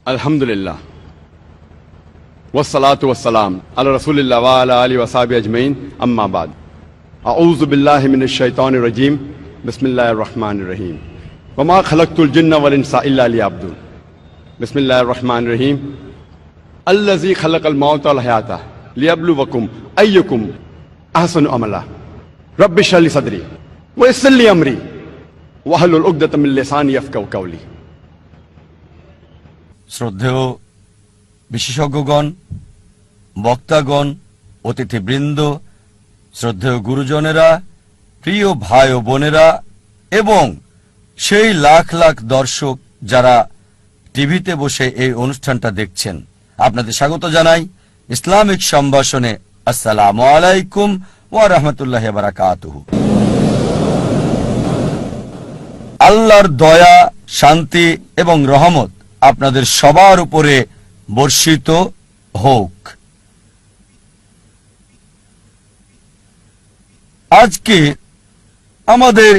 अल्हम्दुलिल्लाह वस्सलातु वस्सलाम अला रसूलिल्लाह व अला आलिहि व सहाबिहि अजमईन अम्मा बाद अऊज़ु बिल्लाहि मिनश शैतानिर रजीम बिस्मिल्लाहिर रहमानिर रहीम वमा खलक़तुल जिन्ना वल इंसा इल्ला लियअब्दुन बिस्मिल्लाहिर रहमानिर रहीम अल्लज़ी खलक़ल मौता वल हयाता लियब्लुवकुम अय्युकुम अहसनु अमला रब्बि इश्रह ली सदरी व यस्सिर ली अमरी वहलुल उक़दतम मिन लिसानी यफ़क़हू क़ौली। শ্রদ্ধেয় বিশেষজ্ঞগণ, বক্তাগণ, অতিথিবৃন্দ, শ্রদ্ধেয় গুরুজনেরা, প্রিয় ভাই ও বোনেরা এবং সেই লাখ লাখ দর্শক যারা টিভিতে বসে এই অনুষ্ঠানটা দেখছেন, আপনাদের স্বাগত জানাই ইসলামিক সম্ভাষণে। আসসালামু আলাইকুম ওয়া রাহমাতুল্লাহি ওয়া বারাকাতুহু। আল্লাহর দয়া, শান্তি এবং রহমত আপনাদের সবার উপরে বর্ষিত হোক। আজকে আমাদের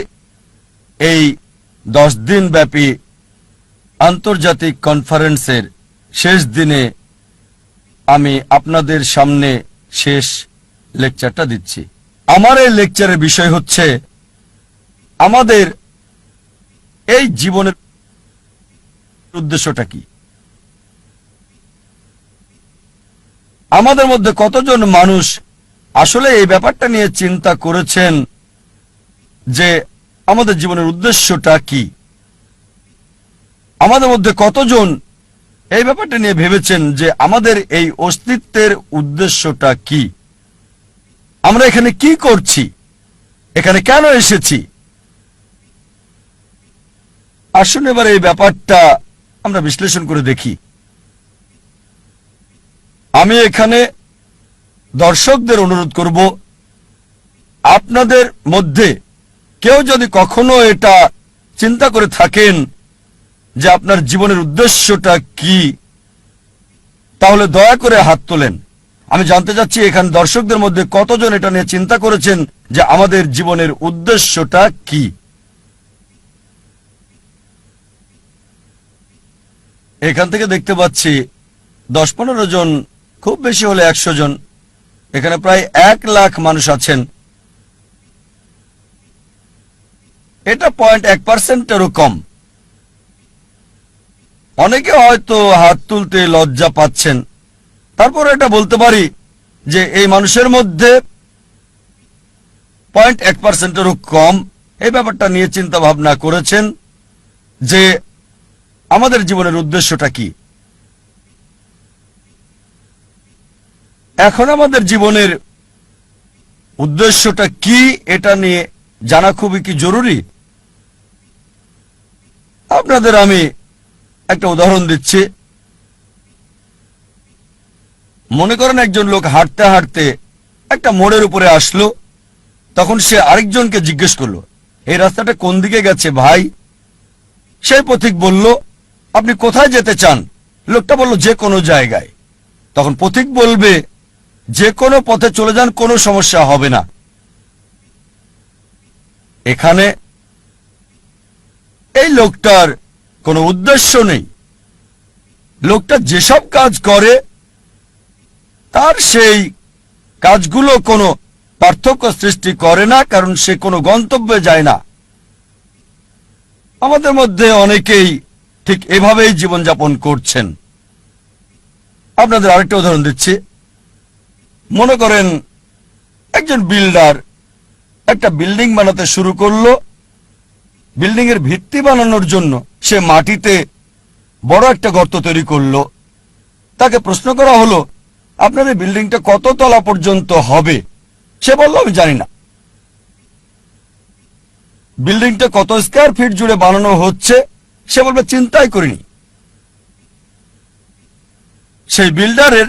এই 10 দিন ব্যাপী আন্তর্জাতিক কনফারেন্সের শেষ দিনে আমি আপনাদের সামনে শেষ লেকচারটা দিচ্ছি। আমার এই লেকচারের বিষয় হচ্ছে আমাদের এই জীবনের উদ্দেশ্যটা কি। আমাদের মধ্যে কতজন মানুষ আসলে এই ব্যাপারটা নিয়ে চিন্তা করেছেন যে আমাদের জীবনের উদ্দেশ্যটা কি? আমাদের মধ্যে কতজন এই ব্যাপারটা নিয়ে ভেবেছেন যে আমাদের এই অস্তিত্বের উদ্দেশ্যটা কি? আমরা এখানে কি করছি? এখানে কেন এসেছি? আসুন এবার এই ব্যাপারটা আমরা বিশ্লেষণ করে দেখি। আমি এখানে দর্শকদের অনুরোধ করব, আপনাদের মধ্যে কেউ যদি কখনো এটা চিন্তা করে থাকেন যে আপনার জীবনের উদ্দেশ্যটা কি, তাহলে দয়া করে হাত তোলেন। আমি জানতে চাচ্ছি এখানে দর্শকদের মধ্যে কতজন এটা নিয়ে চিন্তা করেছেন যে আমাদের জীবনের উদ্দেশ্যটা কি। এখান থেকে দেখতে পাচ্ছি 10-15 জন, খুব বেশি হলে 100 জন। এখানে প্রায় 1 লাখ মানুষ আছেন। এটা 0.1%-এরও কম। অনেকে হয়তো হাত তুলতে লজ্জা পাচ্ছেন, তারপর এটা বলতে পারি যে এই মানুষের মধ্যে 0.1%-এরও কম এই ব্যাপারটা নিয়ে চিন্তা ভাবনা করেছেন যে আমাদের জীবনের উদ্দেশ্যটা কি। এখন আমাদের জীবনের উদ্দেশ্যটা কি এটা নিয়ে জানা খুবই কি জরুরি। আপনাদের আমি একটা উদাহরণ দিচ্ছি। মনে করেন একজন লোক হাঁটতে হাঁটতে একটা মোড়ের উপরে আসলো, তখন সে আরেকজনকে জিজ্ঞেস করলো, এই রাস্তাটা কোন দিকে গেছে ভাই? সেই পথিক বলল, আপনি কোথায় যেতে চান? লোকটা বলল, যে কোনো জায়গায়। তখন পথিক বলবে, যে কোনো পথে চলে যান, কোনো সমস্যা হবে না। এখানে এই লোকটার কোনো উদ্দেশ্য নেই। লোকটা যেসব কাজ করে তার সেই কাজগুলো কোনো পার্থক্য সৃষ্টি করে না, কারণ সে কোনো গন্তব্যে যায় না। আমাদের মধ্যে অনেকেই ঠিক এভাবেই জীবনযাপন করছেন। আপনাদের আরেকটা উদাহরণ দিচ্ছি। মনে করেন একজন বিল্ডার একটা বিল্ডিং বানাতে শুরু করলো। বিল্ডিং এর ভিত্তি বানানোর জন্য সে মাটিতে বড় একটা গর্ত তৈরি করলো। তাকে প্রশ্ন করা হলো, আপনার এই বিল্ডিংটা কত তলা পর্যন্ত হবে? সে বলল, আমি জানি না। বিল্ডিংটা কত স্কয়ার ফিট জুড়ে বানানো হচ্ছে? সে বলবে, চিন্তাই করিনি। সেই বিল্ডারের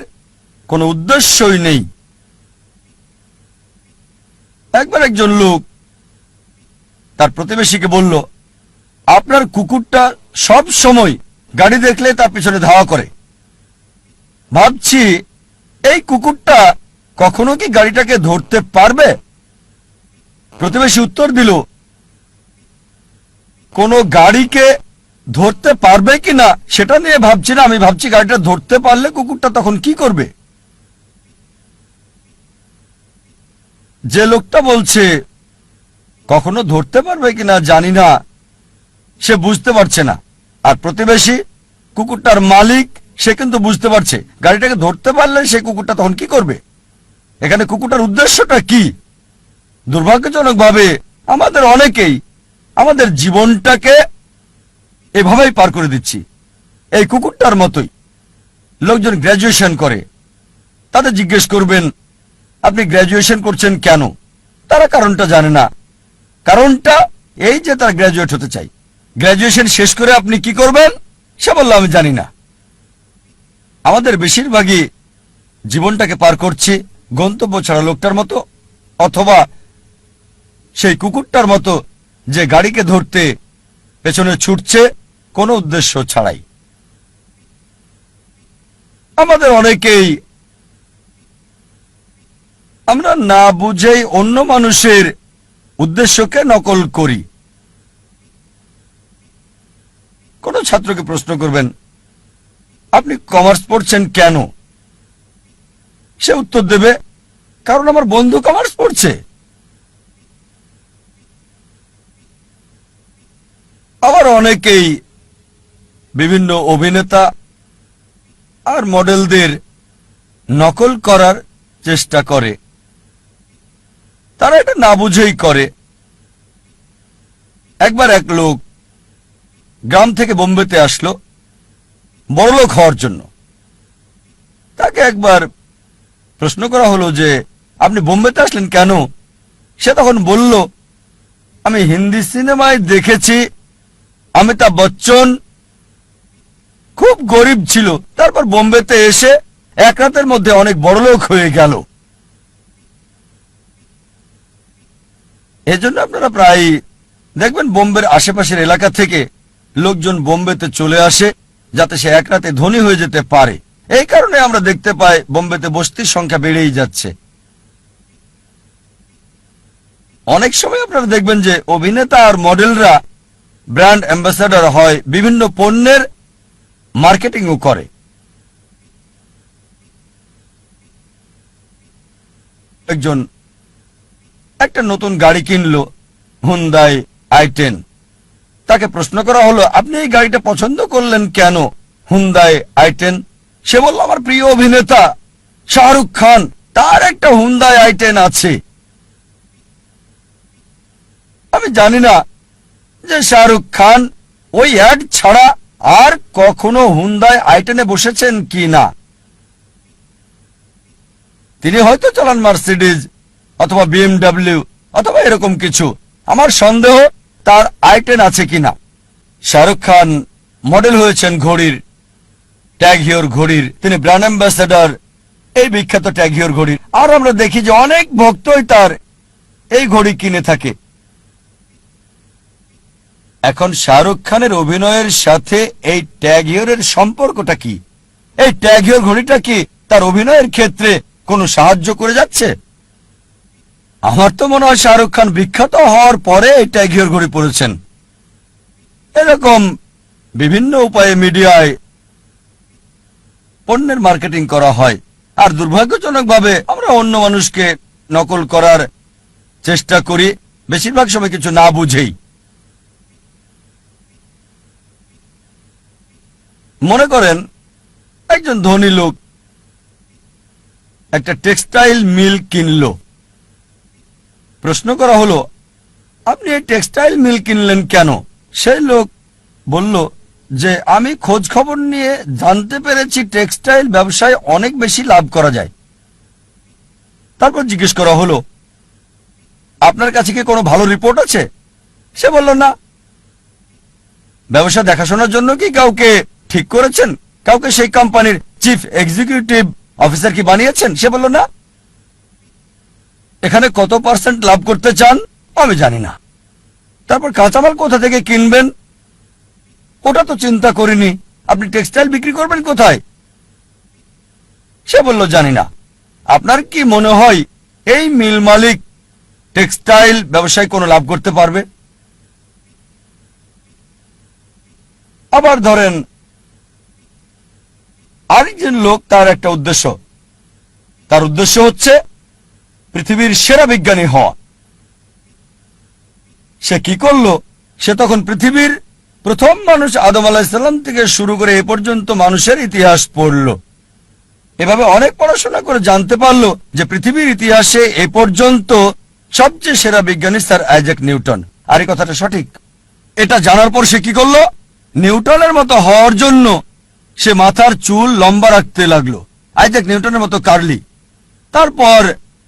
কোনো উদ্দেশ্যই নেই। একবার একজন লোক তার প্রতিবেশীকে বলল, আপনার কুকুরটা সব সময় গাড়ি দেখলে তার পিছনে ধাওয়া করে। ভাবছি এই কুকুরটা কখনো কি গাড়িটাকে ধরতে পারবে? প্রতিবেশী উত্তর দিল, কোনো গাড়িকে ধরতে পারবে কিনা সেটা নিয়ে ভাবছি না, আমি ভাবছি গাড়িটা ধরতে পারলে কুকুরটা তখন কি করবে। যে লোকটা বলছে কখনো ধরতে পারবে কিনা জানি না, সে বুঝতে পারছে না। আর প্রতিবেশী কুকুরটার মালিক, সে কিন্তু বুঝতে পারছে গাড়িটাকে ধরতে পারলে সে কুকুরটা তখন কি করবে। এখানে কুকুরটার উদ্দেশ্যটা কি? দুর্ভাগ্যজনকভাবে আমাদের অনেকেই আমাদের জীবনটাকে এভাবেই পার করে দিচ্ছি এই কুকুরটার মতোই। লোকজন গ্র্যাজুয়েশন করে, তাদের জিজ্ঞেস করবেন আপনি গ্র্যাজুয়েশন করছেন কেন, তারা কারণটা জানে না। কারণটা এই যে তারা গ্র্যাজুয়েট হতে চায়। গ্র্যাজুয়েশন শেষ করে আপনি কি করবেন সে বলল আমি জানি না। আমাদের বেশিরভাগই জীবনটাকে পার করছি গন্তব্য ছাড়া লোকটার মতো, অথবা সেই কুকুরটার মতো যে গাড়িকে ধরতে পেছনে ছুটছে কোনো উদ্দেশ্য ছাড়াই। আমাদের অনেকেই আমরা না বুঝেই অন্য মানুষের উদ্দেশ্যকে নকল করি। কোন ছাত্রকে প্রশ্ন করবেন আপনি কমার্স পড়ছেন কেন, সে উত্তর দেবে কারণ আমার বন্ধু কমার্স পড়ছে। আবার অনেকেই বিভিন্ন অভিনেতা আর মডেলদের নকল করার চেষ্টা করে, তারা এটা না বুঝেই করে। একবার এক লোক গ্রাম থেকে বোম্বেতে আসলো বড়লোক হওয়ার জন্য। তাকে একবার প্রশ্ন করা হলো যে আপনি বোম্বেতে আসলেন কেন। সে তখন বলল আমি হিন্দি সিনেমায় দেখেছি অমিতাভ বচ্চন খুব গরিব ছিল, তারপর বোম্বেতে এসে এক রাতের মধ্যে অনেক বড়লোক হয়ে গেল। এজন্য আপনারা প্রায় দেখবেন বোম্বের আশেপাশের এলাকা থেকে লোকজন বোম্বেতে চলে আসে যাতে সে এক রাতে ধনী হয়ে যেতে পারে। এই কারণে আমরা দেখতে পাই বোম্বেতে বস্তির সংখ্যা বেড়েই যাচ্ছে। অনেক সময় আপনারা দেখবেন যে অভিনেতা আর মডেলরা ব্র্যান্ড অ্যাম্বাসাডর হয়, বিভিন্ন পণ্যের মার্কেটিংও করে। একজন একটা নতুন গাড়ি কিনলো, হুন্ডাই i10। তাকে প্রশ্ন করা হলো আপনি এই গাড়িটা পছন্দ করলেন কেন, হুন্ডাই i10। সে বলল আমার প্রিয় অভিনেতা শাহরুখ খান, তার একটা হুন্ডাই i10 আছে। আমি জানি না যে শাহরুখ খান ওই অ্যাড ছাড়া আর কখনো হুন্ডাই i10 বসেছেন কি না। তিনি হয়তো চালান মার্সিডিজ অথবা BMW অথবা এরকম কিছু। আমার সন্দেহ তার i10 আছে কিনা। শাহরুখ খান মডেল হয়েছেন ঘড়ির, ট্যাগ হিওর ঘড়ির, তিনি ব্র্যান্ড অ্যাম্বাসেডর এই বিখ্যাত ট্যাগ হিওর ঘড়ির। আর আমরা দেখি যে অনেক ভক্তই তার এই ঘড়ি কিনে থাকে। এখন শাহরুখ খানের অভিনয়ের সাথে এই ট্যাগ হিওরের সম্পর্কটা কি? এই ট্যাগ হিওর ঘড়িটা কি তার অভিনয়ের ক্ষেত্রে কোনো সাহায্য করে যাচ্ছে? আমার তো মনে হয় শাহরুখ খান বিখ্যাত হওয়ার পরে এই ট্যাগ হিওর ঘড়ি পরেছেন। এরকম বিভিন্ন উপায়ে মিডিয়ায় পণ্যের মার্কেটিং করা হয়, আর দুর্ভাগ্যজনকভাবে আমরা অন্য মানুষকে নকল করার চেষ্টা করি, বেশিরভাগ সময় কিছু না বুঝেই। মনে করেন একজন ধনী লোক একটা টেক্সটাইল মিল কিনলো। প্রশ্ন করা হলো আপনি এই টেক্সটাইল মিল কিনলেন কেন। সেই লোক বলল যে আমি খোঁজ খবর নিয়ে জানতে পেরেছি টেক্সটাইল ব্যবসায় অনেক বেশি লাভ করা যায়। তারপর জিজ্ঞেস করা হলো আপনার কাছে কি কোনো ভালো রিপোর্ট আছে। সে বলল না। ব্যবসা দেখাশোনার জন্য কি কাউকে ঠিক করেছেন, কাউকে সেই কোম্পানির চিফ এক্সিকিউটিভ অফিসার কি বানিয়েছেন। সে বলল না। এখানে কত পার্সেন্ট লাভ করতে চান আমি জানি না। তারপর কাঁচামাল কোথা থেকে কিনবেন ওটা তো চিন্তা করিনি। আপনি টেক্সটাইল বিক্রি করবেন কোথায়। সে বলল জানি না। আপনার কি মনে হয় এই মিল মালিক টেক্সটাইল ব্যবসায় কোনো লাভ করতে পারবে? আবার ধরেন আরেকজন লোক, তার একটা উদ্দেশ্য, তার উদ্দেশ্য হচ্ছে পৃথিবীর সেরা বিজ্ঞানী হওয়া। সে কি করলো? সে তখন পৃথিবীর প্রথম মানুষ আদম আলাইহিস থেকে শুরু করে এ পর্যন্ত মানুষের ইতিহাস পড়ল। এভাবে অনেক পড়াশোনা করে জানতে পারলো যে পৃথিবীর ইতিহাসে এ পর্যন্ত সবচেয়ে সেরা বিজ্ঞানী স্যার আইজ্যাক নিউটন। আর এই কথাটা সঠিক। এটা জানার পর সে কি করলো? নিউটনের মতো হওয়ার জন্য সে মাথার চুল লম্বা রাখতে লাগলো, আইজ্যাক নিউটনের মতো কার্লি। তারপর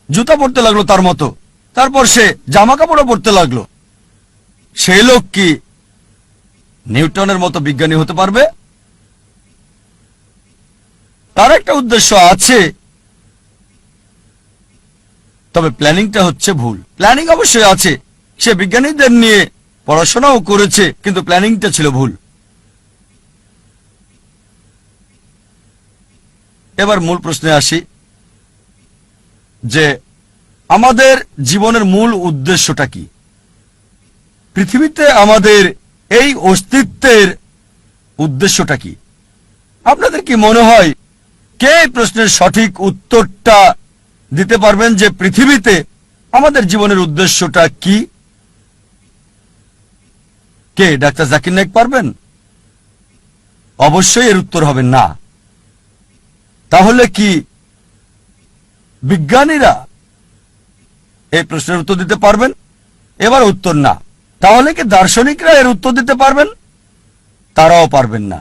জুতা পরতে লাগলো তার মতো। তারপর সে জামা কাপড়ও পরতে লাগলো। সেই লোক কি নিউটনের মতো বিজ্ঞানী হতে পারবে? তার একটা উদ্দেশ্য আছে, তবে প্ল্যানিংটা হচ্ছে ভুল। প্ল্যানিং অবশ্যই আছে, সে বিজ্ঞানীদের নিয়ে পড়াশোনাও করেছে, কিন্তু প্ল্যানিংটা ছিল ভুল। এবার মূল প্রশ্নে আসি যে আমাদের জীবনের মূল উদ্দেশ্যটা কি? পৃথিবীতে আমাদের এই অস্তিত্বের উদ্দেশ্যটা কি? আপনাদের কি মনে হয় কে এই প্রশ্নের সঠিক উত্তরটা দিতে পারবেন যে পৃথিবীতে আমাদের জীবনের উদ্দেশ্যটা কি? কে? ডাক্তার জাকির নায়েক পারবেন? অবশ্যই এর উত্তর হবে না। তাহলে কি বিজ্ঞানীরা এই প্রশ্নের উত্তর দিতে পারবেন? এবার উত্তর না। তাহলে কি দার্শনিকরা এর উত্তর দিতে পারবেন? তারাও পারবেন না।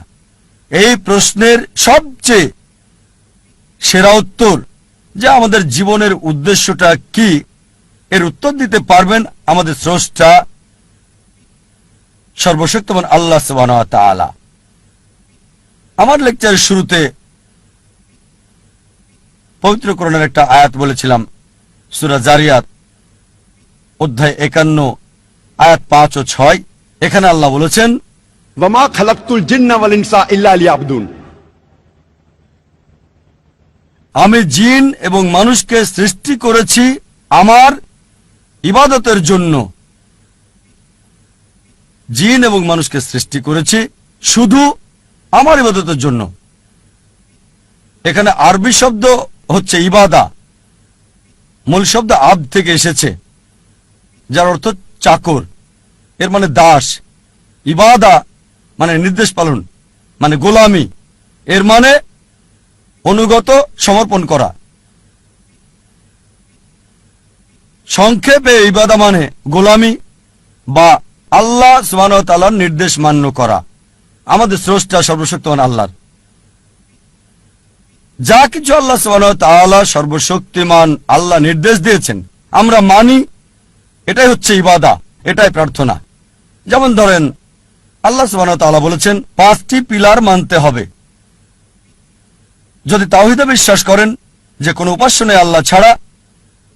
এই প্রশ্নের সবচেয়ে সেরা উত্তর যে আমাদের জীবনের উদ্দেশ্যটা কি, এর উত্তর দিতে পারবেন আমাদের স্রষ্টা সর্বশক্তিমান আল্লাহ সুবহানাহু ওয়া তাআলা। আমার লেকচারের শুরুতে পবিত্র কোরআনের একটা আয়াত বলেছিলাম, সূরা জারিয়াত অধ্যায় 51 আয়াত 5 ও 6। এখানে আল্লাহ বলেছেন, ওয়ামা খালাকতুল জিন্না ওয়াল ইনসা ইল্লা লিয়াবুদুন। আমি জিন এবং মানুষকে সৃষ্টি করেছি আমার ইবাদতের জন্য। জিন এবং মানুষকে সৃষ্টি করেছি শুধু আমার ইবাদতের জন্য। এখানে আরবি শব্দ হচ্ছে ইবাদা, মূল শব্দ আব থেকে এসেছে, যার অর্থ চাকর, এর মানে দাস। ইবাদা মানে নির্দেশ পালন, মানে গোলামি, এর মানে অনুগত, সমর্পণ করা। সংক্ষেপে ইবাদা মানে গোলামি বা আল্লাহ সুবহানাহু ওয়া তাআলার নির্দেশ মান্য করা। আমাদের স্রষ্টা সর্বশক্তিমান আল্লাহর যা কিছু আল্লাহ সুবহানাহু ওয়া তাআলা সর্বশক্তিমান আল্লাহ নির্দেশ দিয়েছেন আমরা মানি, এটাই হচ্ছে ইবাদা, এটাই প্রার্থনা। যেমন ধরেন আল্লাহ সুবহানাহু ওয়া তাআলা বলেছেন 5টি পিলার মানতে হবে। যদি তাওহীদে বিশ্বাস করেন যে কোনো উপাস্য নেই আল্লাহ ছাড়া,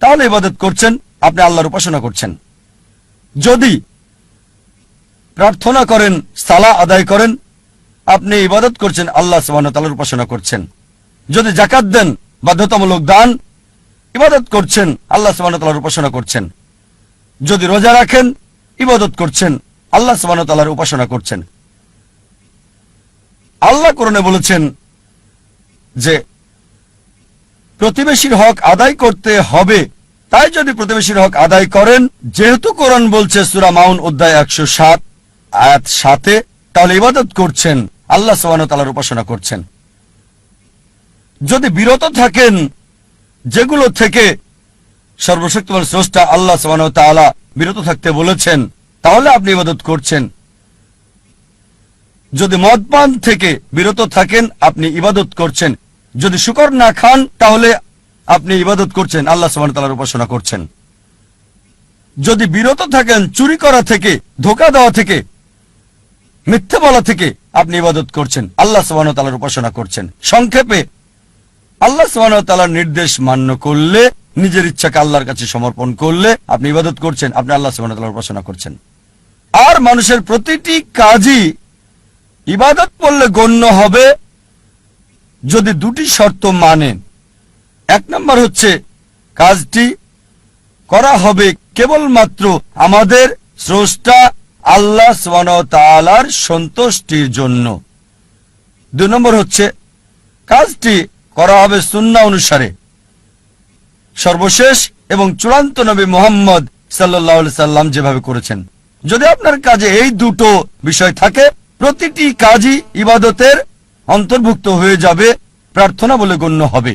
তাহলে ইবাদত করছেন, আপনি আল্লাহর উপাসনা করছেন। যদি প্রার্থনা করেন, সালাহ আদায় করেন, আপনি ইবাদত করছেন, আল্লাহ সুবহানাহু ওয়া তাআলার উপাসনা করছেন। যদি যাকাত দেন, বাধ্যতামূলক দান, ইবাদত করছেন, আল্লাহ সুবহানাহু ওয়া তাআলার উপাসনা করছেন। যদি রোজা রাখেন, ইবাদত করছেন, আল্লাহ সুবহানাহু ওয়া তাআলার উপাসনা করছেন। আল্লাহ কোরআনে বলেছেন যে প্রতিবেশীর হক আদায় করতে হবে, তাই যদি প্রতিবেশীর হক আদায় করেন, যেহেতু কোরআন বলছে সূরা মাউন অধ্যায় 107 আয়াত 7, তাহলে ইবাদত করছেন, আল্লাহ সুবহানাহু ওয়া তাআলার উপাসনা করছেন। যদি বিরত থাকেন যেগুলো থেকে সর্বশক্তিমান স্রষ্টা আল্লাহ সুবহানাহু ওয়া তাআলা বিরত থাকতে বলেছেন, তাহলে আপনি ইবাদত করছেন। যদি মদপান থেকে বিরত থাকেন, আপনি ইবাদত করছেন। যদি শুকর না খান, তাহলে আপনি ইবাদত করছেন, আল্লাহ সুবহানাহু ওয়া তাআলার উপাসনা করছেন। যদি বিরত থাকেন চুরি করা থেকে, ধোঁকা দেওয়া থেকে, মিথ্যে বলা থেকে, আপনি ইবাদত করছেন, আল্লাহ সুবহানাহু ওয়া তাআলার উপাসনা করছেন। সংক্ষেপে আল্লাহ সুবহানাহু ওয়া তাআলার নির্দেশ মান্য করলে, নিজের ইচ্ছাকে আল্লাহর কাছে সমর্পণ করলে আপনি ইবাদত করছেন, আপনি আল্লাহ সুবহানাহু ওয়া তাআলার উপাসনা করছেন। আর মানুষের প্রতিটি কাজই ইবাদত বললে গণ্য হবে যদি দুটি শর্ত মানেন। এক নম্বর হচ্ছে কাজটি করা হবে কেবলমাত্র আমাদের স্রষ্টা আল্লাহ সুবহানাহু ওয়া তাআলার সন্তুষ্টির জন্য। 2 নম্বর হচ্ছে কাজটি করা হবে সুন্নাহ অনুসারে, সর্বশেষ এবং চূড়ান্ত নবী মুহাম্মদ সাল্লাল্লাহু আলাইহি সাল্লাম যেভাবে করেছেন। যদি আপনার কাজে এই দুটো বিষয় থাকে, প্রতিটি কাজই ইবাদতের অন্তর্ভুক্ত হয়ে যাবে, প্রার্থনা বলে গণ্য হবে।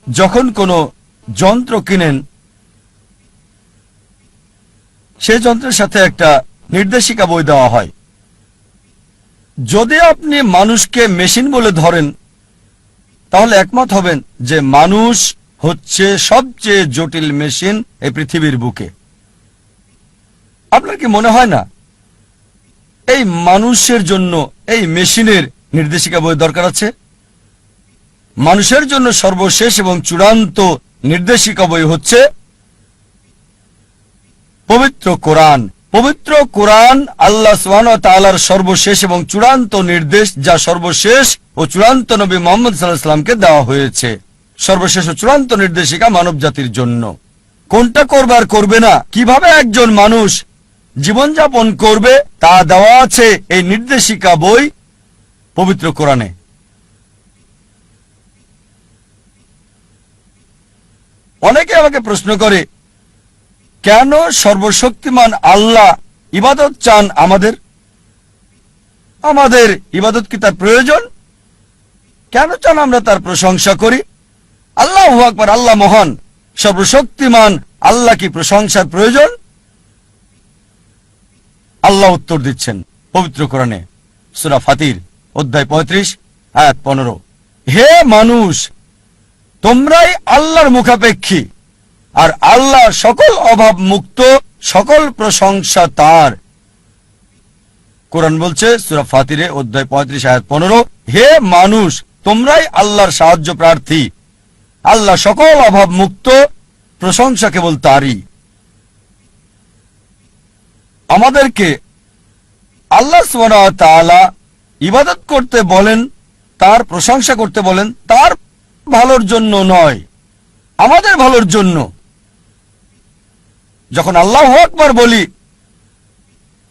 যখন কোনো যন্ত্র কিনেন, সেই যন্ত্রের সাথে একটা নির্দেশিকা বই দেওয়া হয়। যদি আপনি মানুষকে মেশিন বলে ধরেন, তাহলে একমত হবেন যে মানুষ হচ্ছে সবচেয়ে জটিল মেশিন এই পৃথিবীর বুকে। আপনার কি মনে হয় না এই মানুষের জন্য এই মেশিনের নির্দেশিকা বই দরকার আছে? মানুষের জন্য সর্বশেষ এবং চূড়ান্ত নির্দেশিকা বই হচ্ছে পবিত্র কোরআন। পবিত্র কোরআন আল্লাহ সুবহানাহু ওয়া তাআলার সর্বশেষ এবং চূড়ান্ত নির্দেশ, যা সর্বশেষ ও চূড়ান্ত নবী মুহাম্মদ সাল্লাল্লাহু আলাইহি ওয়াসাল্লামকে দেওয়া হয়েছে। সর্বশেষ ও চূড়ান্ত নির্দেশিকা মানব জাতির জন্য। কোনটা করবে আর করবে না, কিভাবে একজন মানুষ জীবনযাপন করবে, তা দেওয়া আছে এই নির্দেশিকা বই পবিত্র কোরআনে। অনেকে আমাকে প্রশ্ন করে, কেন সর্বশক্তিমান আল্লাহ ইবাদত চান আমাদের? আমাদের ইবাদত কি তার প্রয়োজন? কেন চান আমরা তার প্রশংসা করি? আল্লাহু আকবার, আল্লাহ মহান, সর্বশক্তিমান, আল্লাহ কি প্রশংসার প্রয়োজন? আল্লাহ উত্তর দিচ্ছেন পবিত্র কোরআনে, সূরা ফাতির অধ্যায় 35 আয়াত 15, হে মানুষ, তোমরাই আল্লাহর মুখাপেক্ষী, আর আল্লাহ সকল অভাব মুক্ত, সকল প্রশংসা তার। কোরআন বলছে সূরা ফাতিরে অধ্যায় 35 আয়াত 15, হে মানুষ, তোমরাই আল্লাহর সাহায্য প্রার্থী, আল্লাহ সকল অভাব মুক্ত, প্রশংসা কেবল তারই। আমাদেরকে আল্লাহ সুবহানাহু ওয়া তাআলা ইবাদত করতে বলেন, তার প্রশংসা করতে বলেন, তার ভালোর জন্য নয়, আমাদের ভালোর জন্য। যখন আল্লাহু আকবার বলি,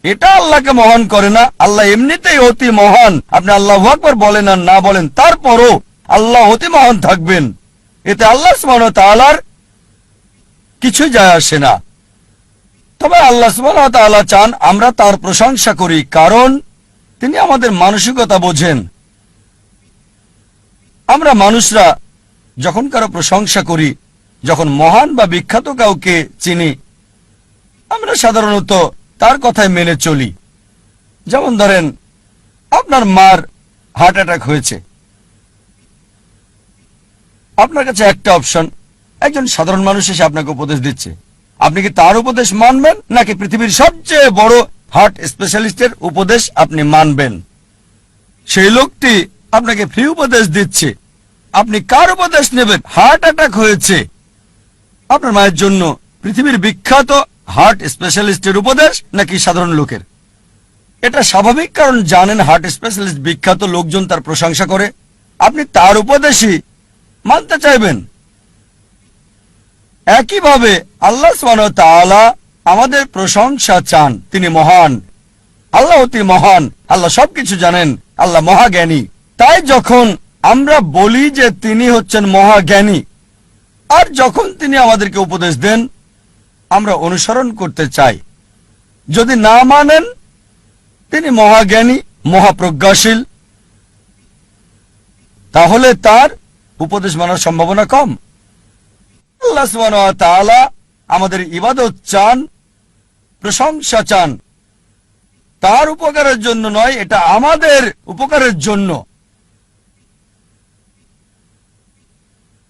এটা আল্লাহকে মহান করে না, আল্লাহ এমনিতেই অতি মহান। আপনি আল্লাহু আকবার বলেন আর না বলেন, তারপরও আল্লাহ অতি মহান থাকবেন। এতে আল্লাহ সুবহানাহু ওয়া তাআলার কিছু যায় আসে না। তবে আল্লাহ সুবহানাহু ওয়া তাআলা চান আমরা তার প্রশংসা করি, কারণ তিনি আমাদের মানসিকতা বোঝেন। আমরা মানুষরা যখন কারো প্রশংসা করি, যখন মহান বা বিখ্যাত কাউকে চিনি, আমরা সাধারণত তার কথায় মেনে চলি। যেমন ধরেন, আপনার মার হার্ট অ্যাটাক হয়েছে, আপনার কাছে একটা অপশন, একজন সাধারণ মানুষ এসে আপনাকে উপদেশ দিচ্ছে, আপনি কি তার উপদেশ মানবেন নাকি পৃথিবীর সবচেয়ে বড় হার্ট স্পেশালিস্টের উপদেশ আপনি মানবেন? সেই লোকটি আপনাকে ফ্রি উপদেশ দিচ্ছে, আপনি কার উপদেশ নেবেন? হার্ট অ্যাটাক হয়েছে আপনার মায়ের জন্য, পৃথিবীর বিখ্যাত হার্ট স্পেশালিস্টের উপদেশ নাকি সাধারণ লোকের? এটা স্বাভাবিক, কারণ জানেন হার্ট স্পেশালিস্ট বিখ্যাত, লোকজন তার প্রশংসা করে, আপনি তার উপদেশই মানতে চাইবেন। একইভাবে আল্লাহ সুবহানাহু ওয়া তাআলা আমাদের প্রশংসা চান। তিনি মহান, আল্লাহ অতি মহান, আল্লাহ সবকিছু জানেন, আল্লাহ মহাজ্ঞানী। তাই যখন আমরা বলি যে তিনি হচ্ছেন মহাজ্ঞানী, আর যখন তিনি আমাদেরকে উপদেশ দেন, আমরা অনুসরণ করতে চাই। যদি না মানেন তিনি মহাজ্ঞানী, মহাপ্রজ্ঞাশীল, তাহলে তার উপদেশ মানার সম্ভাবনা কম। আল্লাহ সুবহানাহু ওয়া তাআলা আমাদের ইবাদত চান, প্রশংসা চান, তার উপকারের জন্য নয়, এটা আমাদের উপকারের জন্য।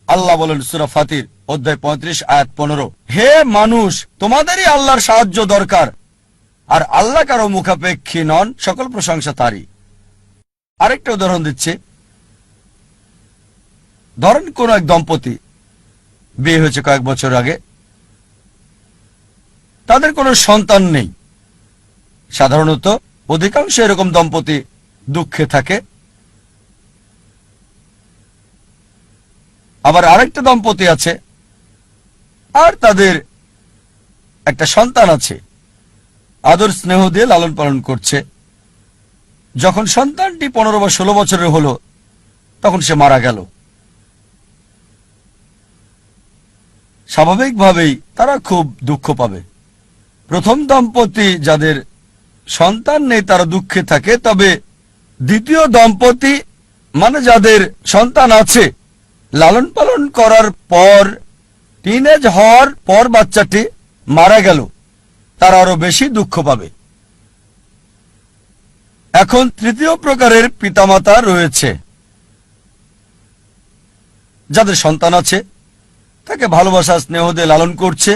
আল্লাহ বলেন সূরা ফাতির অধ্যায় 35 আয়াত 15, হে মানুষ, তোমাদেরই আল্লাহর সাহায্য দরকার, আর আল্লাহ কারো মুখাপেক্ষী নন, সকল প্রশংসা তারই। আরেকটা উদাহরণ দিচ্ছে, ধরেন কোন এক দম্পতি বিয়ে হয়েছে কয়েক বছর আগে, তাদের কোনো সন্তান নেই। সাধারণত অধিকাংশ এরকম দম্পতি দুঃখে থাকে। আবার আরেকটা দম্পতি আছে, আর তাদের একটা সন্তান আছে, আদর স্নেহ দিয়ে লালন পালন করছে। যখন সন্তানটি 15 বা 16 বছরের হলো, তখন সে মারা গেল। স্বাভাবিকভাবেই তারা খুব দুঃখ পাবে। প্রথম দম্পতি যাদের সন্তান নেই তারা দুঃখে থাকে, তবে দ্বিতীয় দম্পতি মানে যাদের সন্তান আছে, লালন পালন করার পর টিনেজ হওয়ার পর বাচ্চাটি মারা গেল, তারা আরো বেশি দুঃখ পাবে। এখন তৃতীয় প্রকারের পিতামাতা রয়েছে, যাদের সন্তান আছে, তাকে ভালোবাসা স্নেহ দিয়ে লালন করছে,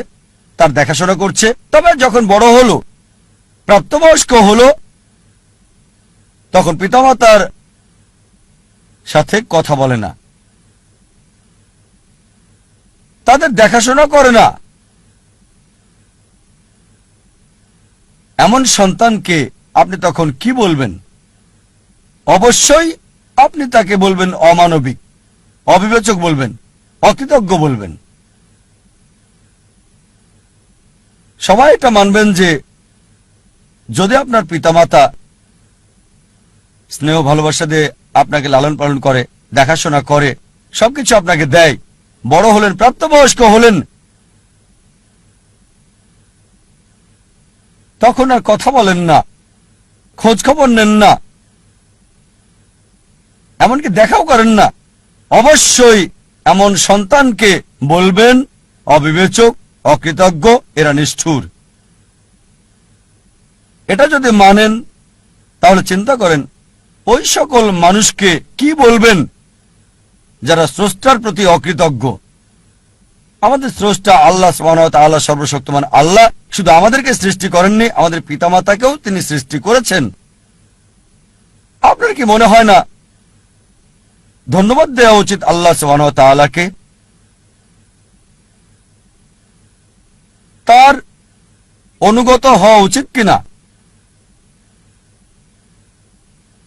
তার দেখাশোনা করছে। তবে যখন বড় হলো, প্রাপ্তবয়স্ক হলো, তখন পিতামাতার সাথে কথা বলে না, তাদের দেখাশোনা করে না। এমন সন্তানকে আপনি তখন কি বলবেন? অবশ্যই আপনি তাকে বলবেন অমানবিক, অবিবেচক বলবেন, অকৃতজ্ঞ বলবেন। সবাই এটা মানবেন যে যদি আপনার পিতামাতা স্নেহ ভালোবাসা দিয়ে আপনাকে লালন পালন করে, দেখাশোনা করে, সবকিছু আপনাকে দেয়, বড় হলেন, প্রাপ্তবয়স্ক হলেন, তখন আর কথা বলেন না, খোঁজ খবর নেন না, এমনকি দেখাও করেন না, অবশ্যই এমন সন্তানকে বলবেন অবিবেচক, অকৃতজ্ঞ, এরা নিষ্ঠুর। এটা যদি মানেন তাহলে চিন্তা করেন ওই সকল মানুষকে কি বলবেন যারা স্রষ্টার প্রতি অকৃতজ্ঞ। আমাদের স্রষ্টা আল্লাহ সুবহানাহু ওয়া তাআলা সর্বশক্তিমান আল্লাহ শুধু আমাদেরকে সৃষ্টি করেননি, আমাদের পিতামাতাকেও তিনি সৃষ্টি করেছেন। আপনার কি মনে হয় না ধন্যবাদ দেওয়া উচিত আল্লাহ সুবহানাহু ওয়া তাআলাকে? তার অনুগত হওয়া উচিত কিনা?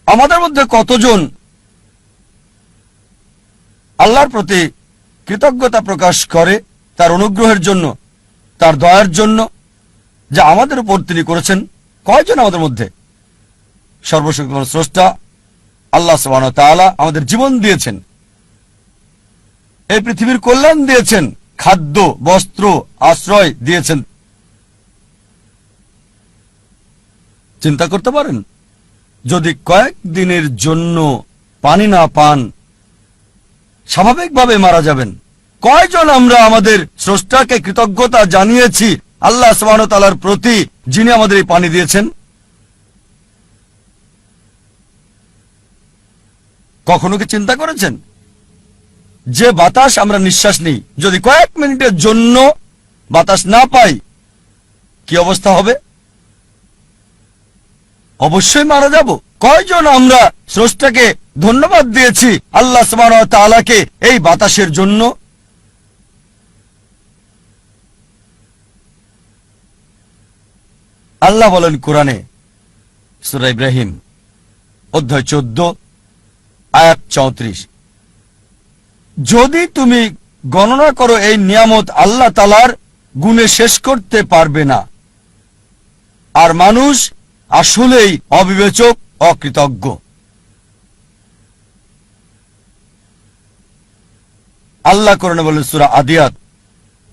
আমাদের মধ্যে কতজন আল্লাহর প্রতি কৃতজ্ঞতা প্রকাশ করে তার অনুগ্রহের জন্য, তার দয়ার জন্য যা আমাদের উপর তিনি করেছেন? কয়জন আমাদের মধ্যে? সর্বশক্তিমান স্রষ্টা আল্লাহ সুবহানাহু ওয়া তাআলা আমাদের জীবন দিয়েছেন, এই পৃথিবীর কল্যাণ দিয়েছেন, খাদ্য, বস্ত্র, আশ্রয় দিয়েছেন। চিন্তা করতে পারেন যদি কয়েক দিনের জন্য পানি না পান, স্বাভাবিকভাবে মারা যাবেন। কয়জন আমরা আমাদের স্রষ্টাকে কৃতজ্ঞতা জানিয়েছি আল্লাহ সুবহানাহু ওয়া তাআলার প্রতি, যিনি আমাদের এই পানি দিয়েছেন? কখনো কি চিন্তা করেছেন যে বাতাস আমরা নিঃশ্বাস নিই, যদি কয়েক মিনিটের জন্য বাতাস না পাই কি অবস্থা হবে? অবশ্যই মারা যাব। কয়জন আমরা স্রষ্টাকে ধন্যবাদ দিয়েছি আল্লাহ সুবহানাহু ওয়া তাআলাকে এই বাতাসের জন্য? আল্লাহ বলেন কোরআনে, সূরা ইব্রাহিম অধ্যায় 14 আয়াত 34, যদি তুমি গণনা করো এই নিয়ামত আল্লাহ তাআলার, গুণে শেষ করতে পারবে না। আর মানুষ আসলেই অবিবেচক, অকৃতজ্ঞ। আল্লাহ কোরআনে বলেন সূরা আদিয়াত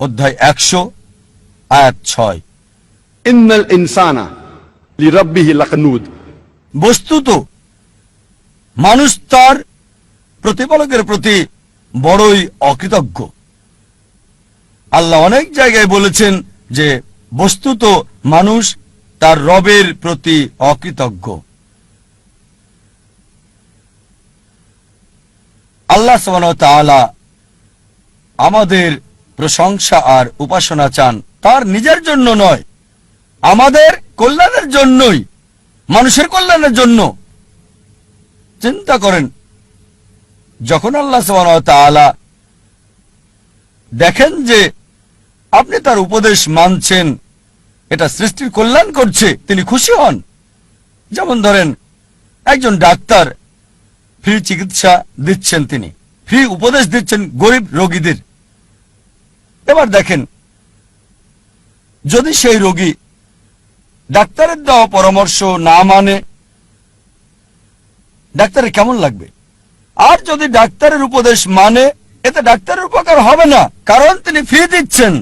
অধ্যায় 100 আয়াত 6, ইন্নাল ইনসানা লিরাব্বিহি লাকানুদ। বস্তুত মানুষ তার প্রতিপালকের প্রতি বড়ই অকৃতজ্ঞ। আল্লাহ অনেক জায়গায় বলেছেন যে বস্তুত মানুষ তার রবের প্রতি অকৃতজ্ঞ। আল্লাহ সুবহানাহু ওয়া তাআলা আমাদের প্রশংসা আর উপাসনা চান তার নিজের জন্য নয়, আমাদের কল্যাণের জন্যই, মানুষের কল্যাণের জন্য। চিন্তা করেন যখন আল্লাহ সুবহানাহু ওয়া তাআলা দেখেন যে আপনি তার উপদেশ মানছেন, এটা সৃষ্টির কল্যাণ করছে, তিনি খুশি হন। যেমন ধরেন একজন ডাক্তার ফ্রি চিকিৎসা দিচ্ছেন, তিনি ফ্রি উপদেশ দিচ্ছেন গরিব রোগীদের। এবার দেখেন যদি সেই রোগী ডাক্তারের দেওয়া পরামর্শ না মানে, ডাক্তারের কেমন লাগবে? আর যদি ডাক্তারের উপদেশ মানে, এতে ডাক্তারের উপকার হবে না, কারণ তিনি ফি দিচ্ছেন।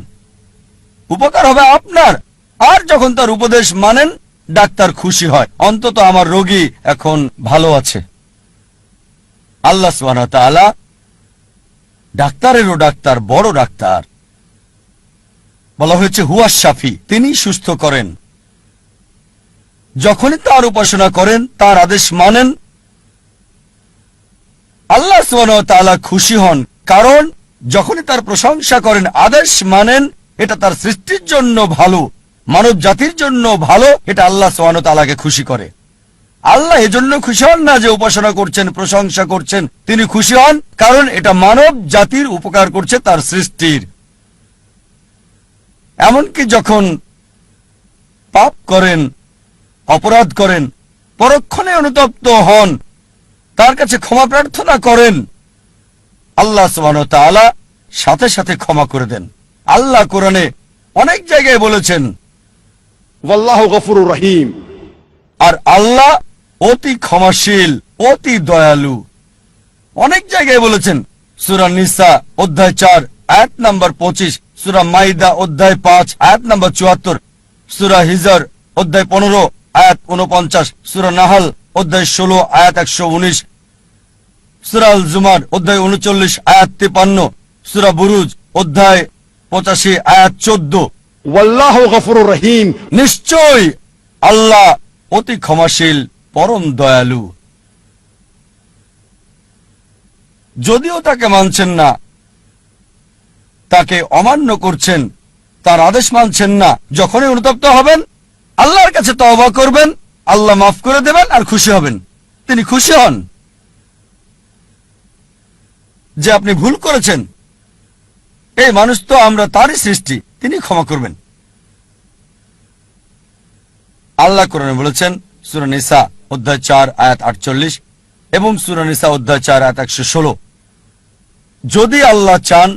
উপকার হবে আপনার। আর যখন তার উপদেশ মানেন, ডাক্তার খুশি হয়, অন্তত আমার রোগী এখন ভালো আছে। আল্লাহ সুবহানাহু ওয়া তাআলা ডাক্তারেরও ডাক্তার, বড় ডাক্তার। বলা হয়েছে হুয়া শাফি, তিনি সুস্থ করেন। যখনই তার উপাসনা করেন, তার আদেশ মানেন, আল্লাহ সুবহানাহু ওয়া তাআলা খুশি হন, কারণ যখনই তার প্রশংসা করেন, আদেশ মানেন, এটা তার সৃষ্টির জন্য ভালো, মানব জাতির জন্য ভালো, এটা আল্লাহ সুবহানাহু ওয়া তাআলাকে খুশি করে। আল্লাহ এজন্য খুশি হন না যে উপাসনা করছেন, প্রশংসা করছেন, তিনি খুশি হন কারণ এটা মানব জাতির উপকার করছে তার সৃষ্টির। এমনকি যখন পাপ করেন, অপরাধ করেন, পরক্ষণে অনুতপ্ত হন, তার কাছে ক্ষমা প্রার্থনা করেন, আল্লাহ সুবহানাহু ওয়া তাআলা সাথে সাথে ক্ষমা করে দেন। আল্লাহ কোরআনে অনেক জায়গায় বলেছেন ওয়াল্লাহু গফুরুর রহিম, আর আল্লাহ অতি ক্ষমাশীল, অতি দয়ালু। অনেক জায়গায় বলেছেন, সূরা নিসা অধ্যায় 4 আয়াত নাম্বার 25, সূরা মাইদা অধ্যায় 5 আয়াত নাম্বার 74, সূরা হিজর অধ্যায় 15 আয়াত 49, সূরা নাহল অধ্যায় 16 আয়াত 119, সূরা আল জুমার অধ্যায় 39 আয়াত 53, সূরা বুরুজ অধ্যায় 85 আয়াত 14। ওয়াল্লাহু গফুরুর রহিম, নিশ্চয় আল্লাহ অতি ক্ষমাশীল, পরম দয়ালু। যদিও তাকে মানছেন না, তাকে অমান্য করছেন, তার আদেশ মানছেন না, যখনই অনুতপ্ত হবেন, আল্লাহর কাছে তওবা করবেন, আল্লাহ মাফ করে দেবেন আর খুশি হবেন। তিনি খুশি হন যে আপনি ভুল করেছেন। এই মানুষ তো আমরা তারই সৃষ্টি, তিনি ক্ষমা করবেন। আল্লাহ কোরআনে বলেছেন সূরা নিসা অধ্যায় 4 আয়াত 48 এবং সূরা নিসা অধ্যায় 4 আয়াত 116, যদি আল্লাহ চান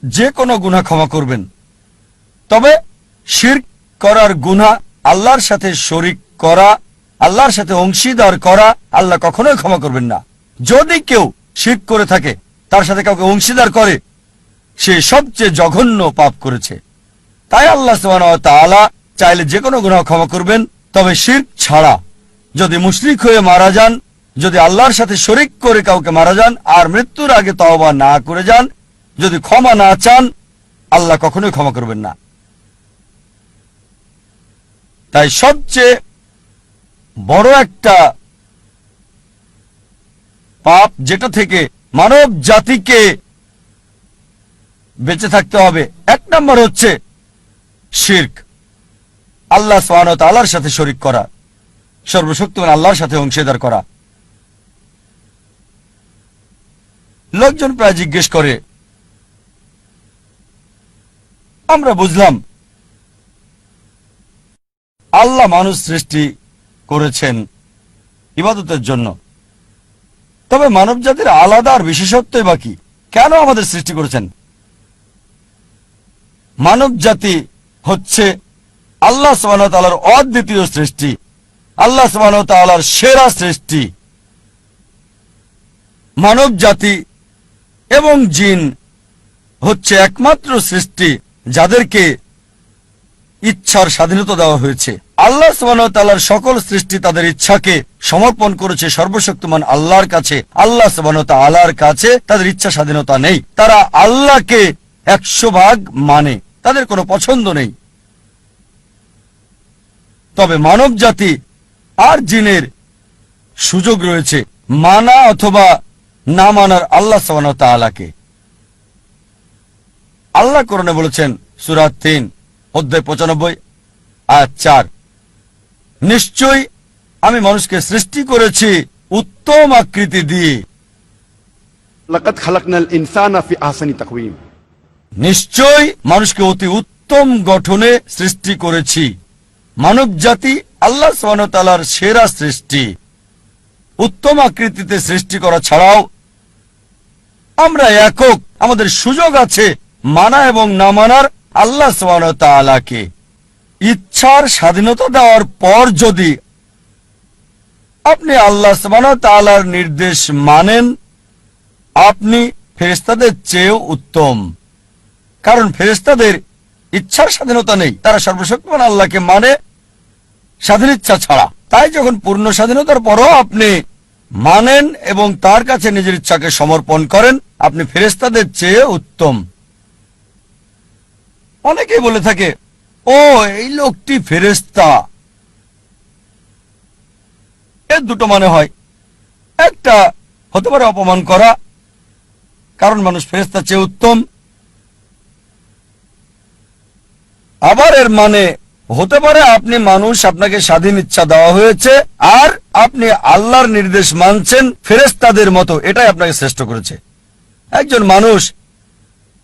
যে কোনো গুনাহ ক্ষমা করবেন, তবে শিরক করার গুনাহ, আল্লাহর সাথে শরীক করা, আল্লাহর সাথে অংশীদার করা, আল্লাহ কখনোই ক্ষমা করবেন না। যদি কেউ শিরক করে থাকে, তার সাথে কাউকে অংশীদার করে, সে সবচেয়ে জঘন্য পাপ করেছে। তাই আল্লাহ সুবহানাহু ওয়া তাআলা চাইলে যে কোনো গুনাহ ক্ষমা করবেন, তবে শিরক ছাড়া। যদি মুশরিক হয়ে মারা যান, যদি আল্লাহর সাথে শরীক করে কাউকে মারা যান আর মৃত্যুর আগে তওবা না করে যান, যদি ক্ষমা না চান, আল্লাহ কখনোই ক্ষমা করবেন না। তাই সবচেয়ে বড় একটা পাপ, যেটা থেকে মানব জাতিকে বেঁচে থাকতে হবে, এক নম্বর হচ্ছে শিরক, আল্লাহ সুবহানাহু ওয়া তাআলার সাথে শরীক করা, সর্বশক্তিমান আল্লাহর সাথে অংশীদার করা। লোকজন প্রায় জিজ্ঞেস করে, আমরা বুঝলাম আল্লাহ মানুষ সৃষ্টি করেছেন ইবাদতের জন্য, তবে মানব জাতির আলাদা আর বিশেষত্বই বাকি, কেন আমাদের সৃষ্টি করেছেন? মানব জাতি হচ্ছে আল্লাহ সুবহানাহু ওয়া তাআলার অদ্বিতীয় সৃষ্টি, আল্লাহ সুবহানাহু ওয়া তাআলার সেরা সৃষ্টি। মানব জাতি এবং জিন হচ্ছে একমাত্র সৃষ্টি যাদেরকে ইচ্ছার স্বাধীনতা দেওয়া হয়েছে। আল্লাহ সুবহানাহু ওয়া তাআলার সকল সৃষ্টি তাদের ইচ্ছাকে সমর্পণ করেছে সর্বশক্তিমান আল্লাহর কাছে। আল্লাহ সুবহানাহু ওয়া তাআলার কাছে তাদের ইচ্ছা স্বাধীনতা নেই। তারা আল্লাহকে 100% মানে, তাদের কোনো পছন্দ নেই। তবে মানব জাতি আর জিনের সুযোগ রয়েছে মানা অথবা না মানার আল্লাহ সুবহানাহু ওয়া তাআলাকে। আল্লাহ কোরআনে বলেছেন সূরা 3 অধ্যায় 95 আয়াত 4, নিশ্চয়ই আমি মানুষকে সৃষ্টি করেছি উত্তম আকৃতি দিয়ে। লাকাদ খালাকনাল ইনসানা ফি আহসানি তাকওয়িম, নিশ্চয়ই মানুষকে অতি উত্তম গঠনে সৃষ্টি করেছি। মানব জাতি আল্লাহ সুবহানাহু ওয়া তাআলার সেরা সৃষ্টি। উত্তম আকৃতিতে সৃষ্টি করা ছাড়াও আমরা একক, আমাদের সুযোগ আছে মানা এবং না মানার, আল্লাহ সুবহানাহু ওয়া তাআলাকে ইচ্ছার স্বাধীনতা দেওয়ার পর যদি আপনি আল্লাহ সুবহানাহু ওয়া তাআলার নির্দেশ মানেন, আপনি ফেরেশতাদের চেয়েও উত্তম। কারণ ফেরেশতাদের ইচ্ছার স্বাধীনতা নেই, তারা সর্বশক্তিমান আল্লাহকে মানে স্বাধীন ইচ্ছা ছাড়া। তাই যখন পূর্ণ স্বাধীনতার পরও আপনি মানেন এবং তার কাছে নিজের ইচ্ছাকে সমর্পণ করেন, আপনি ফেরেশতাদের চেয়ে উত্তম। অনেকেই বলে থাকে, ও এই লোকটি ফেরেশতা। এর দুটো মানে হয়, একটা হতে পারে অপমান করা, কারণ মানুষ ফেরেশতার চেয়ে উত্তম। আবার এর মানে হতে পারে আপনি মানুষ, আপনাকে স্বাধীন ইচ্ছা দেওয়া হয়েছে, আর আপনি আল্লাহর নির্দেশ মানছেন ফেরেশতাদের মতো, এটাই আপনাকে শ্রেষ্ঠ করেছে। একজন মানুষ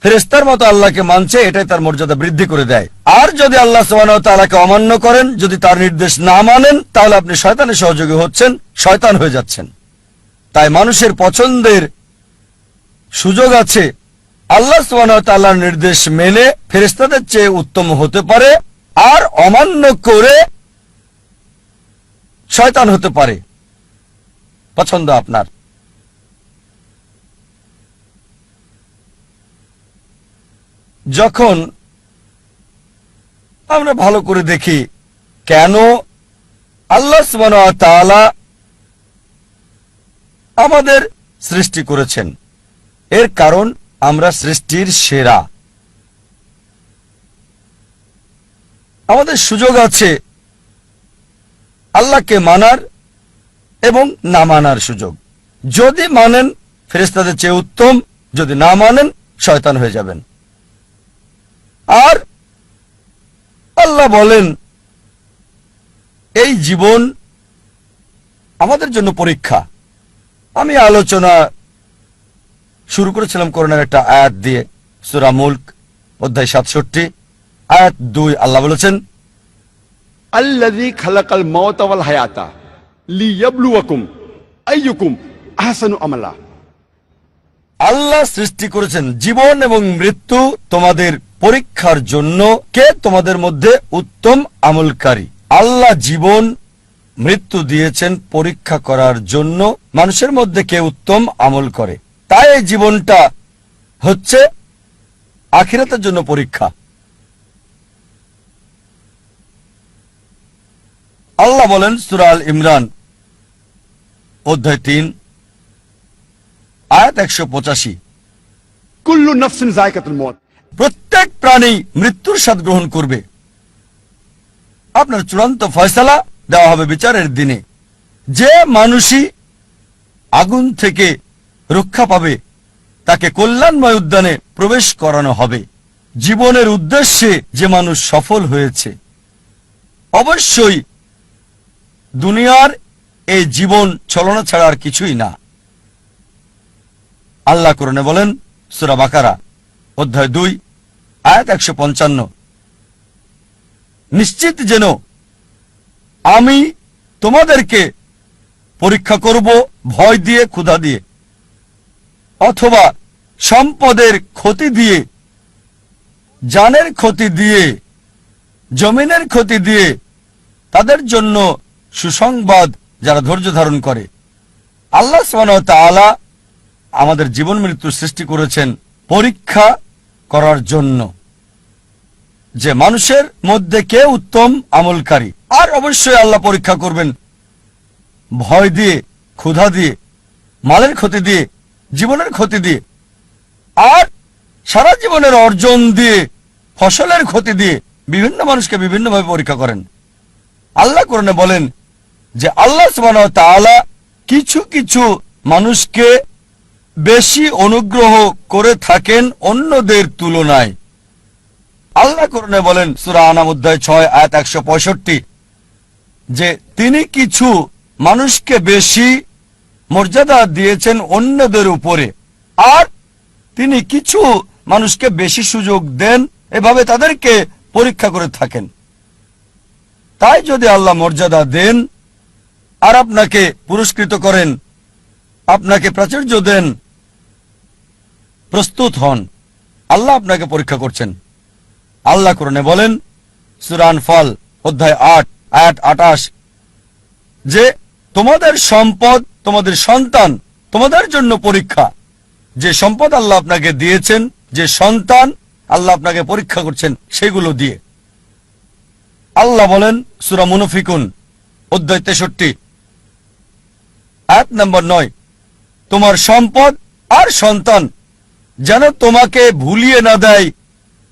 ফেরেশতার মতো আল্লাহকে মানছে, এটাই তার মর্যাদা বৃদ্ধি করে দেয়। আর যদি আল্লাহ সুবহানাহু ওয়া তাআলাকে অমান্য করেন, যদি তার নির্দেশ না মানেন, তাহলে আপনি শয়তানের সহযোগী হচ্ছেন, শয়তান হয়ে যাচ্ছেন। তাই মানুষের পছন্দের সুযোগ আছে। আল্লাহ সুবহানাহু ওয়া তাআলার নির্দেশ মেনে ফেরেশতাদের চেয়ে উত্তম হতে পারে, আর অমান্য করে শয়তান হতে পারে। পছন্দ আপনার। যখন আমরা ভালো করে দেখি কেন আল্লাহ সুবহানাহু ওয়া তাআলা আমাদের সৃষ্টি করেছেন, এর কারণ আমরা সৃষ্টির সেরা। আমাদের সুযোগ আছে আল্লাহকে মানার এবং না মানার সুযোগ। যদি মানেন ফেরেশতাদের চেয়ে উত্তম, যদি না মানেন শয়তান হয়ে যাবেন। আর আল্লাহ বলেন এই জীবন আমাদের জন্য পরীক্ষা। আমি আলোচনা শুরু করেছিলাম করোনার একটা আয়াত দিয়ে, সূরা মুলক অধ্যায় 67 আয়াত 2। আল্লাহ বলেছেন, আল্লাযী খালাকাল মাউতা ওয়াল হায়াতা লিয়াবলুয়াকুম আইয়ুকুম আহসানু আমালা। আল্লাহ সৃষ্টি করেছেন জীবন এবং মৃত্যু তোমাদের পরীক্ষার জন্য, কে তোমাদের মধ্যে উত্তম আমলকারী। আল্লাহ জীবন মৃত্যু দিয়েছেন পরীক্ষা করার জন্য, মানুষের মধ্যে কে উত্তম আমল করে। তাই এই জীবনটা হচ্ছে আখিরাতের জন্য পরীক্ষা। আল্লাহ বলেন সূরা আল ইমরান অধ্যায় 3 আয়াত 185, কুল্লু নাফসিন যায়কাতুল মউত। প্রত্যেক প্রাণী মৃত্যুর স্বাদ গ্রহণ করবে। আপনার চূড়ান্ত ফয়সালা দেওয়া হবে বিচারের দিনে। যে মানুষই আগুন থেকে রক্ষা পাবে তাকে কল্যাণময় উদ্যানে প্রবেশ করানো হবে। জীবনের উদ্দেশ্যে যে মানুষ সফল হয়েছে, অবশ্যই দুনিয়ার এই জীবন ছলনা ছাড়া আর কিছুই না। আল্লাহ কোরআনে বলেন সূরা বাকারা অধ্যায় 2 আয়াত 155, নিশ্চিত যেন আমি তোমাদেরকে পরীক্ষা করব ভয় দিয়ে, ক্ষুধা দিয়ে, অথবা সম্পদের ক্ষতি দিয়ে, জানের ক্ষতি দিয়ে, জমিনের ক্ষতি দিয়ে, তাদের জন্য সুসংবাদ যারা ধৈর্য ধারণ করে। আল্লাহ সুবহানাহু ওয়া তাআলা আমাদের জীবন মৃত্যু সৃষ্টি করেছেন পরীক্ষা করার জন্য, যে মানুষের মধ্যে কে উত্তম আমলকারী। আর অবশ্যই আল্লাহ পরীক্ষা করবেন ভয় দিয়ে, ক্ষুধা দিয়ে, মালের ক্ষতি দিয়ে, জীবনের ক্ষতি দিয়ে, আর সারা জীবনের অর্জন দিয়ে, ফসলের ক্ষতি দিয়ে। বিভিন্ন মানুষকে বিভিন্নভাবে পরীক্ষা করেন। আল্লাহ কোরআনে বলেন যে আল্লাহ সুবহানাহু ওয়া তাআলা কিছু কিছু মানুষকে বেশি অনুগ্রহ করে থাকেন অন্যদের তুলনায়। আল্লাহ কোরআনে বলেন সূরা আনাম অধ্যায় 6 আয়াত 165, যে তিনি কিছু মানুষকে বেশি মর্যাদা দিয়েছেন অন্যদের উপরে, আর তিনি কিছু মানুষকে বেশি সুযোগ দেন, এভাবে তাদেরকে পরীক্ষা করে থাকেন। তাই যদি আল্লাহ মর্যাদা দেন আর আপনাকে পুরস্কৃত করেন, আপনাকে প্রাচুর্য দেন, প্রস্তুত হন, আল্লাহ আপনাকে পরীক্ষা করছেন। আল্লাহ কোরআনে বলেন সূরা আনফাল অধ্যায় 8 আয়াত 28 যে তোমাদের সম্পদ, তোমাদের সন্তান তোমাদের জন্য পরীক্ষা। যে সম্পদ আল্লাহ আপনাকে দিয়েছেন, যে সন্তান আল্লাহ আপনাকে পরীক্ষা করছেন সেগুলো দিয়ে। আল্লাহ বলেন সূরা মুনাফিকুন অধ্যায় 63 আয়াত নম্বর 9, তোমার সম্পদ আর সন্তান যেন তোমাকে ভুলিয়ে না দেয়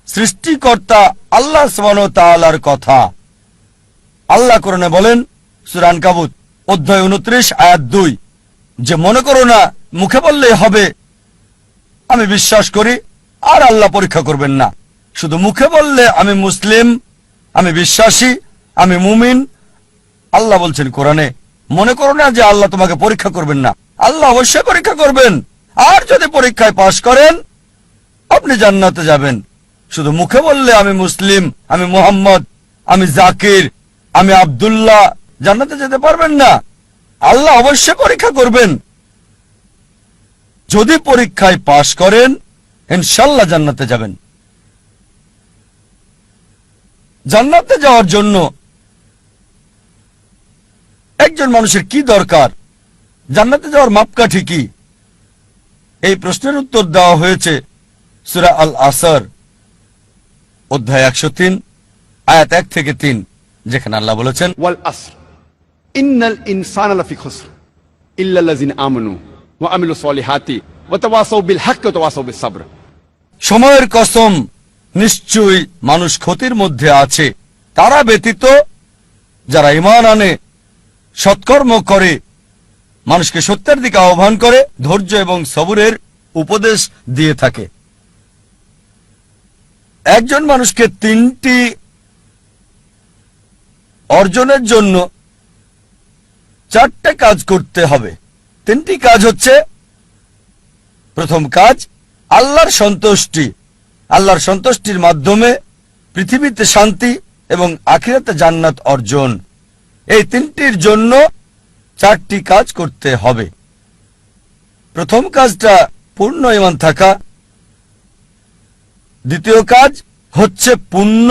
সৃষ্টিকর্তা আল্লাহ সুবহানাহু ওয়া তাআলার কথা। আল্লাহ কোরআনে বলেন সূরা আনকাবুত অধ্যায় 29 আয়াত 2 যে মনে করো না মুখে বললেই হবে আমি বিশ্বাস করি আর আল্লাহ পরীক্ষা করবেন না। শুধু মুখে বললে আমি মুসলিম, আমি বিশ্বাসী, আমি মুমিন। আল্লাহ বলছেন কোরআনে মনে করো না যে আল্লাহ তোমাকে পরীক্ষা করবেন না। আল্লাহ অবশ্যই পরীক্ষা করবেন, আর যদি পরীক্ষায় পাশ করেন আপনি জান্নাতে যাবেন। শুধু মুখে বললে আমি মুসলিম, আমি মুহাম্মদ, আমি জাকির, আমি আব্দুল্লাহ, জান্নাতে যেতে পারবেন না। আল্লাহ অবশ্যই পরীক্ষা করবেন। যদি পরীক্ষায় পাশ করেন ইনশাআল্লাহ জান্নাতে যাবেন। জান্নাতে যাওয়ার জন্য একজন মানুষের কি দরকার, জান্নাতে যাওয়ার মাপকাঠি কি? এই প্রশ্নের উত্তর দেওয়া হয়েছে সূরা আল আসর অধ্যায় 103 আয়াত 1 থেকে 3, যেখানে আল্লাহ বলেছেন ওয়াল আসর ইন্নাল ইনসানা লাফি খুসর ইল্লাল্লাযিনা আমানু ওয়া আমিলুস সলিহাতি ওয়া তাওয়াসাউ বিল হক ওয়া তাওয়াসাউ বিস সাবর। সময়ের কসম, নিশ্চয়ই মানুষ ক্ষতির মধ্যে আছে, তারা ব্যতীত যারা ঈমান আনে, সৎকর্ম করে, মানুষকে সত্যের দিকে আহ্বান করে, ধৈর্য এবং সবুরের উপদেশ দিয়ে থাকে। একজন মানুষকে 3টি অর্জনের জন্য 4টে কাজ করতে হবে। 3টি কাজ হচ্ছে, প্রথম কাজ আল্লাহর সন্তুষ্টি। আল্লাহর সন্তুষ্টির মাধ্যমে পৃথিবীতে শান্তি এবং আখিরাতে জান্নাত অর্জন। এই 3টির জন্য 4টি কাজ করতে হবে। প্রথম কাজটা পূর্ণ ঈমান থাকা। দ্বিতীয় কাজ হচ্ছে পুণ্য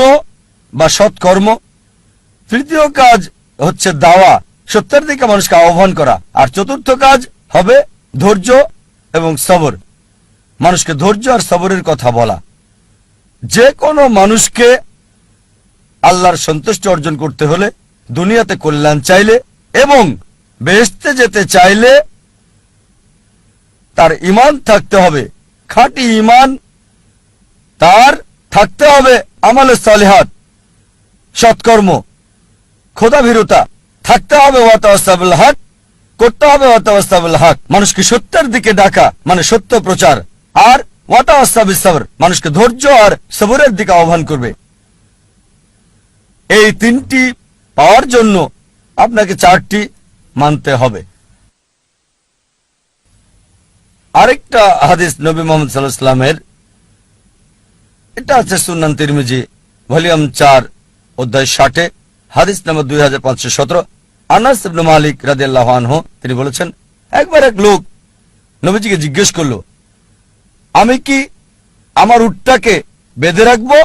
বা সৎকর্ম। তৃতীয় কাজ হচ্ছে দাওয়া, সত্যের দিকে মানুষকে আহ্বান করা। আর চতুর্থ কাজ হবে ধৈর্য এবং সবর, মানুষকে ধৈর্য আর সবরের কথা বলা। যে কোনো মানুষকে আল্লাহর সন্তুষ্টি অর্জন করতে হলে, দুনিয়াতে কল্যাণ চাইলে এবং বেহেশতে যেতে চাইলে তার ঈমান থাকতে হবে, খাঁটি ঈমান। তার থাকতে হবে আমালে সালিহাত, সৎকর্ম, খোদাভীরুতা। থাকতে হবে ওয়া তাওয়াসাবিল হক, করতে হবে ওয়া তাওয়াসাবিল হক, মানুষকে সত্যের দিকে ডাকা মানে সত্য প্রচার। আর ওয়া তাওয়াসাবিস সাবর, মানুষকে ধৈর্য আর সবরের দিকে আহ্বান করবে। এই 3টি পাওয়ার জন্য আপনাকে 4টি মানতে হবে। আরেকটা হাদিস নবী মুহাম্মদ সাল্লাল্লাহু আলাইহি ওয়াসাল্লামের, এটা আছে সুনান তিরমিজি ভলিউম 4 অধ্যায় 60 হাদিস নম্বর 2517। আনাস ইবনে মালিক রাদিয়াল্লাহু আনহু তিনি বলেছেন, একবার এক লোক নবীজিকে জিজ্ঞেস করলো, আমি কি আমার উটটাকে বেঁধে রাখবো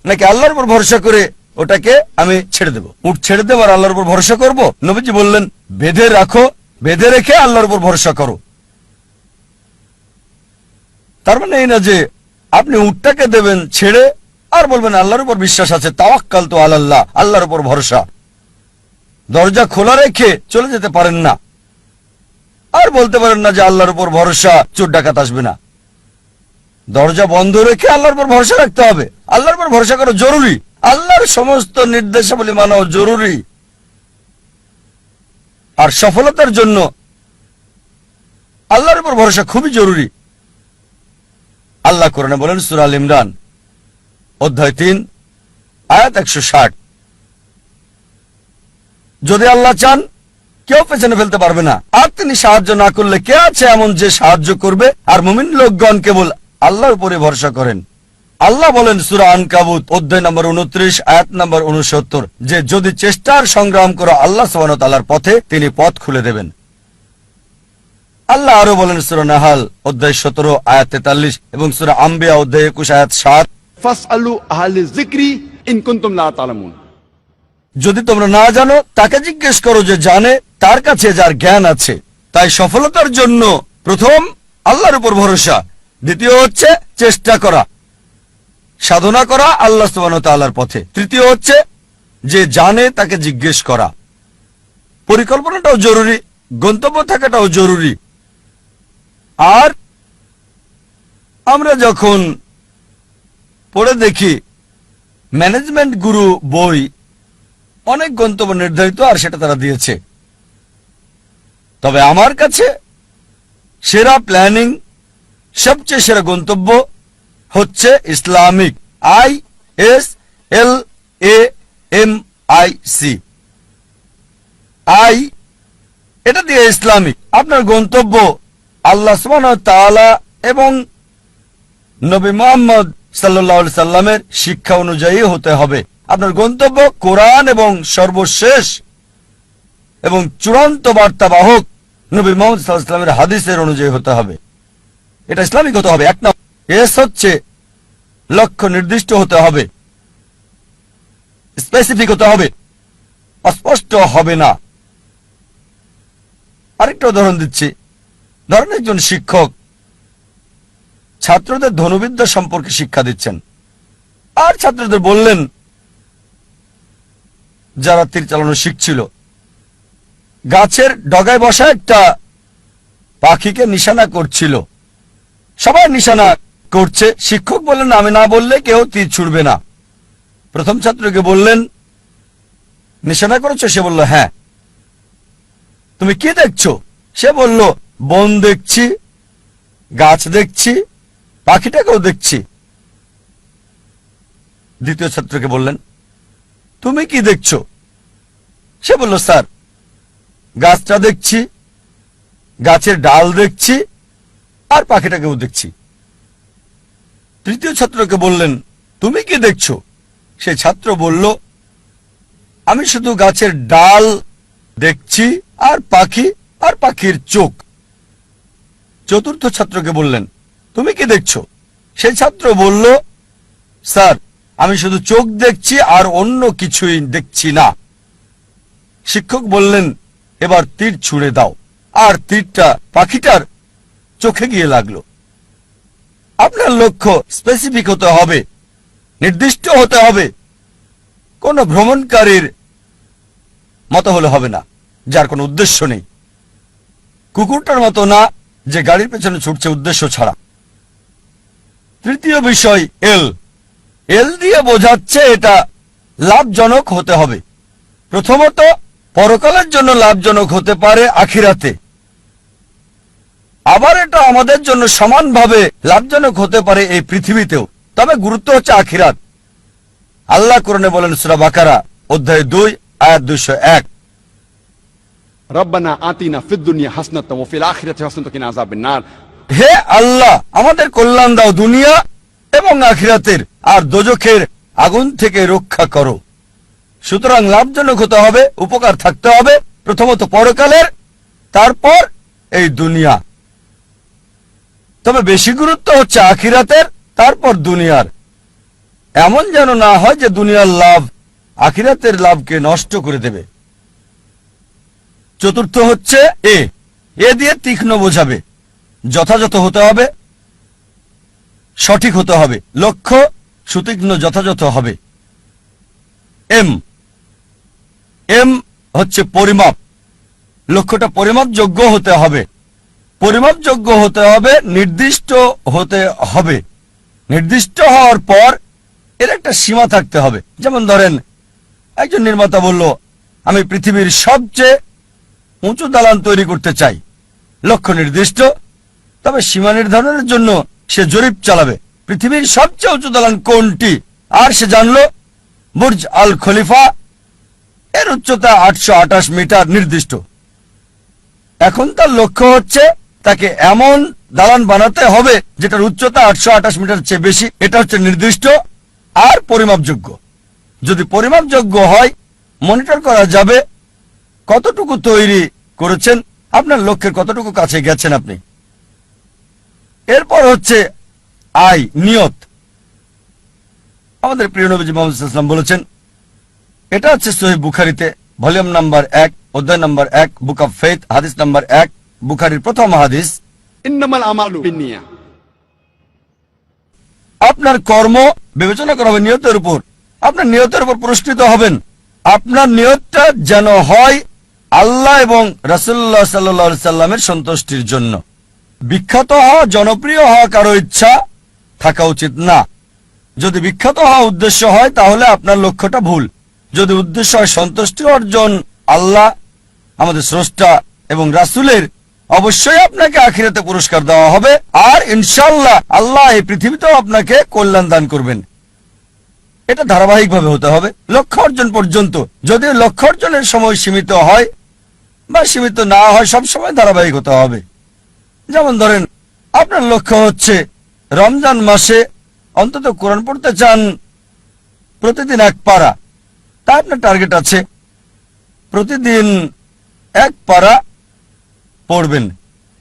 নাকি আল্লাহর উপর ভরসা করে ওটাকে আমি ছেড়ে দেব? উট ছেড়ে দেব আর আল্লাহর উপর ভরসা করব? নবীজি বললেন, বেঁধে রাখো, বেঁধে রেখে আল্লাহর উপর ভরসা করো। তার মানে এই না যে আপনি উটটাকে দেবেন ছেড়ে আর বলবেন আল্লাহর উপর বিশ্বাস আছে, তাওয়াক্কালতু আলাল্লাহ, আল্লাহর উপর ভরসা। দরজা খোলা রেখে চলে যেতে পারেন না, আর বলতে পারেন না যে আল্লাহর উপর ভরসা, চোর ডাকাত আসবে না। দরজা বন্ধ রেখে আল্লাহর উপর ভরসা রাখতে হবে। আল্লাহর উপর ভরসা করা জরুরি, আল্লাহর সমস্ত নির্দেশাবলী মানাও জরুরি। আর সফলতার জন্য আল্লাহর উপর ভরসা খুবই জরুরি। আল্লাহ কোরআনে বলেন সূরা আল ইমরান অধ্যায় 3 আয়াত 160, যদি আল্লাহ চান কেউ পেছনে ফেলতে পারবে না, আর তিনি সাহায্য না করলে কে আছে এমন যে সাহায্য করবে? আর মুমিন লোকগণ কেবল আল্লাহর উপরে ভরসা করেন। আল্লাহ বলেন সূরা আনকাবুত অধ্যায় নম্বর 29 আয়াত নম্বর 69 যে যদি চেষ্টার সংগ্রাম করো আল্লাহ সুবহানাহু ওয়া তাআলার পথে, তিনি পথ খুলে দেবেন। আল্লাহ আরো বলেন সূরা নাহাল অধ্যায় 17 আয়াত 43 এবং সূরা আম্বিয়া অধ্যায় 21 আয়াত 7 ফাসআলু আহলে যিকরি ইন কুনতুম লা তা'লামুন। যদি তোমরা না জানো তাকে জিজ্ঞেস করো যে জানে, তার কাছে যার জ্ঞান আছে। তাই সফলতার জন্য প্রথম আল্লাহর উপর ভরসা, দ্বিতীয় হচ্ছে চেষ্টা করা, সাধনা করা আল্লাহ সুবহানাহু ওয়া তাআলার পথে, তৃতীয় হচ্ছে যে জানে তাকে জিজ্ঞেস করা। পরিকল্পনাটাও জরুরি, গন্তব্য থাকাটাও জরুরি। আর আমরা যখন পড়ে দেখি ম্যানেজমেন্ট গুরু বই, অনেক গন্তব্য নির্ধারিত আর সেটা তারা দিয়েছে। তবে আমার কাছে সেরা প্ল্যানিং, সবচেয়ে সেরা গন্তব্য হচ্ছে ইসলামিক, ISLAMIC, আই এটা দিয়ে ইসলামিক। আপনার গন্তব্য আল্লাহ সুবহানাহু ওয়া তাআলা এবং নবী মুহাম্মদ সাল্লাল্লাহু আলাইহি সাল্লামের শিক্ষা অনুযায়ী হতে হবে। আপনার গন্তব্য কোরআন এবং সর্বশেষ এবং চূড়ান্ত বার্তাবাহক নবী মুহাম্মদ সাল্লাল্লাহু আলাইহি সাল্লামের হাদিসের অনুযায়ী হতে হবে। এটা ইসলামিক হতে হবে। এক নম্বর। এস হচ্ছে লক্ষ্য নির্দিষ্ট হতে হবে, স্পেসিফিক হতে হবে, অস্পষ্ট হবে না। আরেকটা উদাহরণ দিচ্ছি। ধরেন একজন শিক্ষক ছাত্রদের ধনুবিদ্যা সম্পর্কে শিক্ষা দিচ্ছেন, আর ছাত্রদের বললেন, যারা তীর চালানো শিখছিল, গাছের ডগায় বসা একটা পাখিকে নিশানা করছিল। সবাই নিশানা করছে, শিক্ষক বললেন আমি না বললে কেউ তীর ছুড়বে না। প্রথম ছাত্রকে বললেন নিশানা করেছো? সে বলল হ্যাঁ। তুমি কি দেখছো? সে বলল বন দেখছি, গাছ দেখছি, পাখিটাকেও দেখছি। দ্বিতীয় ছাত্রকে বললেন তুমি কি দেখছো? সে বলল স্যার গাছটা দেখছি, গাছের ডাল দেখছি, আর পাখিটাকেও দেখছি। তৃতীয় ছাত্রকে বললেন তুমি কি দেখছো? সেই ছাত্র বলল আমি শুধু গাছের ডাল দেখছি আর পাখির চোখ। চতুর্থ ছাত্রকে বললেন তুমি কি দেখছো? সেই ছাত্র বলল স্যার আমি শুধু চোখ দেখছি আর অন্য কিছুই দেখছি না। শিক্ষক বললেন এবার তীর ছুঁড়ে দাও, আর তীরটা পাখিটার চোখে গিয়ে লাগলো। আপনার লক্ষ্য স্পেসিফিক হতে হবে, নির্দিষ্ট হতে হবে। কোন ভ্রমণকারীর মতো হলে হবে না, যার কোনো উদ্দেশ্য নেই। কুকুরটার মতো না, যে গাড়ির পেছনে ছুটছে উদ্দেশ্য ছাড়া। তৃতীয় বিষয় এল দিয়ে বোঝাচ্ছে এটা লাভজনক হতে হবে। প্রথমত পরকালের জন্য লাভজনক হতে পারে আখিরাতে, আবার এটা আমাদের জন্য সমানভাবে লাভজনক হতে পারে এই পৃথিবীতেও। তবে গুরুত্ব হচ্ছে আখিরাত। আল্লাহ কোরআনে বলেন সূরা বাকারা অধ্যায় 2 আয়াত 201, রব্বানা আতিনা ফিদ দুনিয়া হাসনাতাও ওয়া ফিল আখিরাতি হাসনাতাও ওয়া কিনা আযাবান নার। হে আল্লাহ আমাদের কল্যাণ দাও দুনিয়া এবং আখিরাতের, আর দোজখের আগুন থেকে রক্ষা করো। সুতরাং লাভজনক হতে হবে, উপকার থাকতে হবে, প্রথমত পরকালের, তারপর এই দুনিয়া। তবে বেশি গুরুত্ব হচ্ছে আখিরাতের, তারপর দুনিয়ার। এমন যেন না হয় যে দুনিয়ার লাভ আখিরাতের লাভকে নষ্ট করে দেবে। চতুর্থ হচ্ছে এ দিয়ে তীক্ষ্ণ বোঝাবে, যথাযথ হতে হবে, সঠিক হতে হবে, লক্ষ্য সুতীক্ষ্ণ যথাযথ হবে। এম হচ্ছে পরিমাপ, লক্ষ্যটা পরিমাপযোগ্য হতে হবে। পরিমাপযোগ্য হতে হবে, নির্দিষ্ট হতে হবে। নির্দিষ্ট হওয়ার পর এর একটা সীমা থাকতে হবে। যেমন ধরেন একজন নির্মাতা বলল আমি পৃথিবীর সবচেয়ে উঁচু দালান তৈরি করতে চাই। লক্ষ্য নির্দিষ্ট, তবে সীমা নির্ধারণের জন্য সে জরিপ চালাবে পৃথিবীর সবচেয়ে উঁচু দালান কোনটি। আর সে জানল বুর্জ আল খলিফা, এর উচ্চতা 828 মিটার, নির্দিষ্ট। এখন তার লক্ষ্য হচ্ছে তাকে এমন দালান বানাতে হবে যেটার উচ্চতা 828 মিটার চেয়ে বেশি। এটা হচ্ছে নির্দিষ্ট আর পরিমাপযোগ্য। যদি পরিমাপযোগ্য হয় মনিটর করা যাবে কতটুকু তৈরি করেছেন, আপনার লক্ষ্যের কতটুকু কাছে গেছেন আপনি। এরপর হচ্ছে নিয়ত। আমাদের প্রিয় নবীজি মুহাম্মদ সাল্লাল্লাহু আলাইহি ওয়াসাল্লাম বলেছেন, এটা হচ্ছে সহিহ বুখারীতে ভলিউম নাম্বার 1 অধ্যায় নাম্বার 1 বুক অফ ফেথ হাদিস নাম্বার 1, বুখারীর প্রথম হাদিস। ইন্নামাল আমালু বিন্নিয়া। আপনার কর্ম বিবেচনা করা হবে নিয়তের উপর। আপনার নিয়তের উপর পুরস্কৃত হবেন। আপনার নিয়তটা যেন হয় আল্লাহ এবং রাসূলুল্লাহ সাল্লাল্লাহু আলাইহি সাল্লামের সন্তুষ্টির জন্য। বিখ্যাত হওয়া, জনপ্রিয় হওয়া কারো ইচ্ছা থাকা উচিত না। যদি বিখ্যাত হওয়া উদ্দেশ্য হয় তাহলে আপনার লক্ষ্যটা ভুল। যদি উদ্দেশ্য হয় সন্তুষ্টি অর্জন আল্লাহ, আমাদের স্রষ্টা এবং রাসূলের, অবশ্যই আপনাকে আখিরাতে পুরস্কার দেওয়া হবে। আর ইনশাআল্লাহ আল্লাহ এই পৃথিবীতেও আপনাকে কল্যাণ দান করবেন। এটা ধারাবাহিকভাবে হতে হবে লক্ষ্য অর্জন পর্যন্ত। যদি লক্ষ্য অর্জনের সময় সীমিত হয় বা সীমিত না হয়, সবসময় ধারাবাহিক হতে হবে। যেমন ধরেন, আপনার লক্ষ্য হচ্ছে রমজান মাসে অন্তত কোরআন পড়তে চান প্রতিদিন 1 পারা, তা আপনার টার্গেট আছে প্রতিদিন 1 পারা পড়বেন।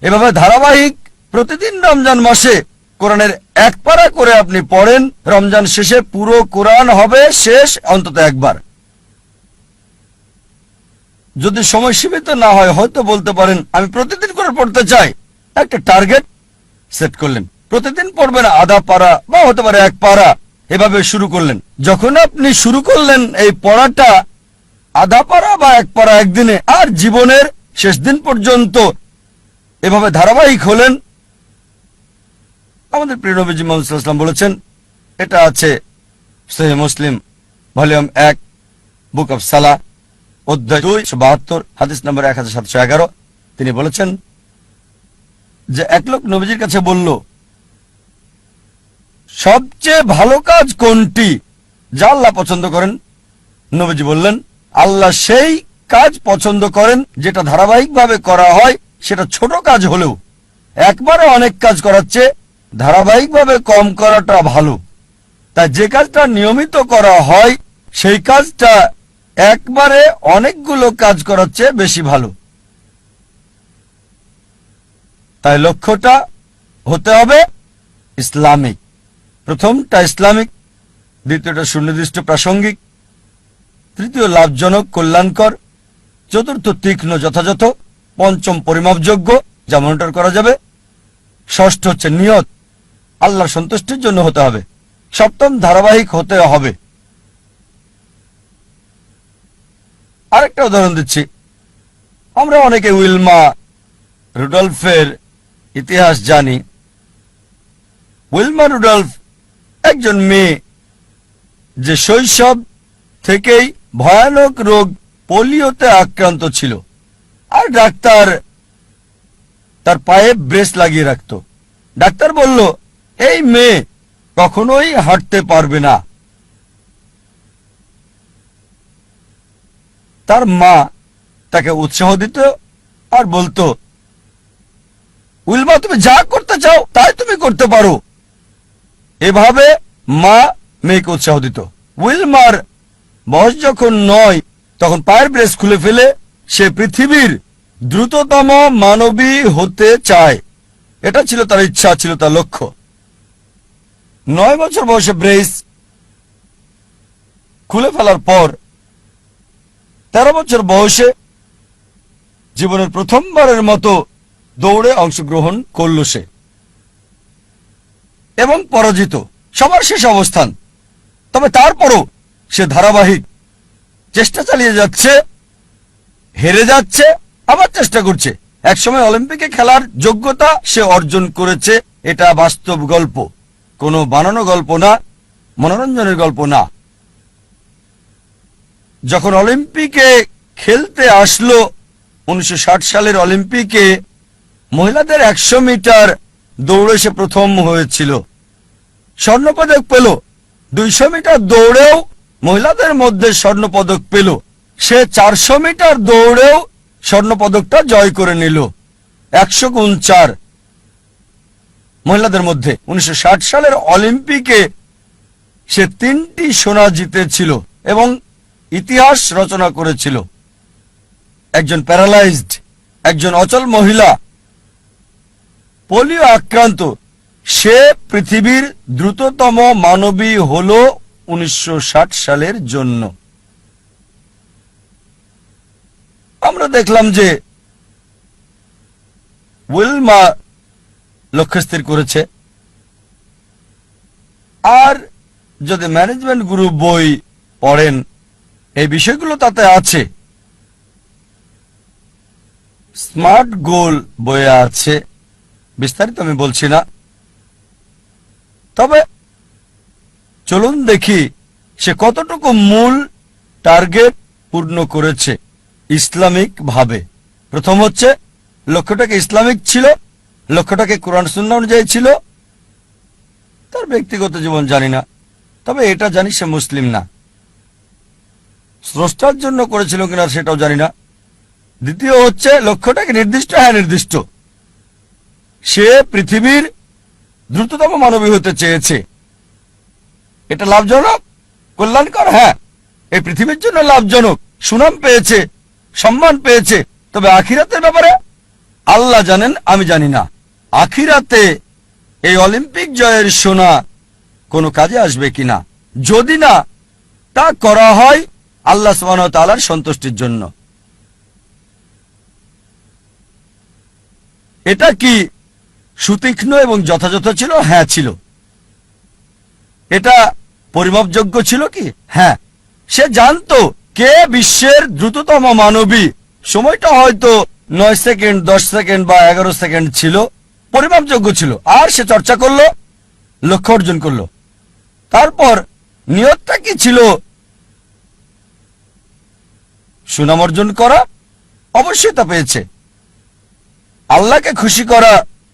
এভাবে ধারাবাহিক প্রতিদিন রমজান মাসে কোরআনের 1 পারা করে আপনি পড়েন। রমজান শেষে পুরো কোরআন হবে শেষ অন্তত 1 বার। যদি সময় সীমিত না হয়, হয়তো বলতে পারেন আমি প্রতিদিন করে পড়তে চাই। একটা টার্গেট সেট করলেন, প্রতিদিন পড়বেন আধা পারা বা হতে পারে 1 পারা। এভাবে শুরু করলেন। যখন আপনি শুরু করলেন এই পড়াটা আধা পারা বা 1 পারা একদিনে, আর জীবনের শেষ দিন পর্যন্ত এভাবে ধারাবাহিক হলেন, আমাদের প্রিয় নবীজি মুহাম্মদ সাল্লাল্লাহু আলাইহি ওয়াসাল্লাম বলেছেন, এটা আছে সহিহ মুসলিম ভলিউম 1 বুক অফ সালাহ অধ্যায় 272 হাদিস নম্বর 1711। তিনি বলেছেন যে এক লোক নবীজির কাছে বলল, সবচেয়ে ভালো কাজ কোনটি যা আল্লাহ পছন্দ করেন? নবীজি বললেন, আল্লাহ সেই কাজ পছন্দ করেন যেটা ধারাবাহিকভাবে করা হয়, সেটা ছোট কাজ হলেও। একবারে অনেক কাজ করাচ্ছে ধারাবাহিকভাবে কম করাটা ভালো। তাই যে কাজটা নিয়মিত করা হয় সেই কাজটা একবারে অনেকগুলো কাজ করাচ্ছে বেশি ভালো। তাই লক্ষ্যটা হতে হবে ইসলামিক। প্রথমটা ইসলামিক, দ্বিতীয়টা সুনির্দিষ্ট প্রাসঙ্গিক, তৃতীয় লাভজনক কল্যাণকর, চতুর্থ তীক্ষ্ণ যথাযথ, পঞ্চম পরিমাপযোগ্য যা মনিটর করা যাবে, ষষ্ঠ হচ্ছে নিয়ত আল্লাহর সন্তুষ্টির জন্য হতে হবে, সপ্তম ধারাবাহিক হতে হবে। আরেকটা উদাহরণ দিচ্ছি। আমরা অনেকে উইলমা রুডলফের ইতিহাস জানি। উইলমা রুডলফ একজন মেয়ে যে শৈশব থেকেই ভয়ানক রোগ পোলিওতে আক্রান্ত ছিল, আর ডাক্তার তার পায়ে ব্রেস লাগিয়ে রাখত। ডাক্তার বলল, এই মেয়ে কখনোই হাঁটতে পারবে না। তার মা তাকে উৎসাহ দিত আর বলতো, উইলমা তুমি যা করতে চাও তাই তুমি করতে পারো। এভাবে মা মেয়েকে উৎসাহ দিত। উইলমার বয়স যখন 9, তখন পায়ের ব্রেস খুলে ফেলে সে পৃথিবীর দ্রুততম মানবী হতে চায়। এটা ছিল তার ইচ্ছা, ছিল তার লক্ষ্য। 9 বছর বয়সে ব্রেস খুলে ফেলার পর 13 বছর বয়সে জীবনের প্রথমবারের মতো দৌড়ে অংশগ্রহণ করল সে, এবং পরাজিত, সবার শেষ অবস্থান। তবে তারপরও সে ধারাবাহিক চেষ্টা চালিয়ে যাচ্ছে, হেরে যাচ্ছে, আবার চেষ্টা করছে। একসময় অলিম্পিকে খেলার যোগ্যতা সে অর্জন করেছে। এটা বাস্তব গল্প, কোনো বানানো গল্প না, মনোরঞ্জনের গল্প না। যখন অলিম্পিকে খেলতে আসলো 1960 সালের অলিম্পিকে মহিলাদের 100 মিটার দৌড়ে সে প্রথম হয়েছিল, স্বর্ণপদক পেল। 200 মিটার দৌড়েও মহিলাদের মধ্যে স্বর্ণপদক পেল। সে 400 মিটার দৌড়েও স্বর্ণপদকটা জয় করে নিল। 100 গুণ 4 মহিলাদের মধ্যে 1960 সালের অলিম্পিকে সে 3টি সোনা জিতেছিল এবং ইতিহাস রচনা করেছিল। একজন প্যারালাইজড, একজন অচল মহিলা, পোলিও আক্রান্ত, সে পৃথিবীর দ্রুততম মানবী হল 1960 সালের জন্য। আমরা দেখলাম যে উইলমা লক্ষ্য স্থির করেছে, আর যদি ম্যানেজমেন্ট গ্রুপ বই পড়েন এই বিষয়গুলো তাতে আছে। স্মার্ট গোল বইয়ে আছে, বিস্তারিত আমি বলছি না। তবে চলুন দেখি সে কতটুকু মূল টার্গেট পূর্ণ করেছে ইসলামিক ভাবে। প্রথম হচ্ছে লক্ষ্যটাকে ইসলামিক ছিল, লক্ষ্যটাকে কোরআন সুন্নাহ অনুযায়ী ছিল। তার ব্যক্তিগত জীবন জানি না, তবে এটা জানি সে মুসলিম না। স্রষ্টার জন্য করেছিল কিনা সেটাও জানি না। দ্বিতীয় হচ্ছে লক্ষ্যটাকে নির্দিষ্ট, হ্যাঁ নির্দিষ্ট। সে পৃথিবীর দ্রুততম মানবী হতে চেয়েছে। এটা লাভজনক, কল্যাণকর, হ্যাঁ এই পৃথিবীর জন্য লাভজনক। সুনাম পেয়েছে, সম্মান পেয়েছে। তবে আখিরাতের ব্যাপারে আল্লাহ জানেন, আমি জানি না। আখিরাতে এই অলিম্পিক জয়ের সোনা কোনো কাজে আসবে কিনা। যদি না তা করা হয় আল্লাহ সুবহানাহু ওয়া তাআলার সন্তুষ্টির জন্য। এটা কি সুতীক্ষ্ণ এবং যথাযথ ছিল? হ্যাঁ ছিল। এটা পরিমাপযোগ্য ছিল কি? হ্যাঁ। সে জানতো কে বিশ্বের দ্রুততম মানবী। সময়টা হয়তো 9 সেকেন্ড, 10 সেকেন্ড বা 11 সেকেন্ড ছিল, পরিমাপযোগ্য ছিল। আর সে চর্চা করলো, লক্ষ্য অর্জন করলো। তারপর নিয়তটা কি ছিল? সুনাম অর্জন করা, অবশ্যই তা পেয়েছে। আল্লাহকে খুশি করা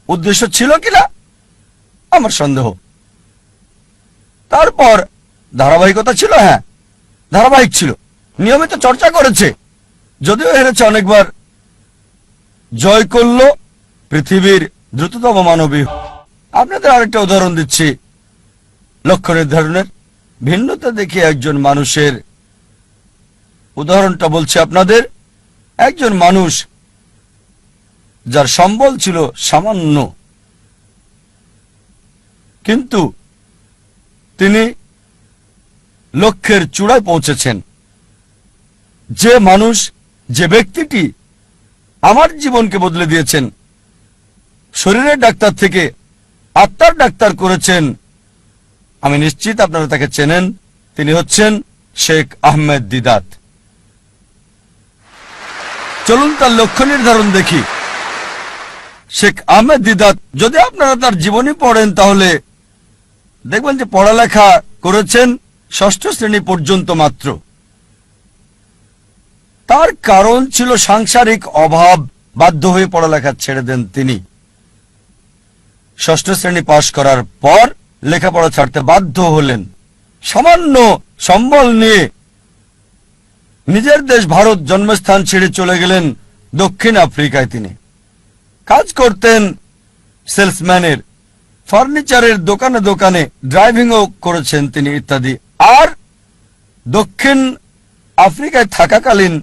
উদ্দেশ্য ছিল কিনা আমার সন্দেহ। তারপর ধারাবাহিকতা ছিল, হ্যাঁ ধারাবাহিক ছিল, নিয়মিত চর্চা করেছে, যদিও হেরেছে অনেকবার, জয় করল পৃথিবীর দ্রুততম মানবী। আপনাদের আরেকটা উদাহরণ দিচ্ছি লক্ষ্য নির্ধারণের। ভিন্নতা দেখে একজন মানুষের উদাহরণটা বলছি আপনাদের। একজন মানুষ যার সম্বল ছিল সামান্য, কিন্তু তিনি লক্ষ্যের চূড়ায় পৌঁছেছেন। যে মানুষ, যে ব্যক্তিটি আমার জীবনকে বদলে দিয়েছেন, শরীরের ডাক্তার থেকে আত্মার ডাক্তার করেছেন, আমি নিশ্চিত আপনারা তাকে চেনেন। তিনি হচ্ছেন শেখ আহমেদ দিদাত। চলুন তার লক্ষ্য নির্ধারণ দেখি। শেখ আহমেদ দিদাত, যদি আপনারা তার জীবনী পড়েন তাহলে দেখবেন যে পড়ালেখা করেছেন 6ষ্ঠ শ্রেণী পর্যন্ত মাত্র। তার কারণ ছিল সাংসারিক অভাব, বাধ্য হয়ে পড়ালেখা ছেড়ে দেন তিনি। 6ষ্ঠ শ্রেণী পাশ করার পর লেখাপড়া ছাড়তে বাধ্য হলেন। সামান্য সম্বল নিয়ে নিজের দেশ ভারত জন্মস্থান ছেড়ে চলে গেলেন দক্ষিণ আফ্রিকায়। তিনি কাজ করতেন সেলসম্যানের, ফার্নিচারের দোকানে দোকানে, ড্রাইভিংও করেছেন তিনি ইত্যাদি। আর দক্ষিণ আফ্রিকায় থাকাকালীন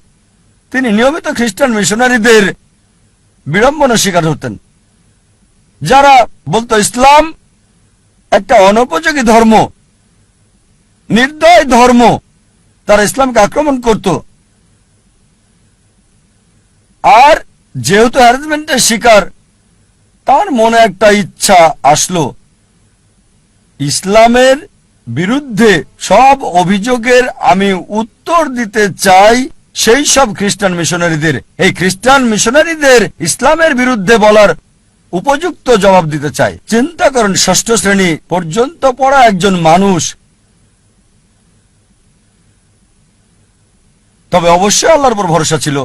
তিনি নিয়মিত খ্রিস্টান মিশনারিদের বিড়ম্বনা শিকার হতেন, যারা বলতো ইসলাম একটা অনুপযোগী ধর্ম, নির্দয় ধর্ম। তারা ইসলামকে আক্রমণ করত। আর যেহেতু হ্যারাসমেন্টের শিকার, তার মনে একটা ইচ্ছা আসলো, ইসলামের বিরুদ্ধে সব অভিযোগের আমি উত্তর দিতে চাই সেই সব খ্রিস্টান মিশনারিদের। এই খ্রিস্টান মিশনারিদের ইসলামের বিরুদ্ধে বলার উপযুক্ত জবাব দিতে চাই। চিন্তা করেন, 6ষ্ঠ শ্রেণী পর্যন্ত পড়া একজন মানুষ। তবে অবশ্যই আল্লাহর উপর ভরসা ছিল।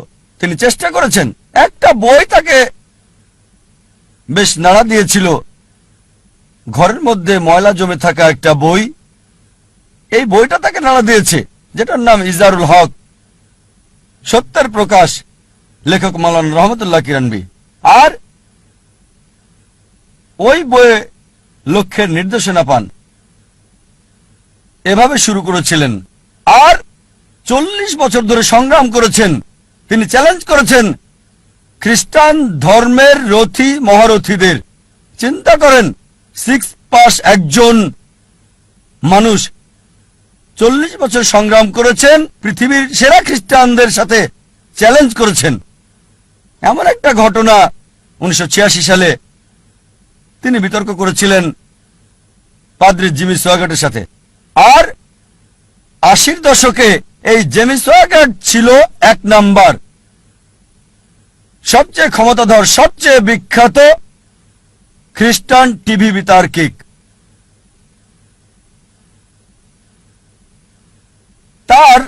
তিনি চেষ্টা করেছেন। একটা বই তাকে বেশ নাড়া দিয়েছিল, ঘরের মধ্যে ময়লা জমে থাকা একটা বই। এই বইটা তাকে নাড়া দিয়েছে, যেটার নাম ইজারুল হক, সত্যের প্রকাশ, লেখক মাওলানা রহমতুল্লাহ কিরানবী। আর ওই বইয়ে লক্ষ্যের নির্দেশনা পান। এভাবে শুরু করেছিলেন আর 40 বছর ধরে সংগ্রাম করেছেন। তিনি চ্যালেঞ্জ করেছেন খ্রিস্টান ধর্মের রথী মহারথীদের। চিন্তা করেন, 6 পাস একজন মানুষ 40 বছর সংগ্রাম করেছেন, পৃথিবীর সেরা খ্রিস্টানদের সাথে চ্যালেঞ্জ করেছেন। এমন একটা ঘটনা 1986 সালে তিনি বিতর্ক করেছিলেন পাদ্রী জিমি সোয়াগাটের সাথে। আর 80-র দশকে এই জেমি সোয়াগাট ছিল 1 নাম্বার, সবচেয়ে ক্ষমতাধর, সবচেয়ে বিখ্যাত খ্রিস্টান টিভি বিতার্কিক। তার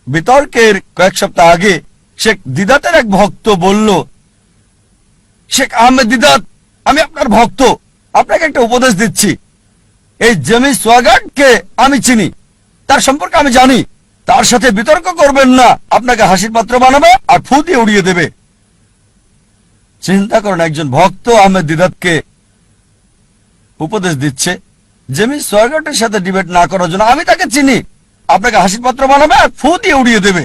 বিতর্কের কয়েক সপ্তাহ আগে শেখ দিদাতের এক ভক্ত বলল, শেখ আহমেদ দিদাত, আমি আপনার ভক্ত, আপনাকে একটা উপদেশ দিচ্ছি। এই জেমি সোয়াগাটকে আমি চিনি, তার সম্পর্কে আমি জানি, তার সাথে বিতর্ক করবেন না, আপনাকে হাসির পাত্র বানাবে আর ফু দিয়ে উড়িয়ে দেবে। চিন্তা করেন, একজন ভক্ত আহমেদ দিদাতকে উপদেশ দিচ্ছে জেমি সোয়াগাটের সাথে ডিবেট না করার জন্য। আমি তাকে চিনি, আপনাকে হাসির পাত্র বানাবে আর ফু দিয়ে উড়িয়ে দেবে।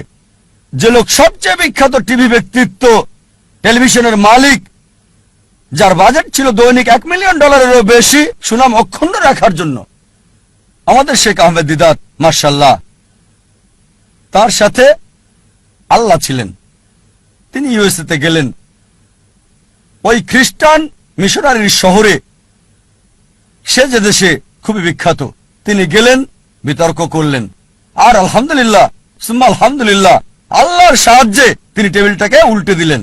যে লোক সবচেয়ে বিখ্যাত টিভি ব্যক্তিত্ব, টেলিভিশনের মালিক, যার বাজেট ছিল দৈনিক $1 মিলিয়ন বেশি সুনাম অক্ষুণ্ণ রাখার জন্য, আমাদের শেখ আহমেদ দিদাত, মাশাআল্লাহ, তার সাথে আল্লাহ ছিলেন। তিনি ইউএসএতে গেলেন, ওই খ্রিস্টান মিশনারির শহরে, সে যে দেশে খুবই বিখ্যাত, তিনি গেলেন, বিতর্ক করলেন, আর আলহামদুলিল্লাহ সুম্মা আলহামদুলিল্লাহ, আল্লাহর সাহায্যে তিনি টেবিলটাকে উল্টে দিলেন।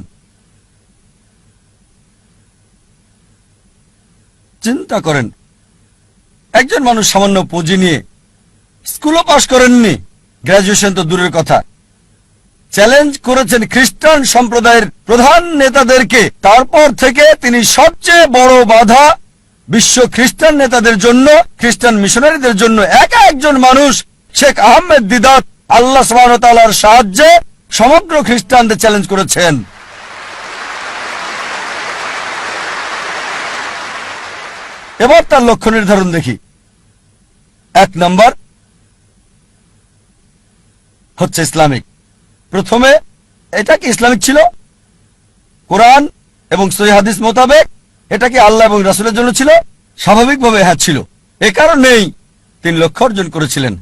চিন্তা করেন, একজন মানুষ সামান্য পুঁজি নিয়ে, স্কুলও পাশ করেননি, গ্রাজুয়েশন তো দূরের কথা, চ্যালেঞ্জ করেছেন খ্রিস্টান সম্প্রদায়ের প্রধান নেতাদেরকে। তারপর থেকে তিনি সবচেয়ে বড় বাধা বিশ্ব খ্রিস্টান নেতাদের জন্য, খ্রিস্টান মিশনারিদের জন্য। একা একজন মানুষ, শেখ আহমেদ দিদাত, আল্লাহ সুবহানাহু ওয়া তাআলার সাহায্যে সমগ্র খ্রিস্টানদের চ্যালেঞ্জ করেছেন। এবার তার লক্ষ্য নির্ধারণ দেখি। 1 নাম্বার হচ্ছে ইসলামিক। প্রথমে এটা কি ইসলামিক ছিল? কোরআন এবং সহিহ হাদিস মোতাবেক এটা কি আল্লাহ এবং রাসূলের জন্য ছিল? স্বাভাবিকভাবে হ্যাঁ ছিল। এ কারণেই তিনি লক্ষ্য অর্জন করেছিলেন।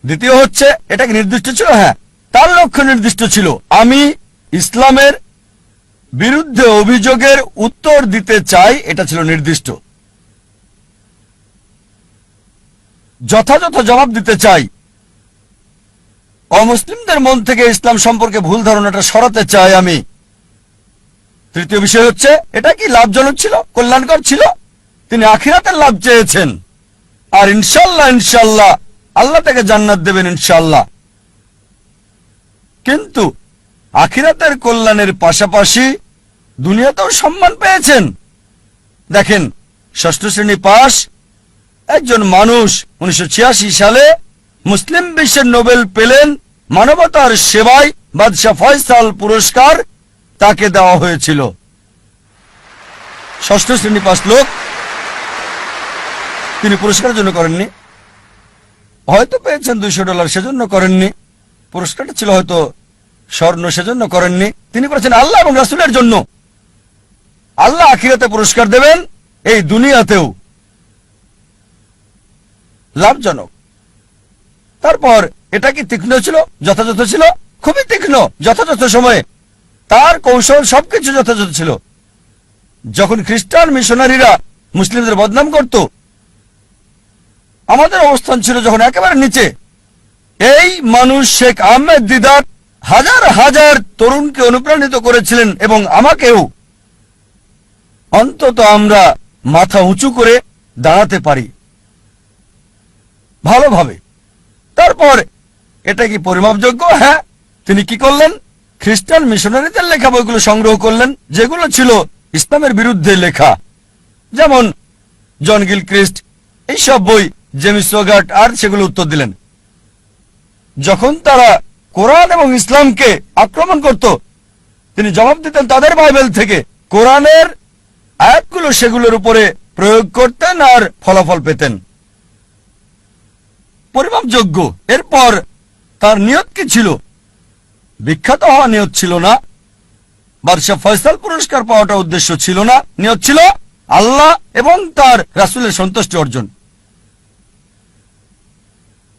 দ্বিতীয় হচ্ছে, এটা কি নির্দিষ্ট ছিল? হ্যাঁ, তার লক্ষ্য নির্দিষ্ট ছিল। আমি ইসলামের বিরুদ্ধে অভিযোগের উত্তর দিতে চাই, এটা ছিল নির্দিষ্ট। যথাযথ জবাব দিতে চাই, অমুসলিমদের মন থেকে ইসলাম সম্পর্কে ভুল ধারণাটা সরাতে চাই আমি। তৃতীয় বিষয় হচ্ছে, এটা কি লাভজনক ছিল, কল্যাণকর ছিল? তিনি আখিরাতের লাভ চেয়েছেন, আর ইনশাল্লাহ ইনশাল্লাহ আল্লাহ তাকে জান্নাত দেবেন ইনশাল্লাহ। কিন্তু আখিরাতের কল্যাণের পাশাপাশি দুনিয়াতেও সম্মান পেয়েছেন। দেখেন, 6ষ্ঠ শ্রেণী পাস একজন মানুষ 1986 সালে মুসলিম বিশ্বের নোবেল পেলেন মানবতার সেবায়, বাদশাহ ফয়সাল পুরস্কার তাকে দেওয়া হয়েছিল। 6ষ্ঠ শ্রেণী পাস লোক, তিনি পুরস্কারের জন্য করেননি, হয়তো পেয়েছেন $200, সেজন্য করেননি। পুরস্কারটা ছিল হয়তো স্বর্ণ, সেজন্য করেননি। তিনি করেছেন আল্লাহ এবং রাসূলের জন্য। আল্লাহ আখিরাতে পুরস্কার দেবেন, এই দুনিয়াতেও লাভজনক। তারপর এটা কি তীক্ষ্ণ ছিল, যথাযথ ছিল? খুবই তীক্ষ্ণ, যথাযথ সময়ে তার কৌশল সবকিছু যথাযথ ছিল। যখন খ্রিস্টান মিশনারিরা মুসলিমদের বদনাম করত, আমাদের অবস্থান ছিল যখন একেবারে নিচে। এই মানুষ শেখ আহমেদ দিদাত হাজার হাজার তরুণকে অনুপ্রাণিত করেছিলেন, এবং আমাকেও। অন্তত আমরা মাথা উঁচু করে দাঁড়াতে পারি ভালোভাবে। তারপর এটা কি পরিমাপযোগ্য? হ্যাঁ। তিনি কি করলেন? খ্রিস্টান মিশনারিদের লেখা বইগুলো সংগ্রহ করলেন, যেগুলো ছিল ইসলামের বিরুদ্ধে লেখা, যেমন জন গিলক্রিস্ট, এইসব বই, জেমি সোগাট, আর সেগুলো উত্তর দিলেন। যখন তারা কোরআন এবং ইসলামকে আক্রমণ করত, তিনি জবাব দিতেন তাদের বাইবেল থেকে। কোরআনের আয়াতগুলো সেগুলোর উপরে প্রয়োগ করতেন আর ফলাফল পেতেন, পরিমাপযোগ্য। এরপর তার নিয়ত কি ছিল? বিখ্যাত হওয়া নিয়ত ছিল না, বাদশাহ ফয়সাল পুরস্কার পাওয়াটা উদ্দেশ্য ছিল না। নিয়ত ছিল আল্লাহ এবং তার রাসূলের সন্তুষ্টি অর্জন।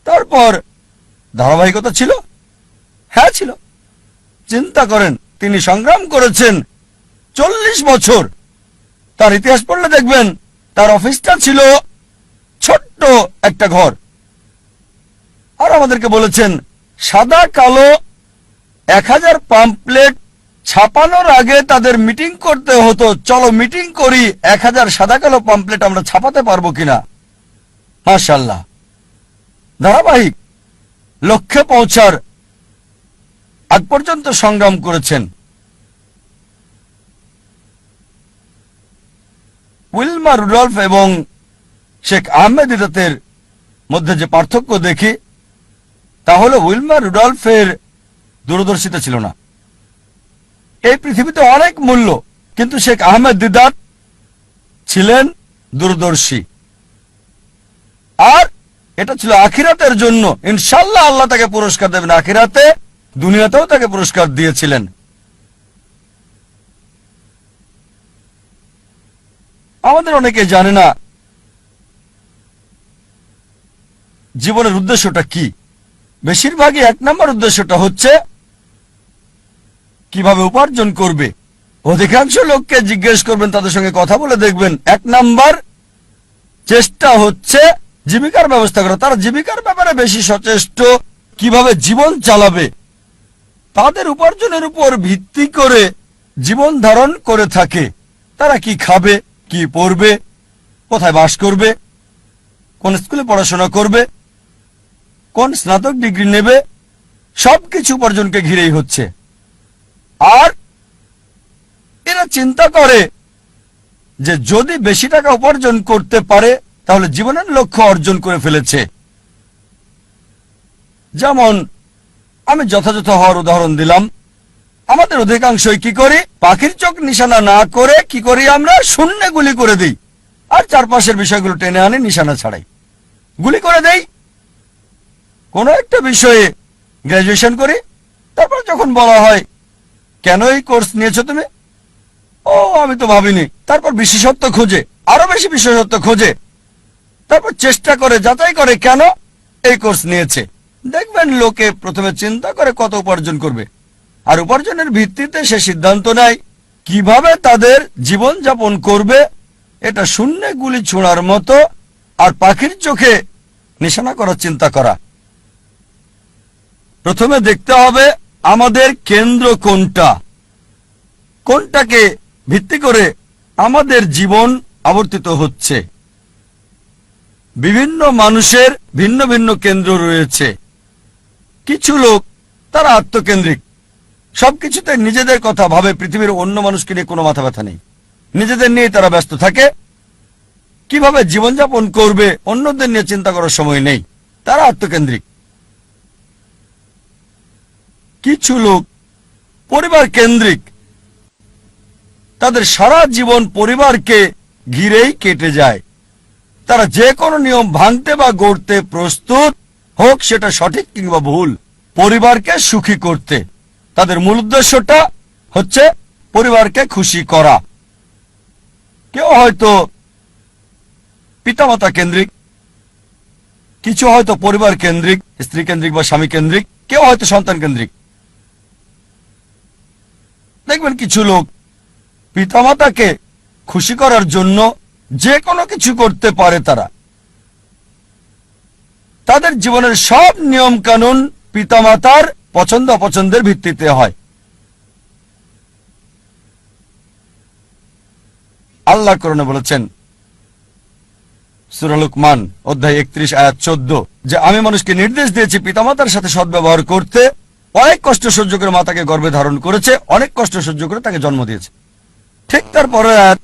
তারপর ধারাবাহিকতা ছিল? হ্যাঁ ছিল। চিন্তা করেন, তিনি সংগ্রাম করেছেন 40 বছর। তার ইতিহাস পড়লে দেখবেন তার অফিসটা ছিল ছোট্ট একটা ঘর। আর আমাদেরকে বলেছেন সাদা কালো 1000 পাম্পলেট ছাপানোর আগে তাদের মিটিং করতে হতো, চলো মিটিং করি 1000 সাদা কালো পাম্পলেট আমরা ছাপাতে পারবো কিনা। মাশাআল্লাহ, ধারাবাহিক লক্ষ্যে পৌঁছার আগ পর্যন্ত সংগ্রাম করেছেন। উইলমা রুডলফ এবং শেখ আহমেদ দিদাতের মধ্যে যে পার্থক্য দেখি তা হলো উইলমা রুডলফের দূরদর্শিতা ছিল না। এই পৃথিবীতে অনেক মূল্য, কিন্তু শেখ আহমেদ দিদাত ছিলেন দূরদর্শী। আর এটা ছিল আখিরাতের জন্য। ইনশাল্লাহ আল্লাহ তাকে পুরস্কার দেবেন আখিরাতে, দুনিয়াতেও তাকে পুরস্কার দিয়েছিলেন। আমাদের অনেকে জানে না জীবনের উদ্দেশ্যটা কি। বেশিরভাগই 1 নম্বর উদ্দেশ্যটা হচ্ছে কিভাবে উপার্জন করবে। অধিকাংশ লোককে জিজ্ঞেস করবেন, তাদের সঙ্গে কথা বলে দেখবেন 1 নম্বর চেষ্টা হচ্ছে জীবিকার ব্যবস্থা করা। তারা জীবিকার ব্যাপারে বেশি সচেষ্ট, কিভাবে জীবন চালাবে। তাদের উপার্জনের উপর ভিত্তি করে জীবন ধারণ করে থাকে। তারা কি খাবে, কি পড়বে, কোথায় বাস করবে, কোন স্কুলে পড়াশোনা করবে, কোন স্নাতক ডিগ্রি নেবে, সবকিছু উপার্জনকে ঘিরেই হচ্ছে। আর এরা চিন্তা করে যে যদি বেশি টাকা উপার্জন করতে পারে তাহলে জীবনের লক্ষ্য অর্জন করে ফেলেছে। যেমন আমি যথাযথ হওয়ার উদাহরণ দিলাম। আমাদের অধিকাংশই কি করি, পাখির চোখ নিশানা না করে কি করি, আমরা শূন্যে গুলি করে দিই আর চারপাশের বিষয়গুলো টেনে আনি নিশানা ছাড়াই গুলি করে দেই। কোনো একটা বিষয়ে গ্রাজুয়েশন করি, তারপর যখন বলা হয় কেন এই কোর্স নিয়েছো তুমি, ও আমি তো ভাবিনি। তারপর বিশেষত্ব খোঁজে, আরো বেশি বিশেষত্ব খোঁজে, তারপর চেষ্টা করে যাচাই করে কেন এই কোর্স নিয়েছে। দেখবেন লোকে প্রথমে চিন্তা করে কত উপার্জন করবে, আর উপার্জনের ভিত্তিতে সে সিদ্ধান্ত নেয় কিভাবে তাদের জীবন যাপন করবে। এটা শূন্যে গুলি ছোঁড়ার মতো, আর পাখির চোখে নিশানা করার চিন্তা করা। প্রথমে দেখতে হবে আমাদের কেন্দ্র কোনটা, কোনটাকে ভিত্তি করে আমাদের জীবন আবর্তিত হচ্ছে। বিভিন্ন মানুষের ভিন্ন ভিন্ন কেন্দ্র রয়েছে। কিছু লোক তারা আত্মকেন্দ্রিক, সবকিছুতে নিজেদের কথা ভাবে, পৃথিবীর অন্য মানুষকে নিয়ে কোনো মাথা ব্যথা নেই, নিজেদের নিয়ে তারা ব্যস্ত থাকে। কিভাবে জীবনযাপন করবে অন্যদের নিয়ে চিন্তা করার সময় নেই, তারা আত্মকেন্দ্রিক। কিছু লোক পরিবার কেন্দ্রিক, তাদের সারা জীবন পরিবারকে ঘিরেই কেটে যায়। তারা যে কোনো নিয়ম ভাঙতে বা গড়তে প্রস্তুত, হোক সেটা সঠিক কিংবা ভুল, পরিবারকে সুখী করতে। তাদের মূল উদ্দেশ্যটা হচ্ছে পরিবারকে খুশি করা। কেউ হয়তো পিতামাতা কেন্দ্রিক, কিছু হয়তো পরিবার কেন্দ্রিক, স্ত্রী কেন্দ্রিক বা স্বামী কেন্দ্রিক, কেউ হয়তো সন্তান কেন্দ্রিক। দেখবেন কিছু লোক পিতামাতাকে খুশি করার জন্য যে কোনো কিছু করতে পারে। তাদের জীবনের সব নিয়ম কানুন পিতামাতার পছন্দ অপছন্দের ভিত্তিতে হয়। আল্লাহ কোরআনে বলেছেন সূরা লুকমান অধ্যায় 31 আয়াত 14 যে আমি মানুষকে নির্দেশ দিয়েছি পিতামাতার সাথে সদ্ব্যবহার করতে। অনেক কষ্ট সহ্য করে মাতাকে গর্ভে ধারণ করেছে, অনেক কষ্ট সহ্য করে তাকে জন্ম দিয়েছে। ঠিক তারপরে আয়াত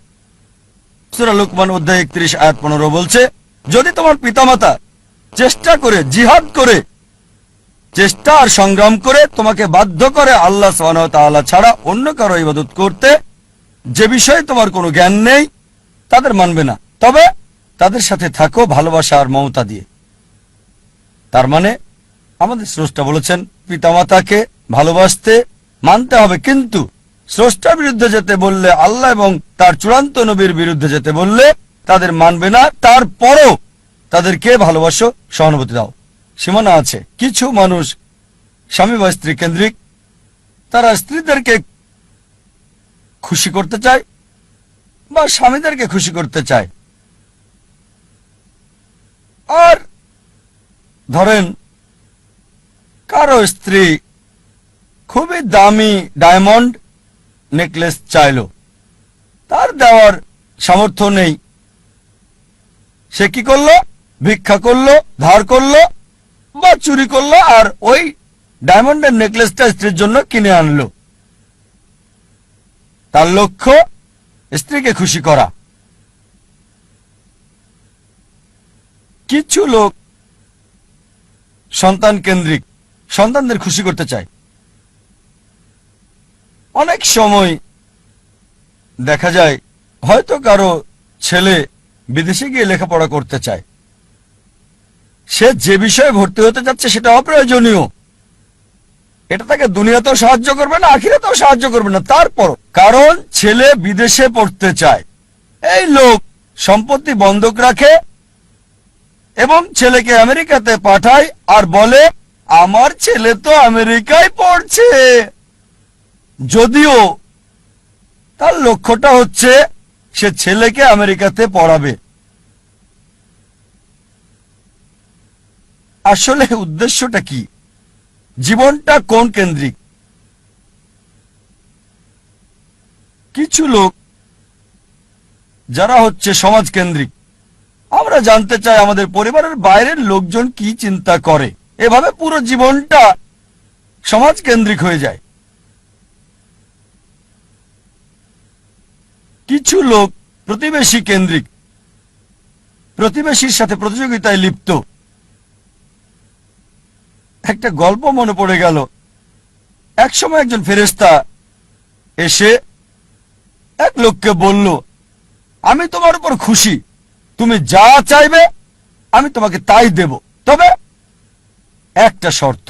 সূরা লুকমান অধ্যায় 31 আয়াত 15 বলছে যদি তোমার পিতামাতা চেষ্টা করে, জিহাদ করে, চেষ্টা আর সংগ্রাম করে তোমাকে বাধ্য করে আল্লাহ সুবহানাহু ওয়া তাআলা ছাড়া অন্য কারো ইবাদত করতে, যে বিষয়ে তোমার কোনো জ্ঞান নেই, তাদের মানবে না, তবে তাদের সাথে থাকো ভালোবাসা আর মমতা দিয়ে। তার মানে আমাদের স্রষ্টা বলেছেন পিতামাতাকে ভালোবাসতে, মানতে হবে, কিন্তু স্রষ্টার বিরুদ্ধে যেতে বললে, আল্লাহ এবং তার চূড়ান্ত নবীর বিরুদ্ধে যেতে বললে তাদের মানবে না। তারপরও তাদেরকে ভালোবাসো, সহানুভূতি দাও, সীমানা আছে। কিছু মানুষ স্বামী বা স্ত্রী কেন্দ্রিক, তারা স্ত্রীদেরকে খুশি করতে চায় বা স্বামীদেরকে খুশি করতে চায়। আর ধরেন কারো স্ত্রী খুবই দামি ডায়মন্ড নেকলেস চাইল, তার দেওয়ার সামর্থ্য নেই, সে কি করলো? ভিক্ষা করলো, ধার করলো বা চুরি করলো, আর ওই ডায়মন্ডের নেকলেসটা স্ত্রীর জন্য কিনে আনলো। তার লক্ষ্য স্ত্রীকে খুশি করা। কিছু লোক সন্তান কেন্দ্রিক, সন্তানদের খুশি করতে চায়। অনেক সময় দেখা যায় হয়তো কারো ছেলে বিদেশে গিয়ে লেখাপড়া করতে চায়, সে যে বিষয়ে ভর্তি হতে যাচ্ছে সেটা অপ্রয়োজনীয়, এটা তাকে দুনিয়াতেও সাহায্য করবে না, আখিরাতেও সাহায্য করবে না, তারপর কারণ ছেলে বিদেশে পড়তে চায়, এই লোক সম্পত্তি বন্ধক রাখে এবং ছেলেকে আমেরিকাতে পাঠায় আর বলে আমার ছেলে তো আমেরিকায় পড়ছে, যদিও তার লক্ষ্যটা হচ্ছে সে ছেলেকে আমেরিকাতে পড়াবে। আসলে উদ্দেশ্যটা কি? জীবনটা কোন কেন্দ্রিক? কিছু লোক যারা হচ্ছে সমাজ কেন্দ্রিক, আমরা জানতে চাই আমাদের পরিবারের বাইরের লোকজন কি চিন্তা করে, এভাবে পুরো জীবনটা সমাজ কেন্দ্রিক হয়ে যায়। কিছু লোক প্রতিবেশী কেন্দ্রিক, প্রতিবেশীর সাথে প্রতিযোগিতায় লিপ্ত। একটা গল্প মনে পড়ে গেল, একসময় একজন ফেরেশতা এসে এক লোককে বলল, আমি তোমার উপর খুশি, তুমি যা চাইবে আমি তোমাকে তাই দেব, তবে একটা শর্ত,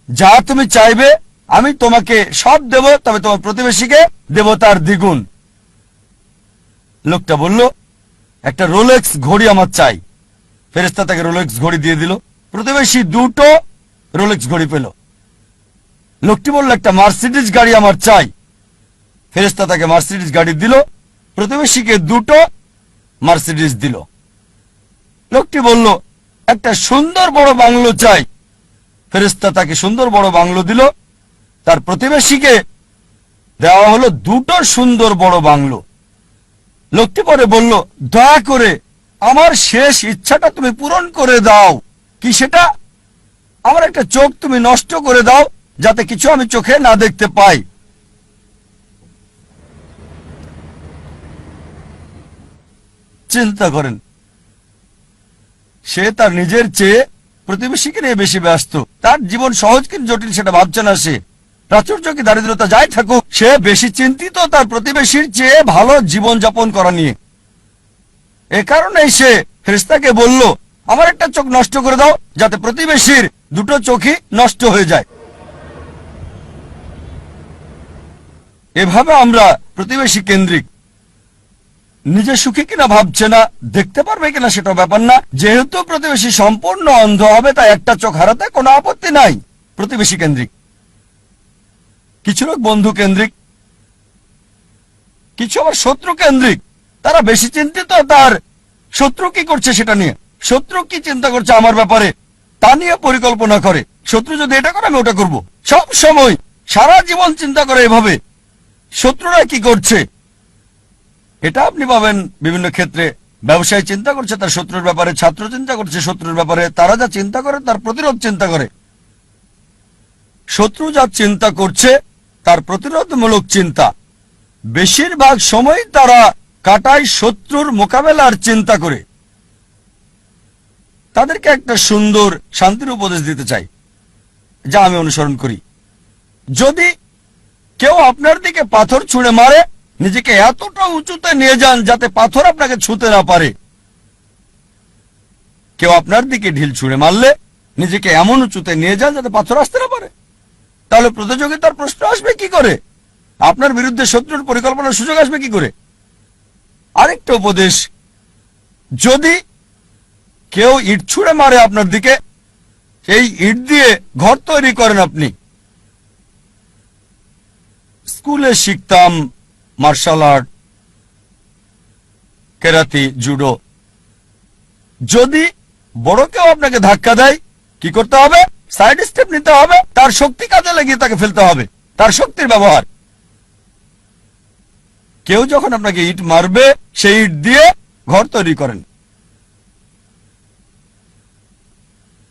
যা তুমি চাইবে আমি তোমাকে সব দেব, তবে তোমার প্রতিবেশীকে দেব তার দ্বিগুণ। লোকটা বলল, একটা রোলেক্স ঘড়ি আমার চাই। ফেরেশতা তাকে রোলেক্স ঘড়ি দিয়ে দিল, প্রতিবেশী দুটো রোলেক্স ঘড়ি পেল। লোকটি বলল, একটা মার্সিডিজ গাড়ি আমার চাই। ফেরেশতা তাকে মার্সিডিজ গাড়ি দিল, প্রতিবেশীকে দুটো মার্সিডিজ দিল। লোকটি বলল, একটা সুন্দর বড় বাংলো চাই। ফেরেশতা তাকে সুন্দর বড় বাংলো দিল, তার প্রতিবেশীকে দেওয়া হলো দুটো সুন্দর বড় বাংলো। লোকটি পরে বলল, দয়া করে আমার শেষ ইচ্ছাটা তুমি পূরণ করে দাও। কি সেটা? আমার একটা চোখ তুমি নষ্ট করে দাও, যাতে কিছু আমি চোখে না দেখতে পাই। চিন্তা করেন, সে তার নিজের চেয়ে প্রতিবেশীকে নিয়ে বেশি ব্যস্ত, তার জীবন সহজ কিন্তু জটিল সেটা ভাবছে না। সে প্রাচুর্য কি দারিদ্রতা যাই থাকুক, সে বেশি চিন্তিত তার প্রতিবেশীর চেয়ে ভালো জীবন যাপন করা নিয়ে। এ কারণেই সে ফেরেশতাকে বলল, আমার একটা চোখ নষ্ট করে দাও, যাতে প্রতিবেশীর দুটো চোখই নষ্ট হয়ে যায়। এভাবে আমরা প্রতিবেশী কেন্দ্রিক। নিজে সুখী কিনা ভাবছে না, দেখতে পারবে কিনা সেটা ব্যাপার না, যেহেতু প্রতিবেশী সম্পূর্ণ অন্ধ হবে তাই একটা চোখ হারাতে কোনো আপত্তি নাই। প্রতিবেশী কেন্দ্রিক। কিছু লোক বন্ধু কেন্দ্রিক, কিছু আবার শত্রু কেন্দ্রিক। তারা বেশি চিন্তিত তার শত্রু কি করছে সেটা নিয়ে, শত্রু কি চিন্তা করছে আমার ব্যাপারে তা নিয়ে পরিকল্পনা করে। শত্রু যদি এটা করে আমি ওটা করব, সব সময় সারা জীবন চিন্তা করে এভাবে শত্রুরা কি করছে। এটা আপনি পাবেন বিভিন্ন ক্ষেত্রে। ব্যবসায়ী চিন্তা করছে তার শত্রুর ব্যাপারে, ছাত্র চিন্তা করছে শত্রুর ব্যাপারে, তারা যা চিন্তা করে তার প্রতিরোধ চিন্তা করে। শত্রু যা চিন্তা করছে তার প্রতিরোধমূলক চিন্তা। বেশিরভাগ সময় তারা কাটায় শত্রুর মোকাবেলার চিন্তা করে। তাদেরকে একটা সুন্দর শান্তির উপদেশ দিতে চাই, যা আমি অনুসরণ করি। যদি কেউ আপনার দিকে পাথর ছুঁড়ে মারে, নিজেকে এতটা উঁচুতে নিয়ে যান যাতে পাথর আপনাকে ছুঁতে না পারে। কেউ আপনার দিকে ঢিল ছুঁড়ে মারলে নিজেকে এমন উঁচুতে নিয়ে যান যাতে পাথর আসতে না পারে। তাহলে প্রতিযোগিতার প্রশ্ন আসবে কি করে? আপনার বিরুদ্ধে শত্রুর পরিকল্পনার সুযোগ আসবে কি করে? আরেকটা উপদেশ, যদি কেউ ইট ছুঁড়ে মারে আপনার দিকে, সেই ইট দিয়ে ঘর তৈরি করেন আপনি। স্কুলে শিখতাম মার্শাল আর্ট, কেরাতি, জুডো। যদি বড় কেউ আপনাকে ধাক্কা দেয়, কি করতে হবে? সাইড স্টেপ নিতে হবে, তার শক্তি কাজে লাগিয়ে তাকে ফেলতে হবে, তার শক্তির ব্যবহার। কেউ যখন আপনাকে ইট মারবে, সেই ইট দিয়ে ঘর তৈরি করেন।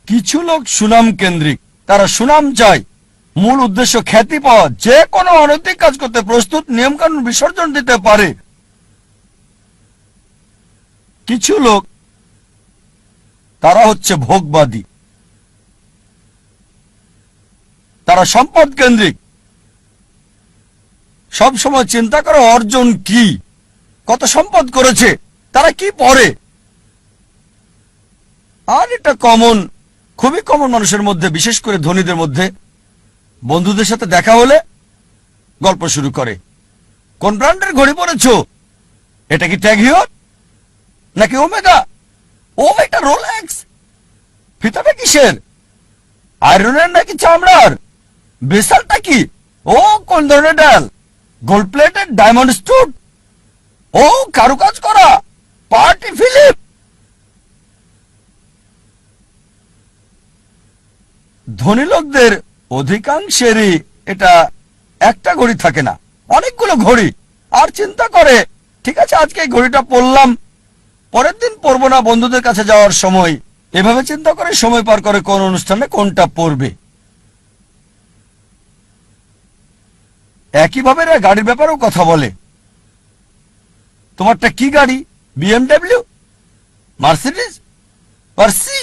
কিছু লোক সুনাম কেন্দ্রিক, তারা সুনাম চায়, মূল উদ্দেশ্য খ্যাতি পাওয়া, যে কোনো অনৈতিক কাজ করতে প্রস্তুত, নিয়মকানুন বিসর্জন দিতে পারে। কিছু লোক তারা হচ্ছে ভোগবাদী, তারা সম্পদ কেন্দ্রিক, সব সময় চিন্তা করে অর্জন কি, কত সম্পদ করেছে, তারা কি পড়ে। আর এটা কমন, খুবই কমন মানুষের মধ্যে, বিশেষ করে ধনীদের মধ্যে। বন্ধুদের সাথে দেখা হলে গল্প শুরু করে, কোন ব্র্যান্ডের ঘড়ি পরেছো, এটা কি ট্যাগ হিওর নাকি ওমেগা? ও এটা রোলেক্স। ফিতাটা কিসের, আয়রনের নাকি চামড়ার? বেসালটা কি? ও কোন ধরনের ডাল? Gold plated, diamond stud? ও কারুকাজ করা, পার্টি ফিলিপ। ধনী লোকদের অধিকাংশেরই এটা একটা ঘড়ি থাকে না, অনেকগুলো ঘড়ি। আর চিন্তা করে, ঠিক আছে আজকে এই ঘড়িটা পরলাম, পরের দিন পরবো না বন্ধুদের কাছে যাওয়ার সময়। এভাবে চিন্তা করে সময় পার করে কোন অনুষ্ঠানে কোনটা পরবে। একইভাবে এরা গাড়ির ব্যাপারেও কথা বলে। তোমারটা কি গাড়ি? BMW, Mercedes, Porsche,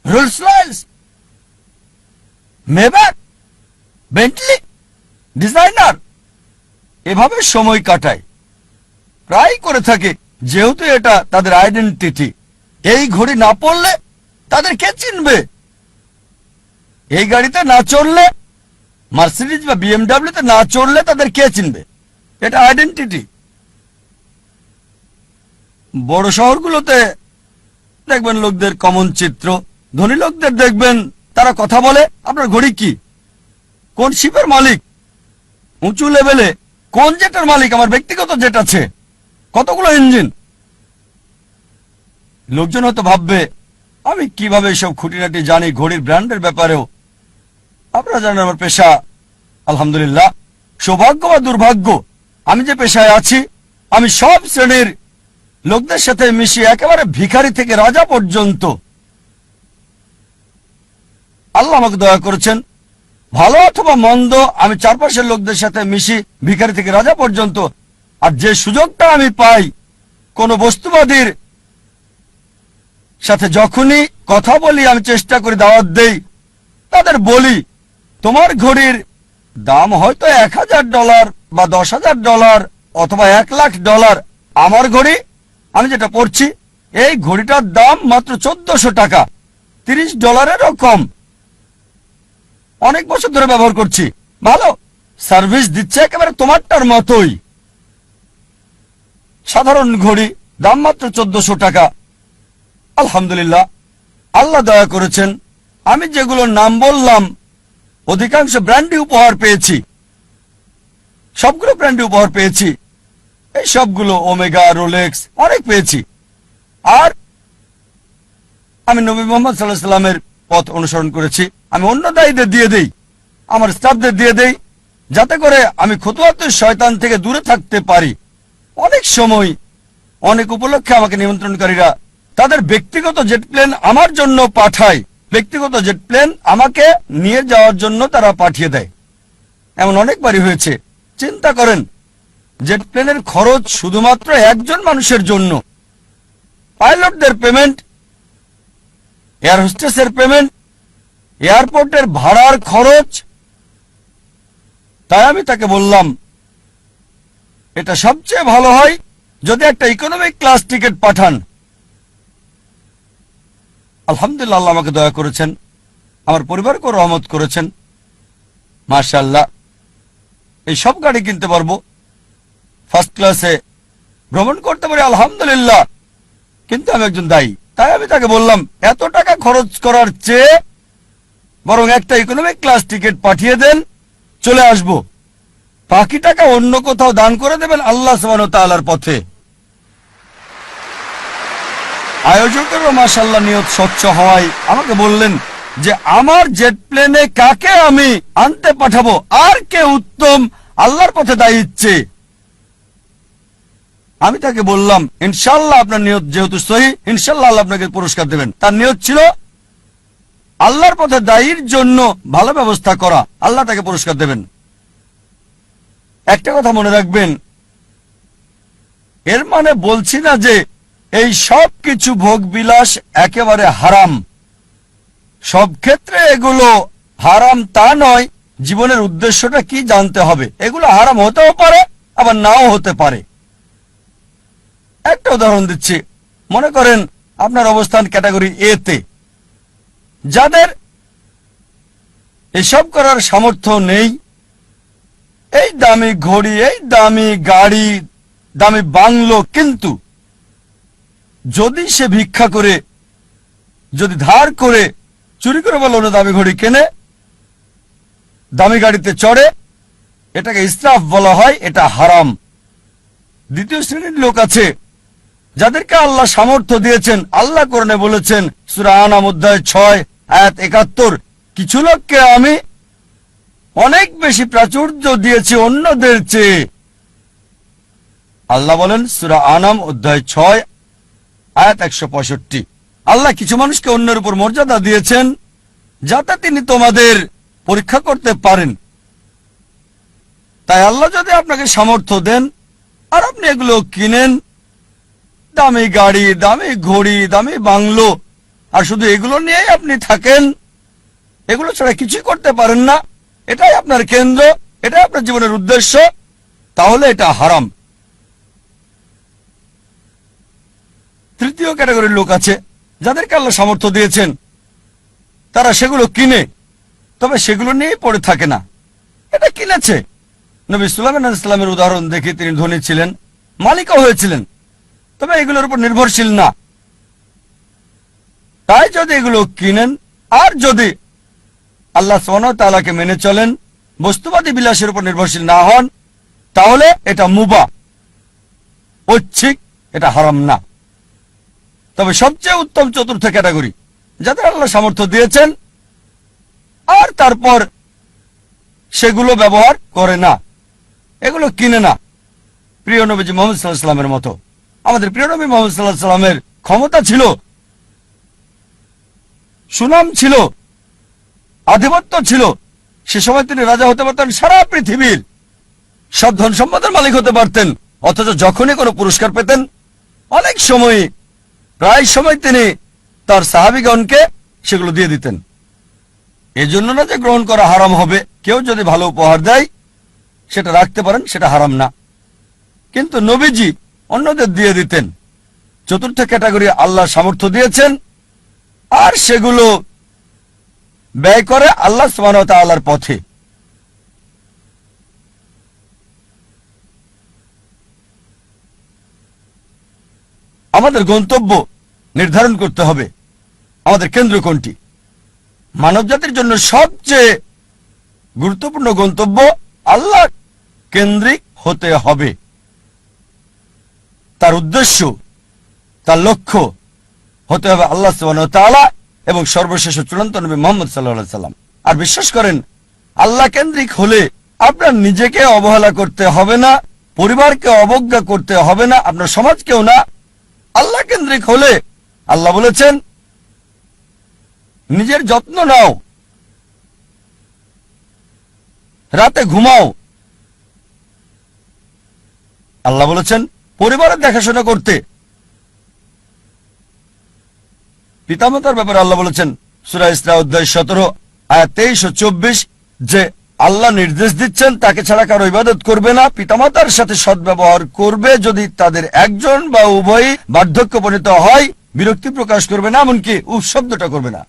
Rolls Royce, Maybach, Bentley, designer. এভাবে সময় কাটায়, প্রায় করে থাকে, যেহেতু এটা তাদের আইডেন্টিটি। এই ঘড়ি না পড়লে তাদের কে চিনবে? এই গাড়িতে না চড়লে, মার্সিডিজ বা BMW তে না চড়লে তাদের কে চিনবে? এটা আইডেন্টিটি। বড় শহরগুলোতে দেখবেন লোকদের কমন চিত্র। ধনী লোকদের দেখবেন তারা কথা বলে, আপনার ঘড়ি কি, কোন শিপের মালিক, উঁচু লেভেলে কোন জেটের মালিক, আমার ব্যক্তিগত জেট আছে, কতগুলো ইঞ্জিন। লোকজন হয়তো ভাববে আমি কিভাবে এসব খুঁটিনাটি জানি ঘড়ির ব্র্যান্ডের ব্যাপারেও। আপনারা জানেন আমার পেশা, আলহামদুলিল্লাহ, সৌভাগ্য বা দুর্ভাগ্য, আমি যে পেশায় আছি, আমি সব শ্রেণীর লোকদের সাথে মিশি, একেবারে ভিখারি থেকে রাজা পর্যন্ত। আল্লাহ আমাকে দয়া করেছেন, ভালো অথবা মন্দ, আমি চারপাশের লোকদের সাথে মিশি, ভিখারি থেকে রাজা পর্যন্ত। আর যে সুযোগটা আমি পাই, কোন বস্তুবাদীর সাথে যখনই কথা বলি, আমি চেষ্টা করি, দাওয়াত দেই, তাদের বলি তোমার ঘড়ির দাম হয়তো $1000 বা $10,000 অথবা $1,00,000, আমার ঘড়ি, আমি যেটা পড়ছি, এই ঘড়িটার দাম মাত্র $1,400, $30 কম। অনেক বছর ধরে ব্যবহার করছি, ভালো সার্ভিস দিচ্ছে, একেবারে তোমারটার মতোই। সাধারণ ঘড়ি, দাম মাত্র $1,400। আলহামদুলিল্লাহ, আল্লাহ দয়া করেছেন, আমি যেগুলো নাম বললাম অধিকাংশ ব্র্যান্ডই উপহার পেয়েছি, সবগুলো ব্র্যান্ডই উপহার পেয়েছি। এই সবগুলো ওমেগা, রোলেক্স, অনেক পেয়েছি। আর আমি নবী মুহাম্মদ সাল্লাল্লাহু আলাইহি ওয়াসাল্লামের পথ অনুসরণ করেছি। আমি অন্য দায়ীদের দিয়ে দেই, আমার স্টাফদের দিয়ে দেই, যাতে করে আমি খুতুওয়াতুশ শয়তান থেকে দূরে থাকতে পারি। অনেক সময় অনেক উপলক্ষে আমাকে নিমন্ত্রণকারীরা তাদের ব্যক্তিগত জেট প্লেন আমার জন্য পাঠায়, ব্যক্তিগত জেট প্লেন আমাকে নিয়ে যাওয়ার জন্য তারা পাঠিয়ে দেয়। এমন অনেকবারই হয়েছে। চিন্তা করেন, জেট প্লেনের খরচ শুধুমাত্র একজন মানুষের জন্য, পাইলটদের পেমেন্ট, এয়ার হোস্টেসের পেমেন্ট, এয়ারপোর্টের ভাড়ার খরচ। তাই আমি তাকে বললাম, এটা সবচেয়ে ভালো হয় যদি একটা ইকোনমিক ক্লাস টিকিট পাঠান। আলহামদুলিল্লাহ, আল্লাহ আমাকে দয়া করেছেন, আমার পরিবারকেও রহমত করেছেন। মাশাআল্লাহ, এই সব গাড়ি কিনতে পারবো, ফার্স্ট ক্লাসে ভ্রমণ করতে পারি, আলহামদুলিল্লাহ। কিন্তু আমি একজন দায়ী, তাই আমি তাকে বললাম, এত টাকা খরচ করার চেয়ে বরং একটা ইকোনমিক ক্লাস টিকিট পাঠিয়ে দেন, চলে আসব, বাকি টাকা অন্য কোথাও দান করে দেবেন আল্লাহ সুবহানাহু ওয়া তাআলার পথে। আয়োজকেরও মাশাআল্লাহ নিয়ত স্বচ্ছ হওয়ায় আমাকে বললেন যে আমার জেট প্লেনে কাকে আমি আনতে পাঠাবো, আর কে উত্তম আল্লাহর পথে দায়িত্বে। আমি তাকে বললাম, ইনশাআল্লাহ আপনার নিয়ত যেহেতু সহি, ইনশাআল্লাহ আল্লাহ আপনাকে পুরস্কার দেবেন। তার নিয়ত ছিল আল্লাহর পথে দায়ীর জন্য ভালো ব্যবস্থা করা, আল্লাহ তাকে পুরস্কার দেবেন। একটা কথা মনে রাখবেন, এর মানে বলছি না যে এই সব কিছু ভোগ বিলাস একেবারে হারাম, সব ক্ষেত্রে এগুলো হারাম তা নয়। জীবনের উদ্দেশ্যটা কি জানতে হবে। এগুলো হারাম হতেও পারে, আবার নাও হতে পারে। একটা উদাহরণ দিচ্ছি, মনে করেন আপনার অবস্থান ক্যাটাগরি এ তে, যাদের এসব করার সামর্থ্য নেই, এই দামি ঘড়ি, এই দামি গাড়ি, দামি বাংলো, কিন্তু যদি সে ভিক্ষা করে, যদি ধার করে, চুরি করে বলো না দামি ঘড়ি কেনে, দামি গাড়িতে চড়ে, এটাকে ইসরাফ বলা হয়, এটা হারাম। দ্বিতীয় শ্রেণীর লোক আছে যাদেরকে আল্লাহ সামর্থ্য দিয়েছেন। আল্লাহ কোরআনে বলেছেন, সূরা আনাম অধ্যায় 6 আয়াত 71, কিছু লোককে আমি অনেক বেশি প্রাচুর্য দিয়েছি অন্যদের চেয়ে। আল্লাহ বলেন সূরা আনাম অধ্যায় 6 আয়াত 165, আল্লাহ কিছু মানুষকে অন্যের উপর মর্যাদা দিয়েছেন যাতে তিনি তোমাদের পরীক্ষা করতে পারেন। তাই আল্লাহ যদি আপনাকে সামর্থ্য দেন আর আপনি এগুলো কিনেন, দামি গাড়ি, দামি ঘড়ি, দামি বাংলো, আর শুধু এগুলো নিয়েই আপনি থাকেন, এগুলো ছাড়া কিছুই করতে পারেন না, এটাই আপনার কেন্দ্র, এটাই আপনার জীবনের উদ্দেশ্য, তাহলে এটা হারাম। তৃতীয় ক্যাটাগরির লোক আছে যাদেরকে আল্লাহ সামর্থ্য দিয়েছেন, তারা সেগুলো কিনে, তবে সেগুলো নিয়েই পড়ে থাকে না। এটা কিনেছে। নবী সুলাইমান আলাইহিস সালামের উদাহরণ দেখে, তিনি ধনী ছিলেন, মালিকও হয়েছিলেন, তবে এগুলোর উপর নির্ভরশীল না। তাই যদি এগুলো কিনেন আর যদি আল্লাহ সুবহানাহু ওয়া তাআলাকে মেনে চলেন, বস্তুবাদী বিলাসের উপর নির্ভরশীল না হন, তাহলে এটা মুবাহ, ঐচ্ছিক, এটা হারাম না। তবে সবচেয়ে উত্তম চতুর্থ ক্যাটাগরি, যাদের আল্লাহ সামর্থ্য দিয়েছেন আর তারপর সেগুলো ব্যবহার করে না, এগুলো কিনে না। প্রিয় নবীজি মুহাম্মদ সাল্লাল্লাহু আলাইহি ওয়াসাল্লামের মতো। আমাদের প্রিয় নবী মুহাম্মদ সাল্লাল্লাহু আলাইহি ওয়াসাল্লামের ক্ষমতা ছিল, সুনাম ছিল, আধিপত্য ছিল। সে সময় তিনি রাজা হতে পারতেন, সারা পৃথিবীর সব ধন সম্পদের মালিক হতে পারতেন, অথচ যখনই কোনো পুরস্কার পেতেন, অনেক সময়, প্রায় সময় তিনি তার সাহাবীগণকে সেগুলো দিয়ে দিতেন। এজন্য না যে গ্রহণ করা হারাম হবে, কেউ যদি ভালো উপহার দেয় সেটা রাখতে পারেন, সেটা হারাম না, কিন্তু নবীজি অন্যদের দিয়ে দিতেন। চতুর্থ ক্যাটাগরি, আল্লাহ সামর্থ্য দিয়েছেন আর সেগুলো ব্যয় করে আল্লাহ সুবহানাহু ওয়া তাআলার পথে। আমাদের গন্তব্য নির্ধারণ করতে হবে, আমাদের কেন্দ্র কোনটি। মানব জাতির জন্য সবচেয়ে গুরুত্বপূর্ণ গন্তব্য আল্লাহ কেন্দ্রিক হতে হবে। তার উদ্দেশ্য, তার লক্ষ্য হতে হবে আল্লাহ সুবহানাহু ওয়া তাআলা এবং সর্বশেষ চূড়ান্ত নবী মুহাম্মদ সাল্লাল্লাহু আলাইহি ওয়াসাল্লাম। আর বিশ্বাস করেন, আল্লাহ কেন্দ্রিক হলে আপনার নিজেকে অবহেলা করতে হবে না, পরিবারকে অবজ্ঞা করতে হবে না, আপনার সমাজকেও না। আল্লাহ কেন্দ্রিক হলে আল্লাহ বলেছেন, নিজের যত্ন নাও, রাতে ঘুমাও। আল্লাহ বলেছেন পরিবারের দেখাশোনা করতে। পিতামাতার ব্যাপারে আল্লাহ বলেছেন সূরা ইসরা অধ্যায় 17 আয়াত 23 ও 24 যে আল্লাহ নির্দেশ দিচ্ছেন তাকে ছাড়া কারো ইবাদত করবে না, পিতামাতার সাথে সদ্ব্যবহার করবে, যদি তাদের একজন বা উভয়ই বার্ধক্যপনীত হয় বিরক্তি প্রকাশ করবে না, এমনকি উফ শব্দটা করবে না।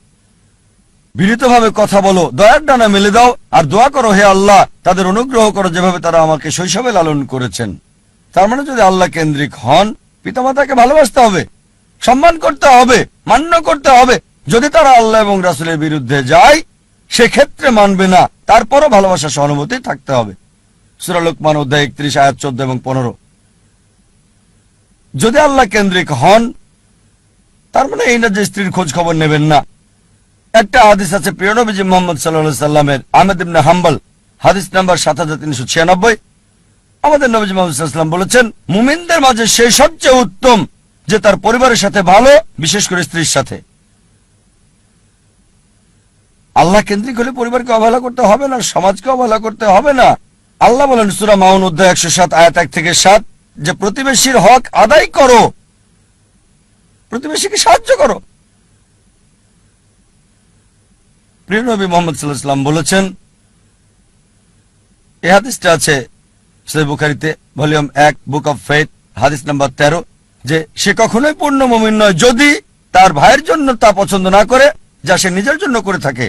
বিনীতভাবে কথা বলো, দয়ার ডানা মেলে দাও, আর দোয়া করো, হে আল্লাহ তাদের অনুগ্রহ করো যেভাবে তারা আমাকে শৈশবে লালন করেছেন। তার মানে যদি আল্লাহ কেন্দ্রিক হন, পিতামাতাকে ভালোবাসতে হবে, সম্মান করতে হবে, মান্য করতে হবে। যদি তারা আল্লাহ এবং রাসূলের বিরুদ্ধে যায় সেক্ষেত্রে মানবে না, তারপরও ভালোবাসা সহানুভূতি থাকতে হবে। সূরা লোকমান অধ্যায় 31 আয়াত 14 এবং 15। যদি আল্লাহ কেন্দ্রিক হন তার মানে এই না যে স্ত্রীর খোঁজ খবর নেবেন না। একটা হাদিস আছে প্রিয় নবীজি মুহাম্মদ সাল্লাল্লাহু আলাইহি সাল্লামের, আহমদ ইবনে হাম্বল, হাদিস নাম্বার 7396। আমাদের নবীজি মুহাম্মদ সাল্লাল্লাহু আলাইহি সাল্লাম বলেছেন, মুমিনদের মাঝে সেই সবচেয়ে উত্তম যে তার পরিবারের সাথে ভালো, বিশেষ করে স্ত্রীর সাথে। আল্লাহ কেন্দ্রিক হলে পরিবারকে অবহেলা করতে হবে না, সমাজকে অবহেলা করতে হবে না। আল্লাহ বলেন সূরা মাউন অধ্যায় 107 আয়াত 1 থেকে 7 যে প্রতিবেশীর হক আদায় করো, প্রতিবেশীকে সাহায্য করো। প্রিয় নবী মুহাম্মদ সাল্লাল্লাহু আলাইহি সাল্লাম বলেছেন, এই হাদিসটা আছে সহিহ বুখারীতে ভলিউম 1 বুক অফ ফেথ হাদিস নাম্বার 13, যে সে কখনোই পূর্ণ মুমিন নয় যদি তার ভাইয়ের জন্য তা পছন্দ না করে যা সে নিজের জন্য করে থাকে।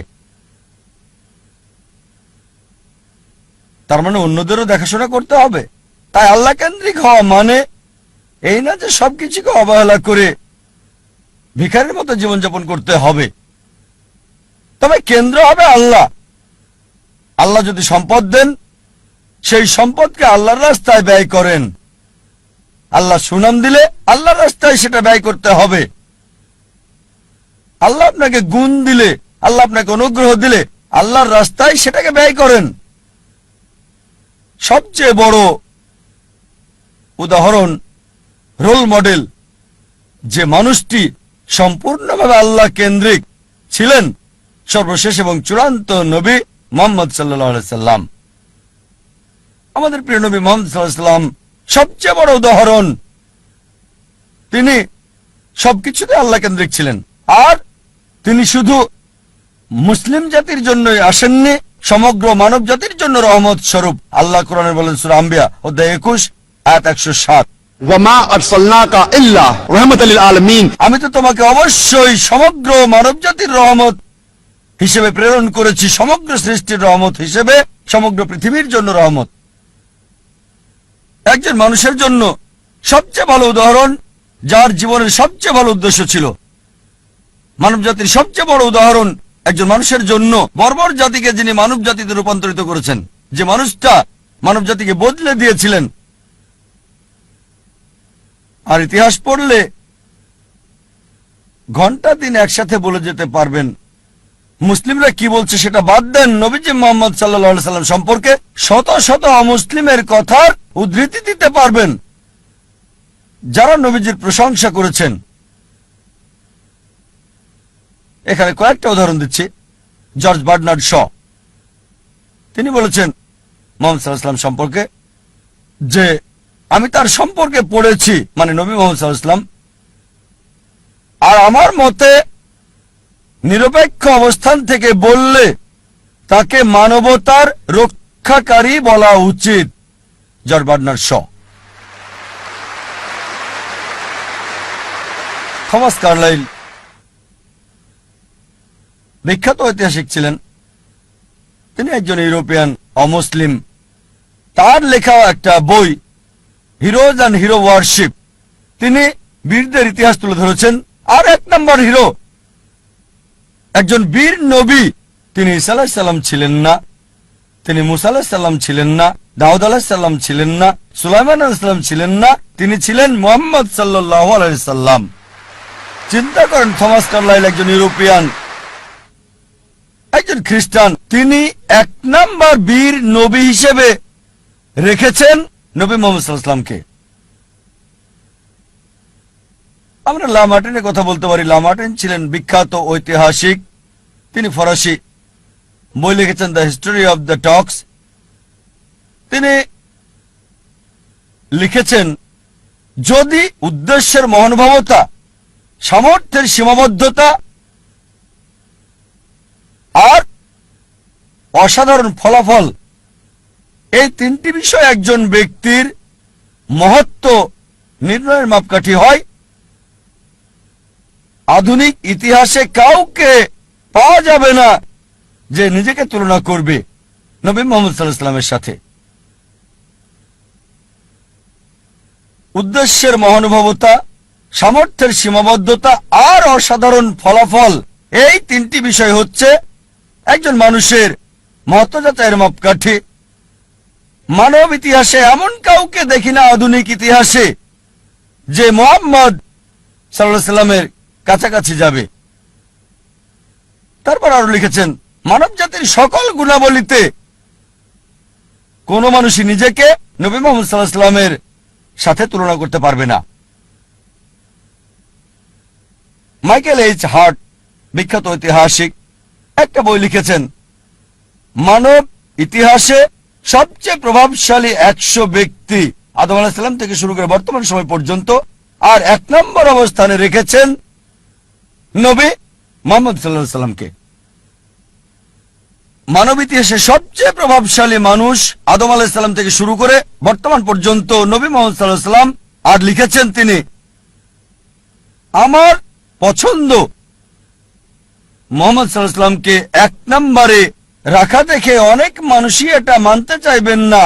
তার মানে অন্যদেরও দেখাশোনা করতে হবে। তাই আল্লাহ কেন্দ্রিক হওয়া মানে এই না যে সবকিছুকে অবহেলা করে ভিখারির মতো জীবনযাপন করতে হবে। তবে কেন্দ্র হবে আল্লাহ। আল্লাহ যদি সম্পদ দেন সেই সম্পদকে আল্লাহর রাস্তায় ব্যয় করেন। আল্লাহ সুনাম দিলে আল্লাহর রাস্তায় সেটা ব্যয় করতে হবে। আল্লাহ আপনাকে গুণ দিলে, আল্লাহ আপনাকে অনুগ্রহ দিলে আল্লাহর রাস্তায় সেটাকে ব্যয় করেন। সবচেয়ে বড় উদাহরণ, রোল মডেল, যে মানুষটি সম্পূর্ণভাবে আল্লাহ কেন্দ্রিক ছিলেন, সর্বশেষ এবং চূড়ান্ত নবী মুহাম্মদ সাল্লাল্লাহু আলাইহি সাল্লাম। আমাদের প্রিয় নবী মুহাম্মদ সাল্লাল্লাহু আলাইহি সাল্লাম সবচেয়ে বড় উদাহরণ। তিনি সবকিছুতে আল্লাহ কেন্দ্রিক ছিলেন। আর তিনি শুধু মুসলিম জাতির জন্যই আসেননি, সমগ্র মানব জাতির জন্য রহমত স্বরূপ। আল্লাহ কোরআনে বলেন সূরা আম্বিয়া অধ্যায় 21 আয়াত 107, ওয়ামা আরসালনাকা ইল্লা রাহমাতাল লিল আলামিন, আমি তো তোমাকে অবশ্যই সমগ্র মানব জাতির রহমত হিসেবে প্রেরণ করেছি, সমগ্র সৃষ্টির রহমত হিসেবে, সমগ্র পৃথিবীর জন্য রহমত। একজন মানুষের জন্য সবচেয়ে ভালো উদাহরণ, যার জীবনের সবচেয়ে ভালো উদ্দেশ্য ছিল। মানব জাতির সবচেয়ে বড় উদাহরণ একজন মানুষের জন্য, বর্বর জাতিকে যিনি মানব জাতিতে রূপান্তরিত করেছেন, যে মানুষটা মানব জাতিকে বদলে দিয়েছিলেন। আর ইতিহাস পড়লে ঘন্টা দিন একসাথে বলে যেতে পারবেন। মুসলিমরা কি বলছে সেটা বাদ দেন, নবীজি মুহাম্মদ সাল্লাল্লাহু আলাইহি সাল্লাম সম্পর্কে শত শত অমুসলিমের কথার উদ্ধৃতি দিতে পারবেন যারা নবীজির প্রশংসা করেছেন। এখানে কয়েকটা উদাহরণ দিচ্ছি। জর্জ বার্নার্ড শ, তিনি বলেছেন মুহাম্মদ সাল্লাল্লাহু আলাইহি সাল্লাম সম্পর্কে যে আমি তার সম্পর্কে পড়েছি, মানে নবী মুহাম্মদ সাল্লাল্লাহু আলাইহি সাল্লাম, আর আমার মতে নিরপেক্ষ অবস্থান থেকে বললে তাকে মানবতার রক্ষাকারী বলা উচিত। George Bernard Shaw. Thomas Carlyle বিখ্যাত ঐতিহাসিক ছিলেন, তিনি একজন ইউরোপিয়ান অমুসলিম। তার লেখা একটা বই হিরোজ অ্যান্ড হিরো ওয়ারশিপ, তিনি বীরদের ইতিহাস তুলে ধরেছেন। আর এক নম্বর হিরো, একজন বীর নবী, তিনি ঈসা আলাইহিস সালাম ছিলেন না, তিনি মুসা আলাইহিস সালাম ছিলেন না, দাউদ আলাইহিস সালাম ছিলেন না, সুলাইমান আলাইহিস সালাম ছিলেন না, তিনি ছিলেন মুহাম্মদ সাল্লাল্লাহু আলাইহি সাল্লাম। চিন্তা করেন, থমাস কার্লাইল একজন ইউরোপিয়ান, একজন খ্রিস্টান, তিনি এক নাম্বার বীর নবী হিসেবে রেখেছেন নবী মুহাম্মদ সাল্লাল্লাহু আলাইহি সাল্লামকে। আমরা লা মার্টিনের কথা বলতে পারি। লা মার্টিন ছিলেন বিখ্যাত ঐতিহাসিক, তিনি ফরাসি, বই লিখেছেন দ্য হিস্টোরি অব দ্য টক্স। তিনি লিখেছেন, যদি উদ্দেশ্যের মহানুভবতা, সামর্থ্যের সীমাবদ্ধতা আর অসাধারণ ফলাফল, এই তিনটি বিষয় একজন ব্যক্তির মহত্ব নির্ণয়ের মাপকাঠি হয়, আধুনিক ইতিহাসে কাউকে পাওয়া যাবে না যে নিজেকে তুলনা করবে নবী মুহাম্মদ সাল্লাল্লাহু আলাইহি সাল্লামের সাথে। উদ্দেশ্যের মহানুভবতা, সামর্থ্যের সীমাবদ্ধতা আর অসাধারণ ফলাফল, এই তিনটি বিষয় হচ্ছে একজন মানুষের মহত্ত্ব যাচাইয়ের মাপকাঠি। মানব ইতিহাসে এমন কাউকে দেখি না আধুনিক ইতিহাসে যে মুহাম্মদ সাল্লাল্লাহু আলাইহি সাল্লামের কাছাকাছি যাবে। তারপর আরো লিখেছেন, মানব জাতির সকল গুণাবলীতে কোন মানুষই নিজেকে নবী মুহাম্মদ সাল্লাল্লাহু আলাইহি সাল্লামের সাথে তুলনা করতে পারবে না। মাইকেল এইচ হার্ট, বিখ্যাত ঐতিহাসিক, একটা বই লিখেছেন, মানব ইতিহাসে সবচেয়ে প্রভাবশালী 100 ব্যক্তি আদম আলাইহিস সালাম থেকে শুরু করে বর্তমান সময় পর্যন্ত, আর 1 নম্বর অবস্থানে রেখেছেন নবী মুহাম্মদ সাল্লাল্লাহু আলাইহি সাল্লামকে। মানব ইতিহাসে সবচেয়ে প্রভাবশালী মানুষ আদম আলাইহিস সালাম থেকে শুরু করে বর্তমান পর্যন্ত নবী মুহাম্মদ সাল্লাল্লাহু আলাইহি সাল্লাম। আর লিখেছেন তিনি, আমার পছন্দ মুহাম্মদ সাল্লাল্লাহু আলাইহি সাল্লামকে 1 নম্বরে রাখা দেখে অনেক মানুষই এটা মানতে চাইবেন না,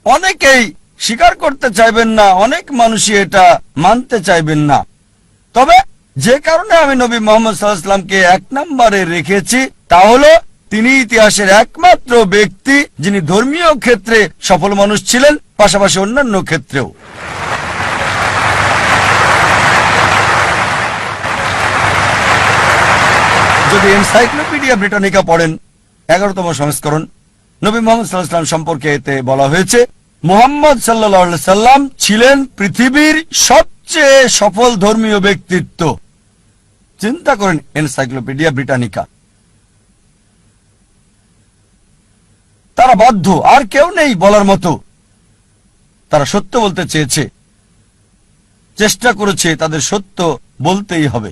অনেকেই স্বীকার করতে চাইবেন না, অনেক মানুষই এটা মানতে চাইবেন না। তবে যে কারণে আমি নবী মুহাম্মদ সাল্লাল্লাহু আলাইহি সাল্লামকে 1 নম্বরে রেখেছি তা হলো তিনি ইতিহাসের একমাত্র ব্যক্তি যিনি ধর্মীয় ক্ষেত্রে সফল মানুষ ছিলেন, পাশাপাশি অন্যান্য ক্ষেত্রেও। যদি এনসাইক্লোপিডিয়া ব্রিটানিকা পড়েন 11তম সংস্করণ, নবী মুহাম্মদ সাল্লাল্লাহু আলাইহি সাল্লাম সম্পর্কে এতে বলা হয়েছে, মুহাম্মদ সাল্লাল্লাহু আলাইহি সাল্লাম ছিলেন পৃথিবীর সবচেয়ে সফল ধর্মীয় ব্যক্তিত্ব। চিন্তা করেন, এনসাইক্লোপিডিয়া ব্রিটানিকা। তারা বাধ্য, আর কেউ নেই বলার মতো। তারা সত্য বলতে চেয়েছে, চেষ্টা করেছে, তাদের সত্য বলতেই হবে,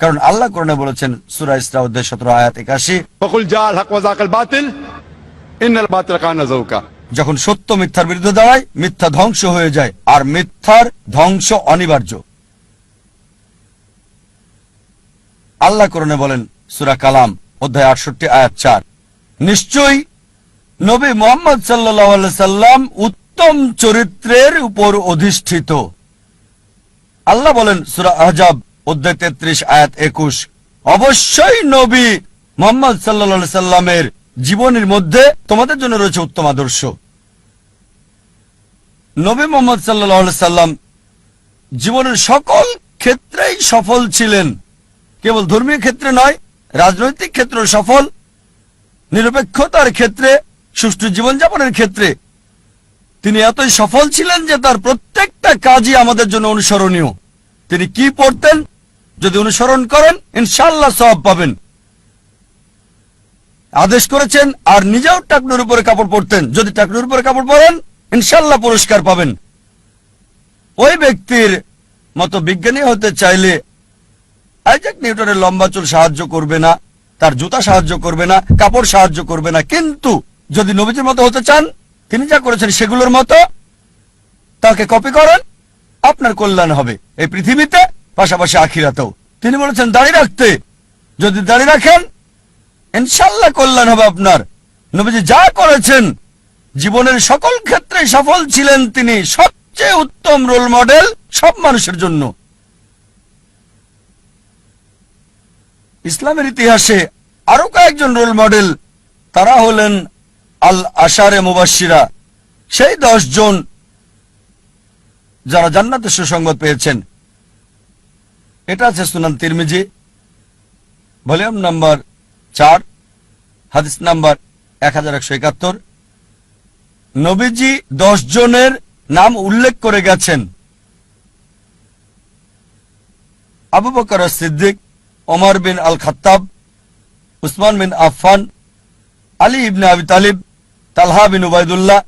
কারণ আল্লাহ কোরআনে বলেছেন সূরা ইসরা অধ্যায় 17 আয়াত 81, ফকুল জাআল হক ওয়া যাকাল বাতিল ইন্নাল বাতিল কানা যাউকা। যখন সত্য মিথ্যার বিরুদ্ধে দাঁড়ায়, মিথ্যা ধ্বংস হয়ে যায়, আর মিথ্যার ধ্বংস অনিবার্য। আল্লাহ কোরআনে বলেন সূরা কালাম অধ্যায় 68 আয়াত 4, নিশ্চয়ই নবী মুহাম্মদ সাল্লাল্লাহু আলাইহি সাল্লাম উত্তম চরিত্রের উপর অধিষ্ঠিত। আল্লাহ বলেন সূরা আহজাব অধ্যায় 33 আয়াত 21, অবশ্যই নবী মুহাম্মদ সাল্লাল্লাহু আলাইহি সাল্লামের জীবনের মধ্যে তোমাদের জন্য রয়েছে উত্তম আদর্শ। নবী মুহাম্মদ সাল্লাল্লাহু আলাইহি সাল্লাম জীবনের সকল ক্ষেত্রেই সফল ছিলেন, কেবল ধর্মীয় ক্ষেত্রে নয়, রাজনৈতিক ক্ষেত্রে সফল, নিরপেক্ষতার ক্ষেত্রে, সুষ্ঠু জীবনযাপনের ক্ষেত্রে তিনি এতই সফল ছিলেন যে তার প্রত্যেকটা কাজই আমাদের জন্য অনুসরণীয়। তিনি কি পড়তেন, যদি অনুসরণ করেন ইনশাআল্লাহ সওয়াব পাবেন। আদেশ করেছেন আর নিজেও টাকনুর উপরে কাপড় পরতেন, যদি টাকনুর উপরে কাপড় পরেন ইনশাআল্লাহ পুরস্কার পাবেন। ওই ব্যক্তির মতো বিজ্ঞানী হতে চাইলে আইজাক নিউটনের লম্বা চুল সাহায্য করবে না, তার জুতা সাহায্য করবে না, কাপড় সাহায্য করবে না। কিন্তু যদি নবীজির মতো হতে চান, তিনি যা করেছেন সেগুলোর মতো তাকে কপি করেন, আপনার কল্যাণ হবে এই পৃথিবীতে, পাশাপাশি আখিরাতেও। তিনি বলেছেন দাড়ি রাখতে, যদি দাড়ি রাখেন ইনশাআল্লাহ কল্যাণ হবে আপনার। নবীজি যা করেছেন, জীবনের সকল ক্ষেত্রে সফল ছিলেন, তিনি সবচেয়ে উত্তম রোল মডেল সব মানুষের জন্য। ইসলামের ইতিহাসে আরো কয়েকজন রোল মডেল, তারা হলেন আল আশারে মুবাশশিরা, সেই 10 জন যারা জান্নাতের সুসংবাদ পেয়েছেন। এটা আছে সুনান তিরমিজি ভলিউম নাম্বার 4 হাদিস নাম্বার 1171। নবীজি 10 জনের নাম উল্লেখ করে গেছেন, আবু বকর সিদ্দিক, ওমর বিন আল খাত্তাব, উসমান বিন আফফান, আলী ইবনে আবি তালিব, তালহা বিন উবাইদুল্লাহ,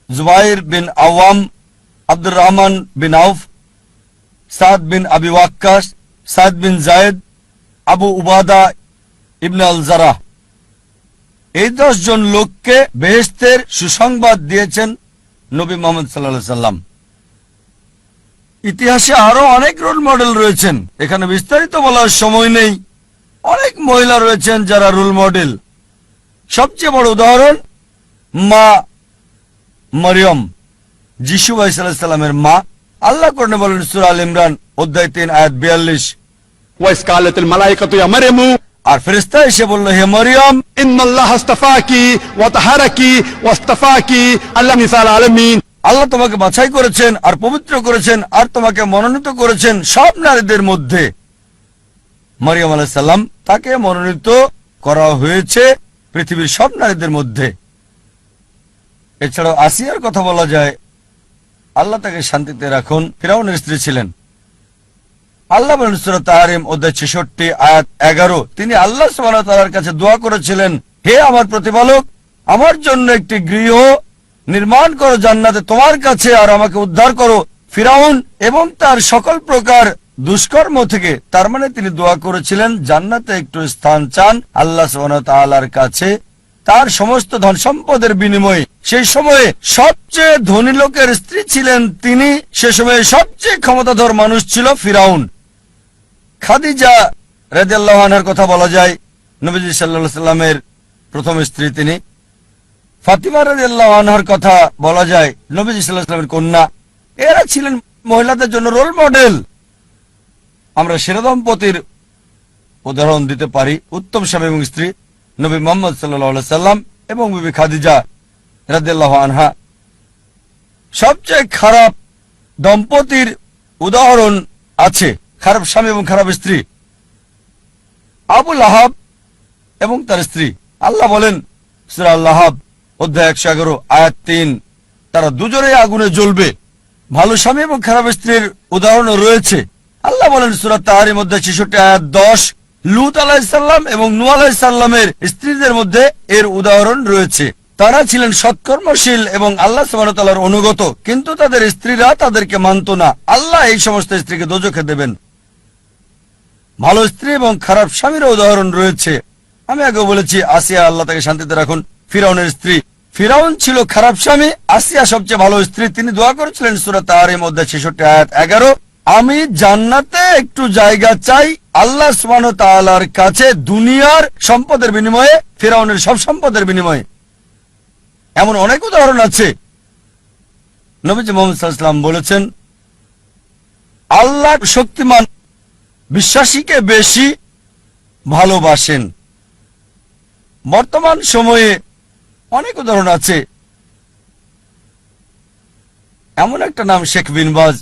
জুবাইর বিন আওয়াম, আব্দুর রহমান বিন আউফ, সাদ বিন আবি ওয়াক্কাস, সাদ বিন জায়েদ, আবু উবাদা ইবনে আল জারাহ। এই 10 জন লোককে বেহেশতের সুসংবাদ দিয়েছেন নবী মুহাম্মদ সাল্লাল্লাহু আলাইহি সাল্লাম। ইতিহাসে আরো অনেক রোল মডেল রয়েছেন, এখানে বিস্তারিত বলার সময় নেই। অনেক মহিলা রয়েছেন যারা রোল মডেল। সবচেয়ে বড় উদাহরণ মা মরিয়ম, যিশু আলাইহিস সালামের মা। আল্লাহ কোরআনে বলেন সূরা আল ইমরান অধ্যায় 3 আয়াত 42, وإذ قالت الملائكة يا مريم আর ফেরেশতা এসে বলল, হে মরিয়ম, إن الله اصطفاكي وطهركي واصطفاكي على نساء العالمين আল্লাহ তোমাকে বাছাই করেছেন আর পবিত্র করেছেন আর তোমাকে মনোনীত করেছেন সব নারীদের মধ্যে। মরিয়ম আলাইহিস সালাম তাকে মনোনীত করা হয়েছে পৃথিবীর সব নারীদের মধ্যে। এছাড়াও আসিয়ার কথা বলা যায়, আল্লাহ তাকে শান্তিতে রাখুন, ফিরাউনের স্ত্রী ছিলেন। আল্লাহ বলেন সূরা তাহরিম অধ্যায় 66 আয়াত 11, তিনি আল্লাহ সুবহানাহু ওয়া তাআলার কাছে দোয়া করেছিলেন, হে আমার প্রতিপালক, আমার জন্য একটি গৃহ নির্মাণ করো জান্নাতে তোমার কাছে, আর আমাকে উদ্ধার করো ফিরাউন এবং তার সকল প্রকার দুষ্কর্ম থেকে। তার মানে তিনি দোয়া করেছিলেন জান্নাতে একটু স্থান চান আল্লাহ সুবহানাহু ওয়া তাআলার কাছে তার সমস্ত ধন সম্পদের বিনিময়ে। সেই সময়ে সবচেয়ে ধনী লোকের স্ত্রী ছিলেন তিনি, সে সময়ে সবচেয়ে ক্ষমতাধর মানুষ ছিল ফিরাউন। খাদিজা রাদিয়াল্লাহু আনহার কথা বলা যায়, নবীজি সাল্লাল্লাহু আলাইহি সাল্লামের প্রথম স্ত্রী তিনি। ফাতিমা রাদিয়াল্লাহু আনহার কথা বলা যায়, নবীজি সাল্লাল্লাহু আলাইহি সাল্লামের কন্যা। এরা ছিলেন মহিলাদের জন্য রোল মডেল। আমরা সেরা দম্পতির উদাহরণ দিতে পারি, উত্তম স্বামী এবং স্ত্রী নবী মুহাম্মদ সাল্লাল্লাহু আলাইহি সাল্লাম এবং বিবি খাদিজা রাদিয়াল্লাহু আনহা। সবচেয়ে খারাপ দম্পতির উদাহরণ আছে, খারাপ স্বামী এবং খারাপ স্ত্রী, আবু লাহাব এবং তার স্ত্রী। আল্লাহ বলেন সূরা আল-লাহাব অধ্যায় 111 আয়াত 3, তারা দুজনেই আগুনে জ্বলবে। ভালো স্বামী এবং খারাপ স্ত্রীর উদাহরণও রয়েছে। আল্লাহ বলেন সূরা তাহরিম অধ্যায় 66 আয়াত 10, লূত আলাইহিস সালাম এবং নূহ আলাইহিস সালামের স্ত্রীদের মধ্যে এর উদাহরণ রয়েছে। তারা ছিলেন সৎকর্মশীল এবং আল্লাহ সুবহানাহু ওয়া তাআলার অনুগত, কিন্তু তাদের স্ত্রীরা তাদেরকে মানত না। আল্লাহ এই সমস্ত স্ত্রীকে দোজখে দেবেন। ভালো স্ত্রী এবং খারাপ স্বামীর উদাহরণ রয়েছে। আমি আগে বলেছি আসিয়া, আল্লাহ তাকে শান্তিতে রাখুন, ফিরাউনের স্ত্রী। ফিরাউন ছিল খারাপ স্বামী, আসিয়া সবচেয়ে ভালো স্ত্রী। তিনি দোয়া করেছিলেন সূরা তাহরিম অধ্যায় 66 আয়াত 11, আমি জান্নাতে একটু জায়গা চাই আল্লাহ সুবহানাহু ওয়া তাআলার কাছে দুনিয়ার সম্পদের বিনিময়ে, ফিরাউনের সব সম্পদের বিনিময়ে। এমন অনেক উদাহরণ আছে। নবীজি মুহাম্মদ সাল্লাল্লাহু আলাইহি ওয়াসাল্লাম বলেছেন, আল্লাহ শক্তিমান বিশ্বাসীকে বেশি ভালোবাসেন। বর্তমান সময়ে অনেক উদাহরণ আছে। এমন একটা নাম শেখ বিন বাজ,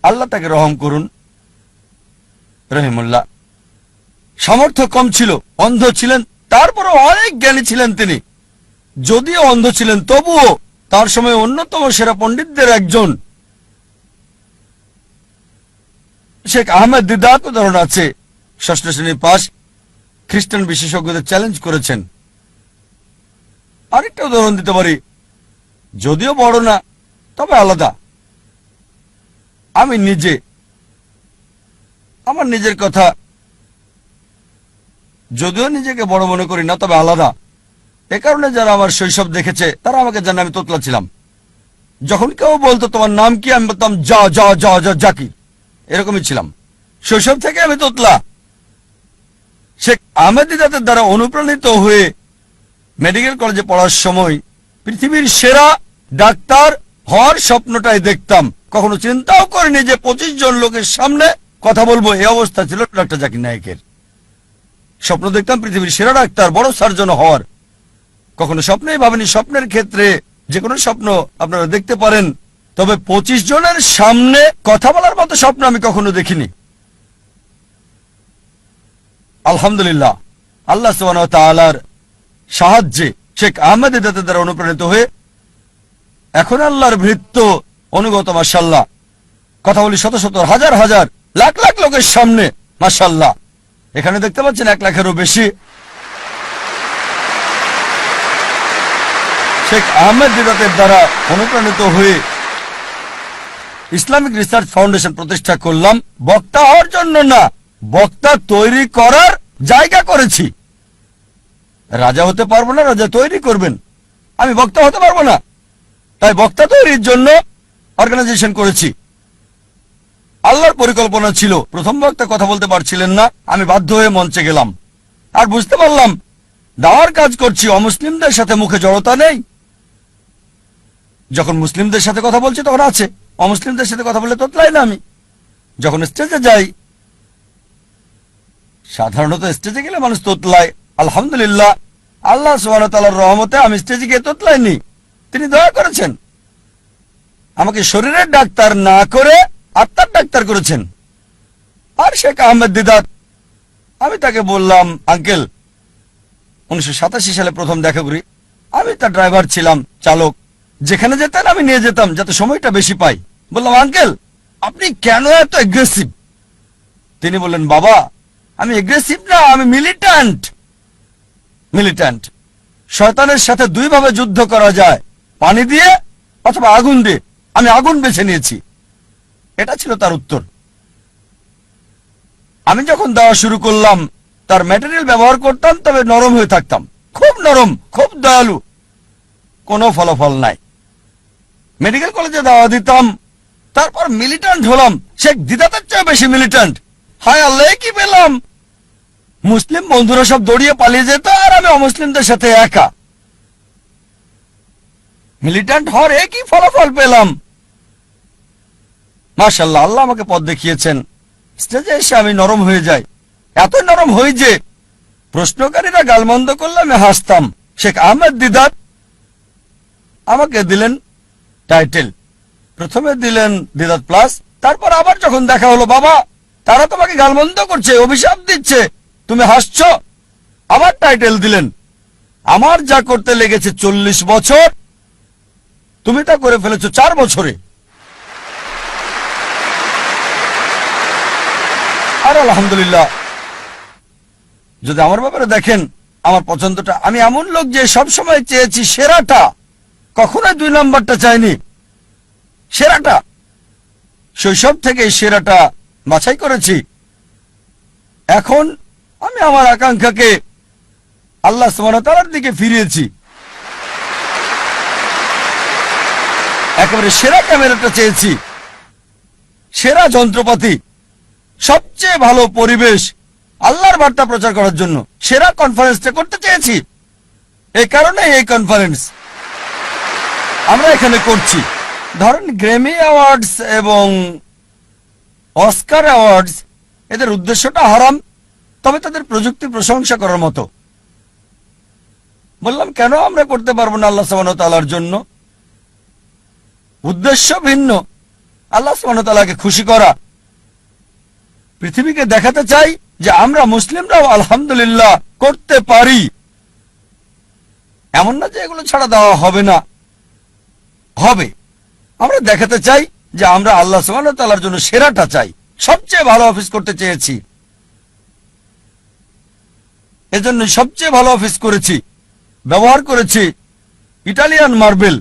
আল্লাহ তাকে রহম করুন, রহিমুল্লাহ। সামর্থ্য কম ছিল, অন্ধ ছিলেন, তারপরও অনেক জ্ঞানী ছিলেন তিনি। যদিও অন্ধ ছিলেন তবুও তার সময় অন্যতম সেরা পণ্ডিতদের একজন। শেখ আহমেদ দিদাত উদাহরণ আছে, ষষ্ঠ শ্রেণী পাস, খ্রিস্টান বিশেষজ্ঞদের চ্যালেঞ্জ করেছেন। আরেকটা উদাহরণ দিতে পারি, যদিও বড় না তবে আলাদা। আমি নিজে আমার নিজের কথা, যদিও নিজেকে বড় মনে করি না তবে আলাদা। এ কারণে যারা আমার শৈশব দেখেছে তারা আমাকে জানে আমি তোতলা ছিলাম। যখন কেউ বলতো তোমার নাম কি, আমি বলতাম যা যা যা যা জাকির, এরকমই ছিলাম। শৈশব থেকে আমি তোতলা। শেখ আহমেদ দিদাতের দ্বারা অনুপ্রাণিত হয়ে মেডিকেল কলেজে পড়ার সময় পৃথিবীর সেরা ডাক্তার হওয়ার স্বপ্নটাই দেখতাম। কখনো চিন্তাও করিনি যে 25 জন লোকের সামনে কথা বলবো। এই অবস্থা ছিল ডক্টর জাকির নায়েকের। স্বপ্ন দেখতাম পৃথিবীর সেরা ডাক্তার, বড় সার্জন হওয়ার। কখনো স্বপ্নেই ভাবেনি। স্বপ্নের ক্ষেত্রে যে কোনো স্বপ্ন আপনারা দেখতে পারেন, তবে 25 জনের সামনে কথা বলার মতো স্বপ্ন আমি কখনো দেখিনি। আলহামদুলিল্লাহ, আল্লাহ সুবহানাহু ওয়া তাআলার সাহায্যে শেখ আহমেদ দিদাতের দ্বারা অনুপ্রাণিত হয়ে এখন আল্লাহর ভৃত্য অনুগত, মাশাআল্লাহ। কথা বলি শত শত হাজার হাজার লাখ লাখ লোকের সামনে, মাশাআল্লাহ। এখানে দেখতে পাচ্ছেন 1 লাখেরও বেশি। শেখ আহমেদ দিদাতের দ্বারা অনুপ্রাণিত হয়ে ইসলামিক রিসার্চ ফাউন্ডেশন প্রতিষ্ঠা করলাম। বক্তা হওয়ার জন্য না, বক্তা তৈরি করার জায়গা করেছি। রাজা হতে পারবো না, রাজা তৈরি করবেন। আমি বক্তা হতে পারবো না, তাই বক্তা তৈরির জন্য অর্গানাইজেশন করেছি। আল্লাহর পরিকল্পনা ছিল, প্রথম বক্তা কথা বলতে পারছিলেন না, আমি বাধ্য হয়ে মঞ্চে গেলাম। আর বুঝতে পারলাম দাওয়ার কাজ করছি, অমুসলিমদের সাথে মুখে জড়তা নেই। যখন মুসলিমদের সাথে কথা বলছি তখন আছে, অমুসলিমদের সাথে কথা বললে তোতলাই না আমি। যখন স্টেজে যাই, সাধারণত স্টেজে গেলে মানুষ তোতলায়, আলহামদুলিল্লাহ আল্লাহ সুবহানাহু ওয়া তাআলার রহমতে আমি স্টেজে গিয়ে তোতলাইনি। তিনি দয়া করেছেন, আমাকে শরীরের ডাক্তার না করে আত্মার ডাক্তার করেছেন। আর শেখ আহমেদ দিদাত, আমি তাকে বললাম, আঙ্কেল 1987 সালে প্রথম দেখা করি, আমি তার ড্রাইভার ছিলাম, চালক, যেখানে যেতেন আমি নিয়ে যেতাম যাতে সময়টা বেশি পাই। বললাম, আঙ্কেল আপনি কেন এত এগ্রেসিভ? তিনি বললেন, বাবা আমি এগ্রেসিভ না, আমি মিলিট্যান্ট। মিলিট্যান্ট শয়তানের সাথে দুইভাবে যুদ্ধ করা যায়, পানি দিয়ে অথবা আগুন দিয়ে। আমি আগুন বেছে নিয়েছি। এটা ছিল তার উত্তর। আমি যখন দেওয়া শুরু করলাম, তার ম্যাটেরিয়াল ব্যবহার করতাম, তবে নরম হয়ে থাকতাম, খুব নরম, খুব দয়ালু, কোনো ফলাফল নাই। মেডিকেল কলেজে দাওয়া দিতাম, তারপর মিলিট্যান্ট হলাম, শেখ দিদাতের চেয়ে বেশি মিলিট্যান্ট। হায় আল্লাহ, কি পেলাম! মুসলিম বন্ধুরা সব দৌড়িয়ে পালিয়ে যেত, আর আমি অমুসলিমদের সাথে একা। মিলিট্যান্ট হওয়ার একই ফলাফল পেলাম। মাশাআল্লাহ, আল্লাহ আমাকে পথ দেখিয়েছেন। স্টেজে এসে আমি নরম হয়ে যাই, এত নরম হই যে প্রশ্নকারীরা গালমন্দ করলে আমি হাসতাম। শেখ আহমেদ দিদাত আমাকে দিলেন টাইটেল, প্রথমে দিলেন দিদাত প্লাস, তারপর আবার যখন দেখা হলো, বাবা তারা তোমাকে গালমন্দ করছে, অভিশাপ দিচ্ছে, তুমি হাসছ, আবার টাইটেল দিলেন। আমার যা করতে লেগেছে 40 বছর, তুমি তা করে ফেলেছো 4 বছরে। আর আলহামদুলিল্লাহ, যদি আমার ব্যাপারে দেখেন, আমার পছন্দটা, আমি এমন লোক যে সবসময় চেয়েছি সেরাটা, কখনোই 2 নম্বরটা চাইনি, সেরাটা। শৈশব থেকে সেরাটা বাছাই করেছি। এখন আমি আমার আকাঙ্ক্ষাকে আল্লাহ সুবহানাহু ওয়া তাআলার দিকে ফিরিয়েছি। একেবারে সেরা ক্যামেরাটা চেয়েছি, সেরা যন্ত্রপাতি, সবচেয়ে ভালো পরিবেশ, আল্লাহর বার্তা প্রচার করার জন্য সেরা কনফারেন্সটা করতে চেয়েছি। এই কারণে এই কনফারেন্স আমরা এখানে করছি। ধরেন গ্র্যামি অ্যাওয়ার্ডস এবং অস্কার অ্যাওয়ার্ডস, এদের উদ্দেশ্যটা হারাম, তবে তাদের প্রযুক্তি প্রশংসা করার মতো। বললাম, কেন আমরা করতে পারবো না আল্লাহ সুবহানাহু ওয়া তাআলার জন্য? উদ্দেশ্য ভিন্ন, আল্লাহ সুবহানাহু ওয়া তাআলাকে খুশি করা। পৃথিবীকে দেখাতে চাই যে আমরা মুসলিমরাও আলহামদুলিল্লাহ করতে পারি। এমন না যে এগুলো ছাড়া দেওয়া হবে না, হবে। আমরা দেখাতে চাই যে আমরা আল্লাহ সুবহানাহু ওয়া তাআলার জন্য সেরাটা চাই, সবচেয়ে ভালো অফিস করতে চেয়েছি। এজন্য সবচেয়ে ভালো অফিস করেছি, ব্যবহার করেছি ইটালিয়ান মার্বেল।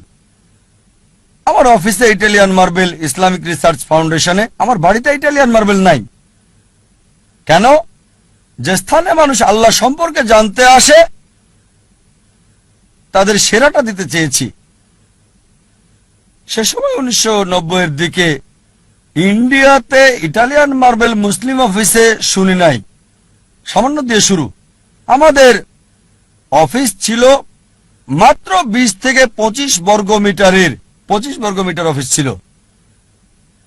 আমার অফিসে ইটালিয়ান মার্বেল, ইসলামিক রিসার্চ ফাউন্ডেশনে। আমার বাড়িতে ইটালিয়ান মার্বেল নাই। কেন? যে স্থানে মানুষ আল্লাহ সম্পর্কে জানতে আসে, তাদের সেরাটা দিতে চেয়েছি। সে সময় 1990-এর দিকে ইন্ডিয়াতে ইটালিয়ান মার্বেল মুসলিম অফিসে শুনি নাই, সামান্য দিয়ে শুরু। আমাদের অফিস ছিল মাত্র 20 থেকে 25 বর্গ মিটারের, 25 বর্গ মিটার অফিস ছিল,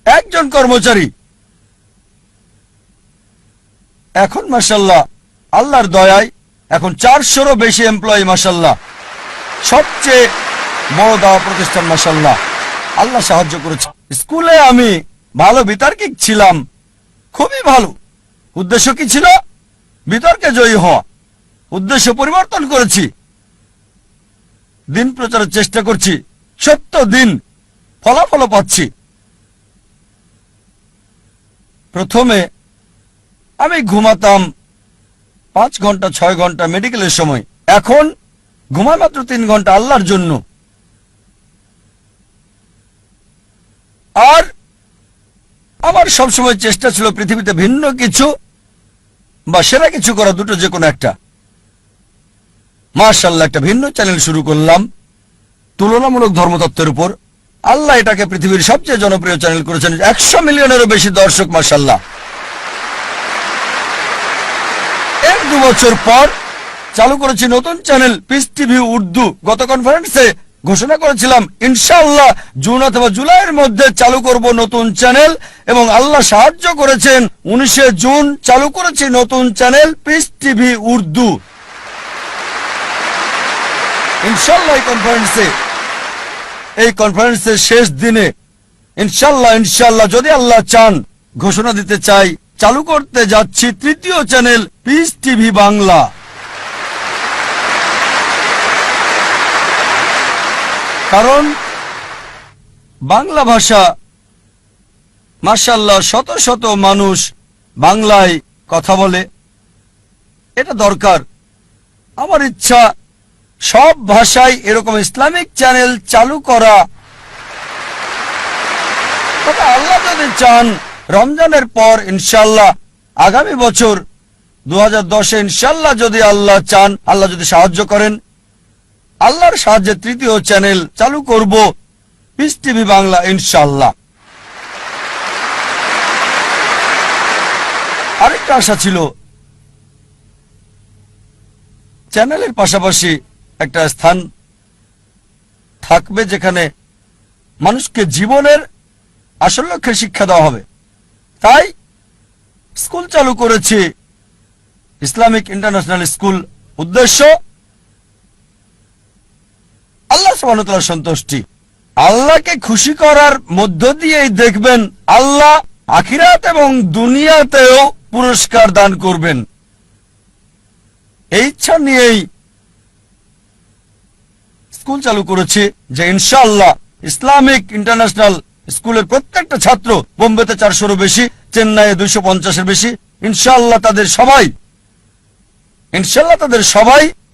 একজন কর্মচারী। এখন মাশাআল্লাহ আল্লাহর দয়ায় এখন 400-রও বেশি এমপ্লয়ি, মাশাআল্লাহ। সবচেয়ে বড় দাওয়া প্রতিষ্ঠান, মাশাআল্লাহ। আল্লাহ সাহায্য করেছে। স্কুলে আমি ভালো বিতার্কিক ছিলাম, খুবই ভালো। উদ্দেশ্য কি ছিল? বিতর্কে জয়ী হওয়া। উদ্দেশ্য পরিবর্তন করেছি, দিন প্রচারের চেষ্টা করছি, সত্য দিন, ফলাফল পাচ্ছি। প্রথমে আমি ঘুমাতাম 5 ঘন্টা 6 ঘন্টা মেডিকেলের সময়, এখন ঘুমাই মাত্র 3 ঘন্টা আল্লাহর জন্য। আর আমার সবসময় চেষ্টা ছিল পৃথিবীতে ভিন্ন কিছু বা সেরা কিছু করা, দুটো যে কোনো একটা। মাশাআল্লাহ, একটা ভিন্ন চ্যানেল শুরু করলাম তুলনামূলক ধর্মতত্ত্বের উপর। আল্লাহ এটাকে পৃথিবীর সবচেয়ে জনপ্রিয় চ্যানেল করেছেন, 100 মিলিয়নেরও বেশি দর্শক, মাশাআল্লাহ। 1-2 বছর পর চালু করেছি নতুন চ্যানেল পিস টিভি উর্দু। গত কনফারেন্সে ঘোষণা করেছিলাম ইনশাআল্লাহ জুন অথবা জুলাইয়ের মধ্যে চালু করব নতুন চ্যানেল, এবং আল্লাহ সাহায্য করেছেন। 19 জুন চালু করেছি নতুন চ্যানেল পিস টিভি উর্দু। ইনশাআল্লাহ এই কনফারেন্সের শেষ দিনে ইনশাআল্লাহ যদি আল্লাহ চান, ঘোষণা দিতে চাই চালু করতে যাচ্ছি তৃতীয় চ্যানেল পিস টিভি বাংলা। কারণ বাংলা ভাষা মাশাআল্লাহ শত শত মানুষ বাংলায় কথা বলে, এটা দরকার। আমার ইচ্ছা সব ভাষায় এরকম ইসলামিক চ্যানেল চালু করা। তবে আল্লাহ যদি চান রমজানের পর ইনশাআল্লাহ আগামী বছর 2010-এ ইনশাআল্লাহ যদি আল্লাহ চান, আল্লাহ যদি সাহায্য করেন, আল্লাহর সাহায্যে তৃতীয় চ্যানেল চালু করব পিস টিভি বাংলা ইনশাআল্লাহ। আরেকটা আশা ছিল চ্যানেলের পাশাপাশি একটা স্থান থাকবে যেখানে মানুষকে জীবনের আসল লক্ষ্যে শিক্ষা দেওয়া হবে। তাই স্কুল চালু করেছি, ইসলামিক ইন্টারন্যাশনাল স্কুল। উদ্দেশ্য আল্লাহ সুবহানাহু ওয়া তাআলার সন্তুষ্টি, আল্লাহকে খুশি করার মধ্য দিয়েই দেখবেন আল্লাহ আখিরাত এবং দুনিয়াতেও পুরস্কার দান করবেন। এই ইচ্ছা নিয়েই স্কুল চালু করেছি যে ইনশাআল্লাহ ইসলামিক ইন্টারন্যাশনাল স্কুলের প্রত্যেকটা ছাত্র, বোম্বেতে 400-এরও বেশি, চেন্নাইয়ে 250-এর বেশি, ইনশাআল্লাহ তাদের সবাই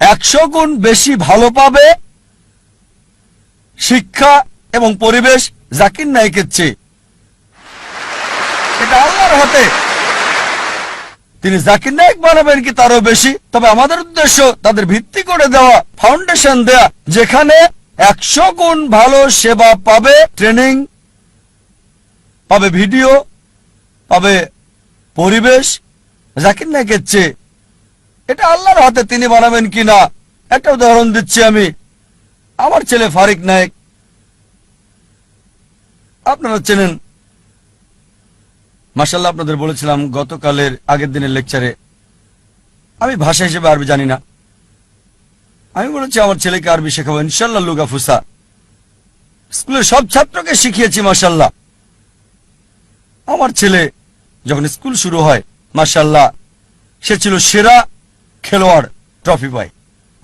100 গুণ বেশি ভালো পাবে শিক্ষা এবং পরিবেশ জাকির নায়েকের চেয়ে। এটা আল্লাহর হাতে, তিনি জাকির নায়েক বানাবেন কি তারও বেশি। তবে আমাদের উদ্দেশ্য তাদের ভিত্তি করে দেওয়া, ফাউন্ডেশন দেয়া, যেখানে 100 গুণ ভালো সেবা পাবে, ট্রেনিং পাবে, ভিডিও পাবে, পরিবেশ জাকির নায়েকের চেয়ে। এটা আল্লাহর হাতে, তিনি বানাবেন কিনা। একটা উদাহরণ দিচ্ছি আমি। আমার ছেলে ফারিক নায়েক, আপনারা চেনেন মাশাআল্লাহ। আপনাদের বলেছিলাম গতকালের আগের দিনের লেকচারে, আমি ভাষা হিসেবে আরবি জানি না। আমি বলেছি আমার ছেলেকে আরবি শেখাবো ইনশাআল্লাহ, লুগা ফুসা। স্কুলের সব ছাত্রকে শিখিয়েছি মাশাআল্লাহ। আমার ছেলে যখন স্কুল শুরু হয় মাশাআল্লাহ সে ছিল সেরা খেলোয়াড়, ট্রফি পায়।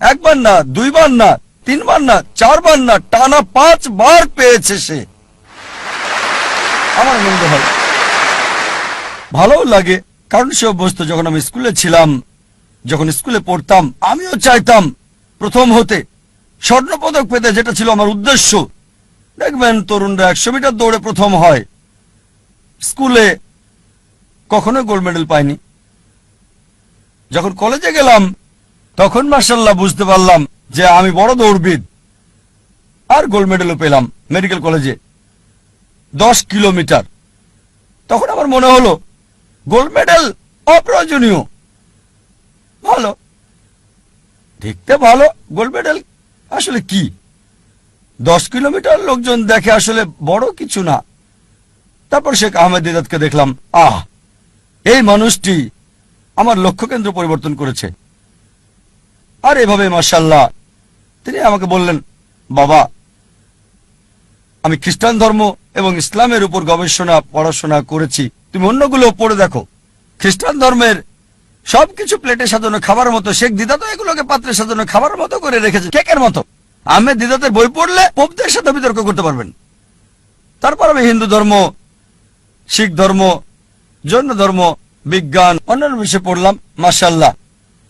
একবার না, দুইবার না, তিনবার না, চারবার না, টানা 5 বার পেয়েছে সে। আমার আনন্দ হয়, ভালো লাগে, কারণ সে অভ্যস্ত। যখন আমি স্কুলে ছিলাম, যখন স্কুলে পড়তাম, আমিও চাইতাম প্রথম হতে, স্বর্ণপদক পেতে, যেটা ছিল আমার উদ্দেশ্য। দেখবেন তরুণরা 100 মিটার দৌড়ে প্রথম হয়, স্কুলে কখনো গোল্ড মেডেল পায়নি। যখন কলেজে গেলাম তখন মাশাআল্লাহ বুঝতে পারলাম যে আমি বড় দৌড়বিদ, আর গোল্ড মেডেলও পেলাম মেডিকেল কলেজে 10 কিলোমিটার। তখন আমার মনে হলো গোল্ড মেডেল অপ্রয়োজনীয়, ভালো দেখতে, ভালো, গোল্ড মেডেল আসলে কি? 10 কিলোমিটার লোকজন দেখে আসলে বড় কিছু না। তারপর শেখ আহমেদ দিদাতকে দেখলাম, এই মানুষটি আমার লক্ষ্য কেন্দ্র পরিবর্তন করেছে। আর এভাবে মাশাআল্লাহ তিনি আমাকে বললেন, বাবা আমি খ্রিস্টান ধর্ম এবং ইসলামের উপর গবেষণা পড়াশোনা করেছি, তুমি অন্যগুলো পড়ে দেখো। খ্রিস্টান ধর্মের সবকিছু প্লেটে সাজানো খাবার মতো, শেখ দিদাত এগুলোকে পাত্রে সাজানো খাবার মতো করে রেখেছে, কেকের মতো। আহমেদ দিদাতের বই পড়লে পোপদের সাথে বিতর্ক করতে পারবেন। তারপর আমি হিন্দু ধর্ম, শিখ ধর্ম, জৈন ধর্ম, বিজ্ঞান, অন্যান্য বিষয়ে পড়লাম। মাশাআল্লাহ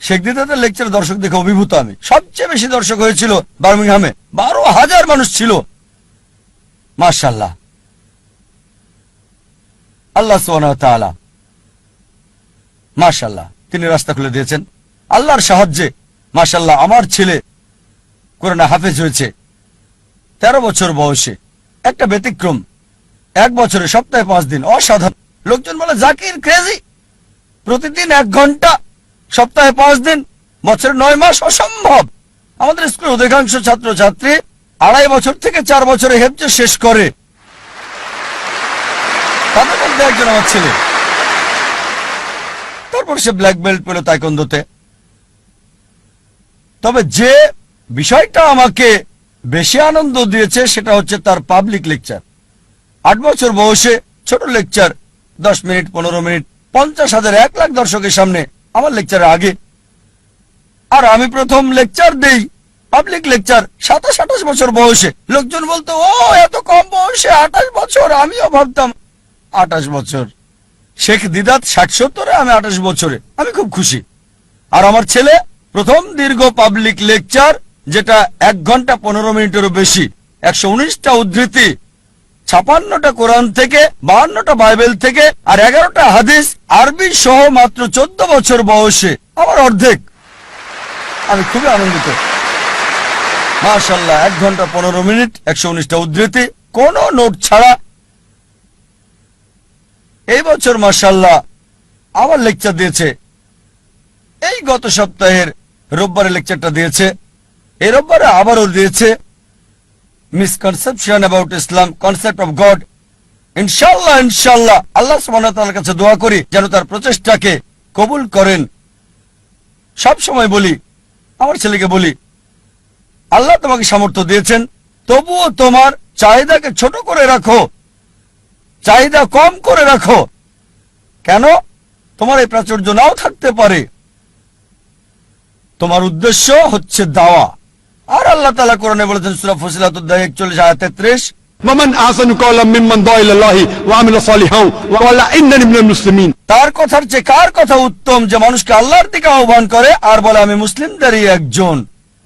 শেখ দিদাতের লেকচারে দর্শক দেখে অভিভূত আমি। সবচেয়ে বেশি দর্শক হয়েছিল বার্মিংহামে, 12,000 মানুষ ছিল। মাশাআল্লাহ, আল্লাহ সুবহানাহু ওয়া তাআলা মাশাআল্লাহ তিনি রাস্তা খুলে দিয়েছেন। আল্লাহর সাহায্যে মাশাআল্লাহ আমার ছেলে কোরআনে হাফেজ হয়েছে 13 বছর বয়সে। একটা ব্যতিক্রম, 1 বছরে সপ্তাহে 5 দিন, অসাধারণ। লোকজন বলে জাকির ক্রেজি, প্রতিদিন 1 ঘন্টা, সপ্তাহে 5 দিন, বছরে 9 মাস, অসম্ভব। আমাদের স্কুলের অধিকাংশ ছাত্র ছাত্রী 2.5 বছর থেকে 4 বছরে হেফজ শেষ করে, তাদের মধ্যে একজন আমার ছেলে। তারপর সে ব্ল্যাক বেল্ট পেল তাইকোন্দোতে। তবে যে বিষয়টা আমাকে বেশি আনন্দ দিয়েছে সেটা হচ্ছে তার পাবলিক লেকচার। 8 বছর বয়সে ছোট লেকচার, 10 মিনিট 15 মিনিট, 50,000 1 লাখ দর্শকের সামনে আমার লেকচারের আগে। আর আমি প্রথম লেকচার দেই, পাবলিক লেকচার, 27-28 বছর বয়সে। লোকজন বলতো, ও এত কম বয়সে 28 বছর। আমিও ভাবতাম 28 বছর। শেখ দিদাত 60-70-এ, আমি 28 বছরে। আমি খুব খুশি। আর আমার ছেলে প্রথম দীর্ঘ পাবলিক লেকচার, যেটা 1 ঘন্টা 15 মিনিটেরও বেশি, 119টা উদ্ধৃতি, 56টা কোরআন থেকে, 52টা বাইবেল থেকে, আর 11টা হাদিস আরবি সহ, মাত্র 14 বছর বয়সে। আমার অর্ধেক। আমি খুবই আনন্দিত। মাশাআল্লাহ, 1 ঘন্টা 15 মিনিট, 119টা উদ্ধৃতি, কোন নোট ছাড়া। এই বছর মাশাআল্লাহ আমার লেকচার দিয়েছে। এই গত সপ্তাহের রোববারে লেকচারটা দিয়েছে, এই রোববারে আবারও দিয়েছে। Misconception about Islam, concept of god. ইনশাআল্লাহ ইনশাআল্লাহ আল্লাহ সুবহানাহু ওয়া তাআলার কাছে দোয়া করি যেন তার প্রচেষ্টাকে কবুল করেন। সব সময় বলি, আমার ছেলেকে বলি, আল্লাহ তোমাকে সামর্থ্য দিয়েছেন, তবুও তোমার চাহিদাকে ছোট করে রাখো, চাহিদা কম করে রাখো। কেন? তোমার এই প্রাচুর্য নাও থাকতে পারে। তোমার উদ্দেশ্য হচ্ছে দাওয়া। আর আল্লাহ তাআলা কোরআনে বলেছেন, সূরা ফুসিলাত অধ্যায় 41 আয়াত 33, ومن أحسن قولا ممن دعا إلى الله وعمل صالحا وقال إنني من المسلمين। তার কথার চেয়ে কার কথা উত্তম, যে মানুষকে আল্লাহর দিকে আহ্বান করে আর বলে আমি মুসলিমদেরই একজন।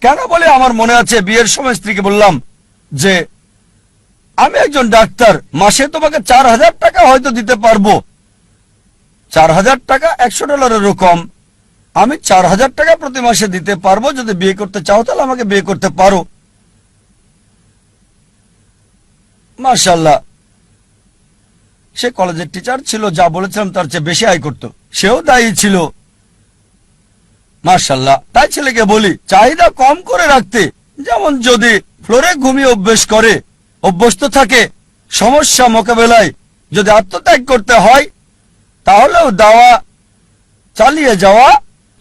কেন বলে, আমার মনে আছে বিয়ের সময় স্ত্রীকে বললাম যে আমি একজন ডাক্তার, মাসে তোমাকে 4,000 টাকা হয়তো দিতে পারবো। 4,000 টাকা $100 কম। আমি 4,000 টাকা প্রতি মাসে দিতে পারবো। যদি বিয়ে করতে চাও তাহলে আমাকে বিয়ে করতে পারো। মাশাআল্লাহ, সে কলেজের টিচার ছিল, যা বলেছিলাম তার চেয়ে বেশি আয় করত। সেও দায়ী ছিল। মাশাআল্লাহ, তাই ছেলেকে বলি চাহিদা কম করে রাখতে। যেমন যদি ফ্লোরে ঘুমিয়ে অভ্যস্ত থাকে, সমস্যা মোকাবেলায় যদি আত্মত্যাগ করতে হয়, তাহলেও দাওয়া চালিয়ে যাওয়া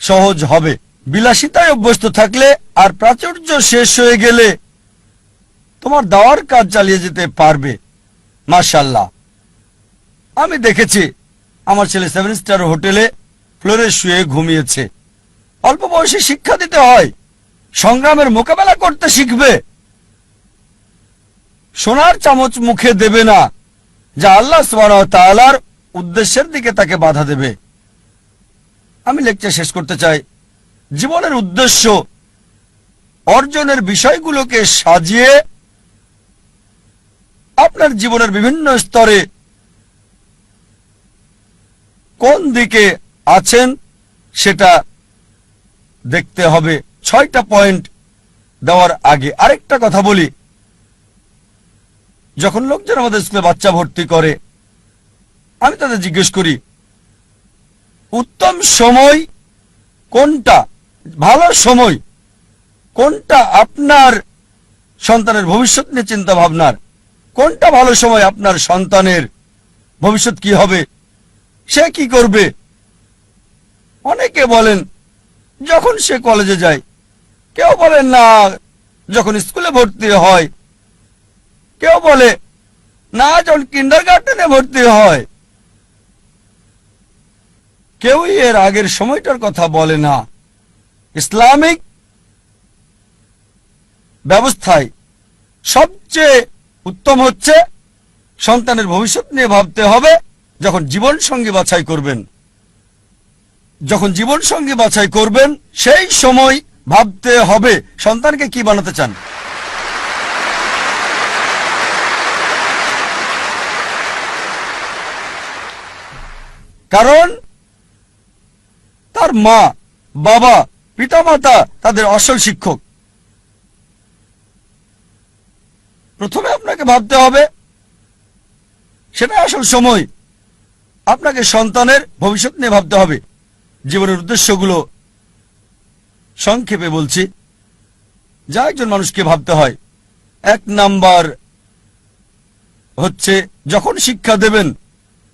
সহজ হবে। বিলাসিতায় অভ্যস্ত থাকলে আর প্রাচুর্য শেষ হয়ে গেলে তোমার দাওয়ার কাজ চালিয়ে যেতে পারবে। মাশাআল্লাহ, আমি দেখেছি আমার ছেলে 7 স্টার হোটেলে ফ্লোরে শুয়ে ঘুমিয়েছে। অল্প বয়সে শিক্ষা দিতে হয়, সংগ্রামের মোকাবেলা করতে শিখবে। সোনার চামচ মুখে দেবে না, যা আল্লাহ সুবহানাহু ওয়া তাআলার উদ্দেশ্যের দিকে তাকে বাধা দেবে। আমি লেকচার শেষ করতে চাই। জীবনের উদ্দেশ্য অর্জনের বিষয়গুলোকে সাজিয়ে আপনার জীবনের বিভিন্ন স্তরে কোন দিকে আছেন সেটা দেখতে হবে। 6টা পয়েন্ট দেওয়ার আগে আরেকটা কথা বলি। যখন লোকজন আমাদের স্কুলে বাচ্চা ভর্তি করে, আমি তাদের জিজ্ঞেস করি উত্তম সময় কোনটা, ভালো সময় কোনটা আপনার সন্তানের ভবিষ্যৎ নিয়ে চিন্তা ভাবনার। কোনটা ভালো সময় আপনার সন্তানের ভবিষ্যৎ কি হবে, সে কি করবে। অনেকে বলেন যখন সে কলেজে যায়, কেউ বলেন না যখন স্কুলে ভর্তি হয়, কেউ বলে না যখন কিন্ডারগার্টেনে ভর্তি হয়। কেউই এর আগের সময়টার কথা বলে না। ইসলামিক ব্যবস্থায় সবচেয়ে উত্তম হচ্ছে সন্তানের ভবিষ্যৎ নিয়ে ভাবতে হবে যখন জীবন সঙ্গী বাছাই করবেন। যখন জীবন সঙ্গী বাছাই করবেন সেই সময় ভাবতে হবে সন্তানকে কি বানাতে চান। কারণ তার মা বাবা পিতামাতা তাদের আসল শিক্ষক। প্রথমে আপনাকে ভাবতে হবে, সেটা আসল সময়। আপনাকে সন্তানের ভবিষ্যৎ নিয়ে ভাবতে হবে। জীবনের উদ্দেশ্যগুলো সংক্ষেপে বলছি, যা একজন মানুষকে ভাবতে হয়। এক নাম্বার হচ্ছে যখন শিক্ষা দেবেন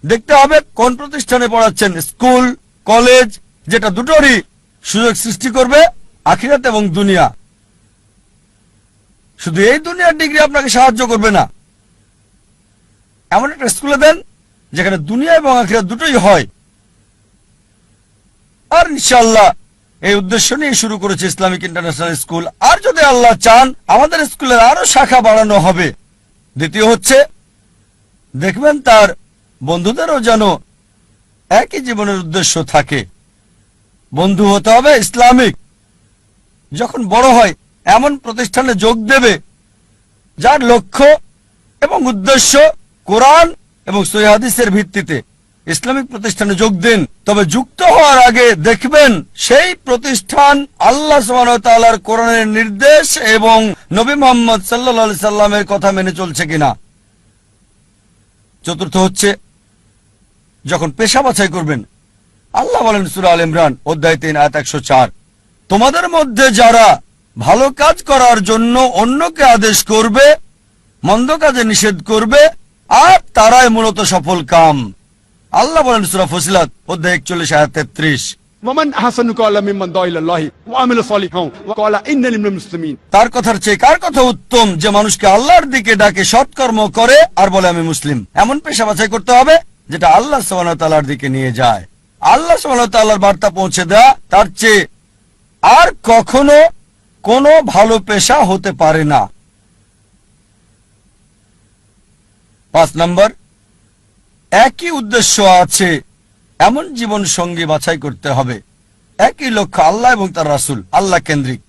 দেখতে হবে কোন প্রতিষ্ঠানে পড়াচ্ছেন, স্কুল, কলেজ, যেটা দুটোরই সুযোগ সৃষ্টি করবে আখিরাত এবং দুনিয়া। শুধু এই দুনিয়ার ডিগ্রি আপনাকে সাহায্য করবে না, এমন একটা স্কুলে দেন যেখানে দুনিয়া এবং আখিরাত দুটোই হয়। আর ইনশাআল্লাহ এই উদ্দেশ্য নিয়ে শুরু করেছে ইসলামিক ইন্টারন্যাশনাল স্কুল। আর যদি আল্লাহ চান আমাদের স্কুলের আরো শাখা বাড়ানো হবে। দ্বিতীয় হচ্ছে দেখবেন তার বন্ধুদেরও যেন একই জীবনের উদ্দেশ্য থাকে। বন্ধু হতে হবে ইসলামিক। যখন বড় হয় এমন প্রতিষ্ঠানে যোগ দেবে যার লক্ষ্য এবং উদ্দেশ্য কোরআন এবং সহিহ হাদিসের ভিত্তিতে। ইসলামিক প্রতিষ্ঠানে যোগ দিন, তবে যুক্ত হওয়ার আগে দেখবেন সেই প্রতিষ্ঠান আল্লাহ সুবহানাহু ওয়া তাআলার কোরআনের নির্দেশ এবং নবী মুহাম্মদ সাল্লাল্লাহু আলাইহি সাল্লামের কথা মেনে চলছে কিনা। চতুর্থ হচ্ছে যখন পেশা বাছাই করবেন, আল্লাহ বলেন সূরা আল ইমরান অধ্যায় 3 আয়াত 104, তোমাদের মধ্যে যারা ভালো কাজ করার জন্য অন্যকে আদেশ করবে, মন্দ কাজে নিষেধ করবে, আর তারাই মূলত সফল কাম। আল্লাহ বলেন সূরা ফুসিলাত অধ্যায় 41 আয়াত 33, ওয়ামান আহসানু ক্বাওলাম মিম্মান দাআ ইলাল্লাহি ওয়া আমিলা সালিহান ওয়া ক্বালা ইন্নানি মিনাল মুসলিমিন। তার কথার চেয়ে কার কথা উত্তম যে মানুষকে আল্লাহর দিকে ডাকে, সৎকর্ম করে আর বলে আমি মুসলিম। এমন পেশা বাছাই করতে হবে যেটা আল্লাহ সুবহানাহু ওয়া তাআলার দিকে নিয়ে যায়। আল্লাহ সুবহানাহু ওয়া তাআলার বার্তা পৌঁছে দেয়া তার চেয়ে আর কখনো কোনো ভালো পেশা হতে পারে না। 5 নম্বর, একই উদ্দেশ্য আছে এমন জীবন সঙ্গী বাছাই করতে হবে, একই লক্ষ্য আল্লাহ এবং তার রাসূল, আল্লাহ কেন্দ্রিক।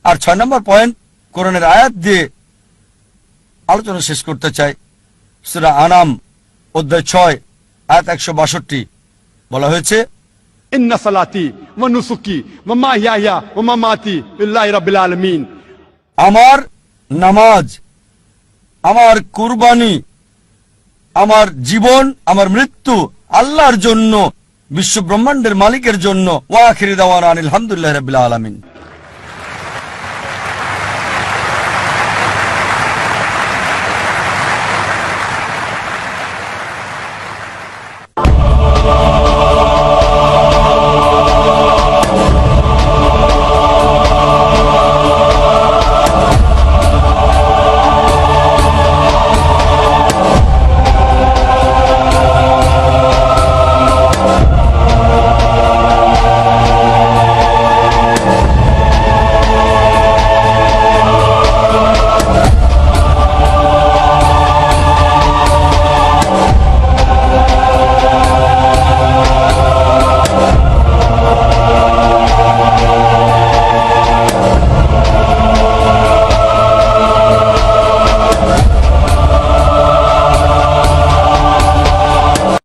আর 6 নম্বর পয়েন্ট কোরআনের আয়াত দিয়ে আলোচনা শেষ করতে চাই। সূরা আনাম অধ্যায় 6 আয়াত 162 বলা হয়েছে, ইন্না সালাতি ওয়া নুসুকি ওয়া মাহইয়ায়া ওয়া মামাতি লিল্লাহি রাব্বিল আলামিন। আমার নামাজ, আমার কুরবানি, আমার জীবন, আমার মৃত্যু আল্লাহর জন্য, বিশ্ব ব্রহ্মাণ্ডের মালিকের জন্য। ওয়া আখিরু দাওয়ানা আনিল হামদুলিল্লাহি রাব্বিল আলামিন।